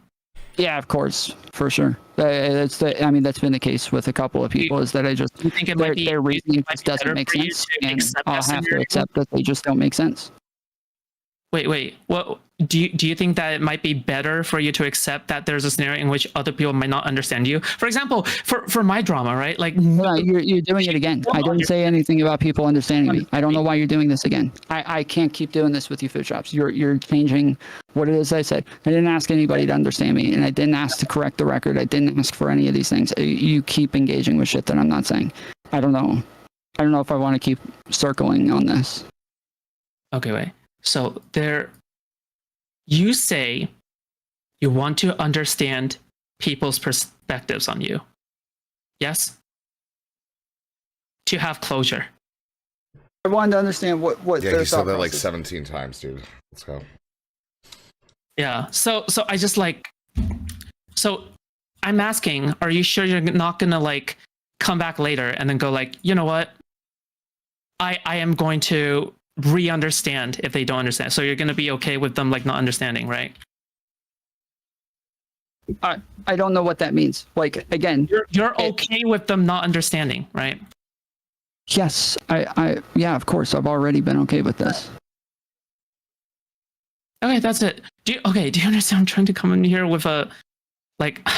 Yeah, of course, for sure. That's been the case with a couple of people. Is that I just think their reasoning just doesn't make sense, and I'll have to accept that they just don't make sense. Wait. What do you think that it might be better for you to accept that there's a scenario in which other people might not understand you? For example, for my drama, right? Like, no, you're doing it again. I didn't say anything about people understanding me. I don't know why you're doing this again. I can't keep doing this with you, Food Shops. You're changing what it is I said. I didn't ask anybody to understand me, and I didn't ask to correct the record. I didn't ask for any of these things. You keep engaging with shit that I'm not saying. I don't know if I want to keep circling on this. Okay, wait. So you say you want to understand people's perspectives on you. Yes? To have closure. I wanted to understand what yeah, you said that like 17 times, dude. Let's go. Yeah. So I just so I'm asking, are you sure you're not gonna like come back later and then go like, you know what? I am going to re-understand if they don't understand. So you're going to be okay with them like not understanding, right? I don't know what that means. Like, again, you're okay with them not understanding, right? Yes, yeah, of course. I've already been okay with this. Okay, that's it. Do you understand? I'm trying to come in here with I'm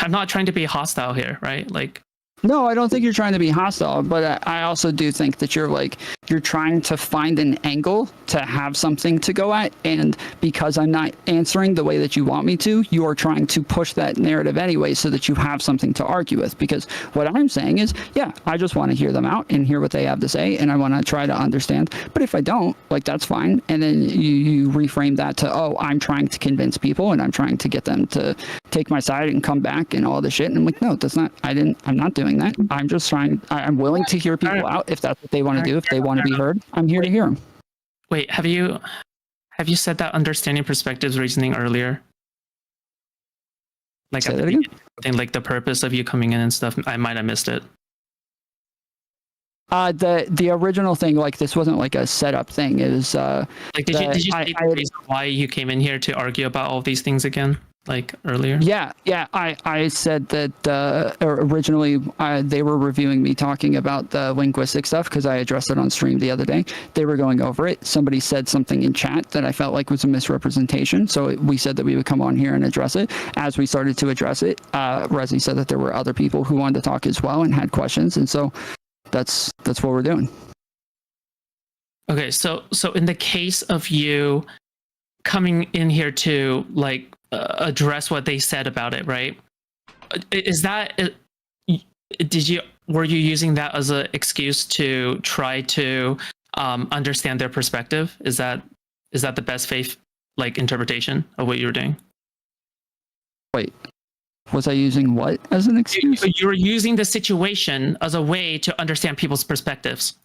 not trying to be hostile here, right? Like, No, I don't think you're trying to be hostile, but I also do think that you're trying to find an angle to have something to go at, and because I'm not answering the way that you want me to, you're trying to push that narrative anyway so that you have something to argue with. Because what I'm saying is, yeah, I just want to hear them out and hear what they have to say, and I want to try to understand. But if I don't, like, that's fine. And then you reframe that to, oh, I'm trying to convince people and I'm trying to get them to take my side and come back and all this shit. And I'm like, no, that's not, I'm not doing that. I'm just trying, I'm willing to hear people out if that's what they want to do. If they want to be heard, I'm here to hear them. Wait, have you said that understanding perspectives reasoning earlier? Like Say at that the again? beginning, I think like the purpose of you coming in and stuff. I might have missed it. The original thing, like, this wasn't like a setup thing. It was Like, did you say the reason why you came in here to argue about all these things again, like earlier? Yeah. I said that originally they were reviewing me talking about the linguistic stuff because I addressed it on stream the other day. They were going over it. Somebody said something in chat that I felt like was a misrepresentation. So we said that we would come on here and address it. As we started to address it, Resi said that there were other people who wanted to talk as well and had questions. And so that's what we're doing. Okay, so in the case of you coming in here to like address what they said about it, right? Is that were you using that as an excuse to try to understand their perspective? Is that the best faith like interpretation of what you were doing? Wait, was I using what as an excuse? You're using the situation as a way to understand people's perspectives.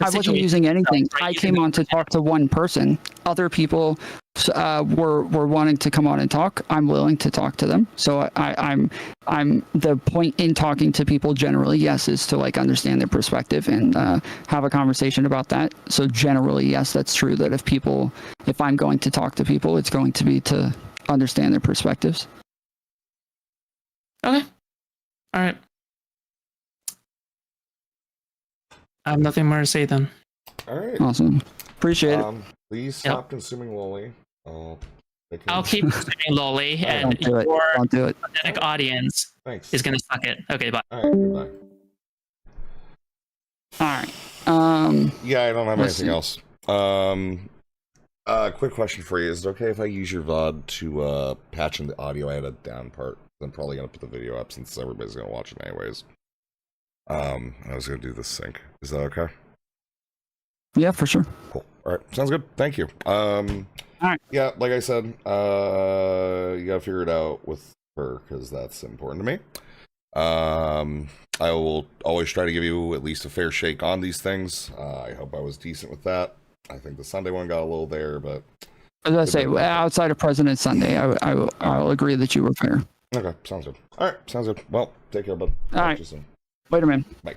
I wasn't using anything. I came on to talk to one person. Other people were wanting to come on and talk. I'm willing to talk to them. So I'm the point in talking to people generally, yes, is to like understand their perspective and have a conversation about that. So generally, yes, that's true. That if I'm going to talk to people, it's going to be to understand their perspectives. Okay. All right. I have nothing more to say then. All right. Awesome. Appreciate it. Please stop consuming lolly. I'll keep consuming lolly, and Don't do it. pathetic audience is going to suck it. Okay, bye. All right, goodbye. All right. Yeah, I don't have anything else. Quick question for you. Is it okay if I use your VOD to patch in the audio? I had a down part. I'm probably going to put the video up since everybody's going to watch it anyways. I was going to do this sync. Is that okay? Yeah, for sure. Cool. All right. Sounds good. Thank you. All right. Yeah, like I said, you got to figure it out with her because that's important to me. I will always try to give you at least a fair shake on these things. I hope I was decent with that. I think the Sunday one got a little there, but as I say, outside of President's Sunday, I'll agree that you were fair. Okay, sounds good. All right, sounds good. Well, take care, bud. All right. Later, man. Bye.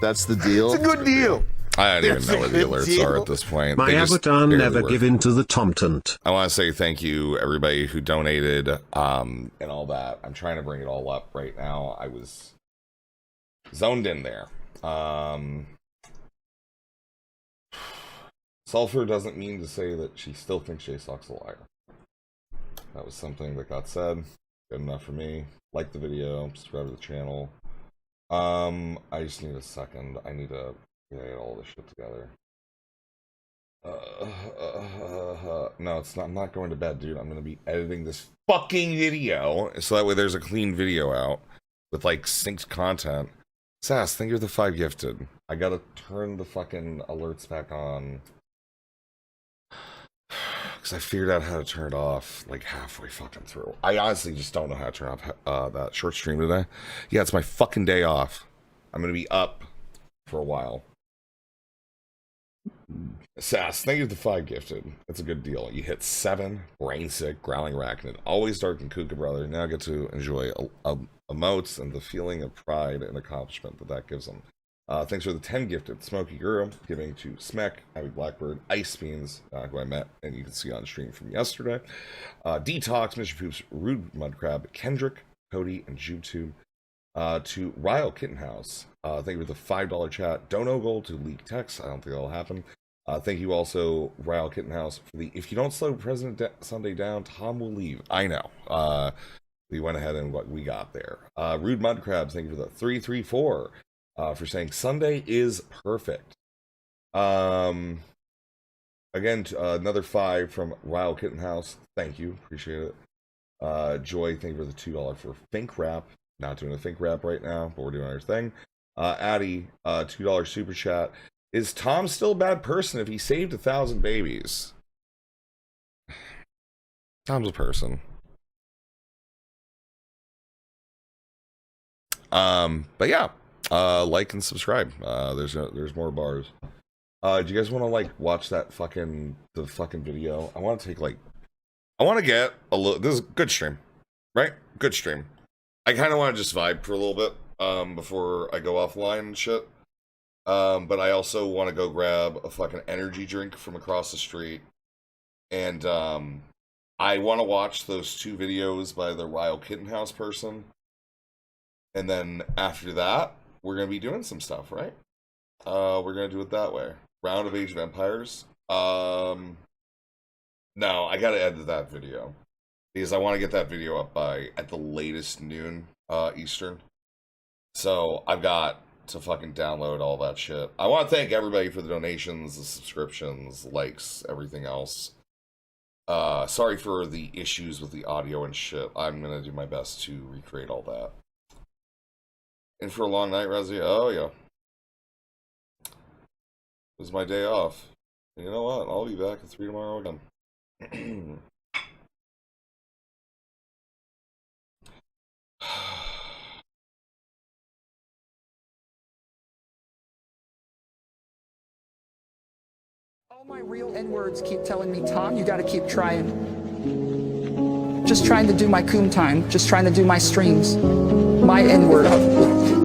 That's the deal. It's a good deal. I don't even know what the alerts are at this point. My avatar never give in to the Tomtent. I want to say thank you, everybody who donated, and all that. I'm trying to bring it all up right now. I was zoned in there. Sulfur doesn't mean to say that she still thinks J-Sock's a liar. That was something that got said. Good enough for me. Like the video, subscribe to the channel. I just need a second. I need to get all this shit together. No, it's not. I'm not going to bed, dude. I'm gonna be editing this fucking video so that way there's a clean video out with like synced content. Sass, thank you for the 5 gifted. I gotta turn the fucking alerts back on because I figured out how to turn it off like halfway fucking through. I honestly just don't know how to turn off that short stream today. Yeah, it's my fucking day off. I'm gonna be up for a while. Sass, thank you for the 5 gifted. That's a good deal. You hit 7, brain sick, growling arachnid, always dark and Kuka brother. Now I get to enjoy emotes and the feeling of pride and accomplishment that gives them. Thanks for the 10 gifted. Smoky Girl giving to Smek, Abby Blackbird, Ice Beans, who I met and you can see on stream from yesterday. Detox, Mr. Poops, Rude Mudcrab, Kendrick, Cody, and JubeTube. To Ryle Kittenhouse, thank you for the $5 chat. Don't ogle to leak text. I don't think that'll happen. Thank you also, Ryle Kittenhouse, for the if you don't slow President Sunday down, Tom will leave. I know. We went ahead and what we got there. Rude Mudcrabs, thank you for the 334 for saying Sunday is perfect. Again, another 5 from Ryle Kittenhouse. Thank you, appreciate it. Joy, thank you for the $2 for Fink Wrap. Not doing a Fink Wrap right now, but we're doing our thing. Addy, $2 super chat. Is Tom still a bad person if he saved 1,000 babies? Tom's a person. But yeah, like and subscribe. There's more bars. Do you guys want to like watch that fucking video? I want to take I want to get a little. This is a good stream, right? Good stream. I kind of want to just vibe for a little bit before I go offline and shit. But I also want to go grab a fucking energy drink from across the street. And I want to watch those 2 videos by the Ryle Kittenhouse person. And then after that, we're going to be doing some stuff, right? We're going to do it that way. Round of Age of Empires. No, I got to edit that video. Because I want to get that video up by, at the latest, noon Eastern. So I've got to fucking download all that shit. I want to thank everybody for the donations, the subscriptions, likes, everything else. Sorry for the issues with the audio and shit. I'm gonna do my best to recreate all that. In for a long night, Rezzy? Oh yeah. This is my day off. And you know what? I'll be back at 3 tomorrow again. All my real N-words keep telling me, Tom, you gotta keep trying. Just trying to do my coom time, just trying to do my streams. My N-word.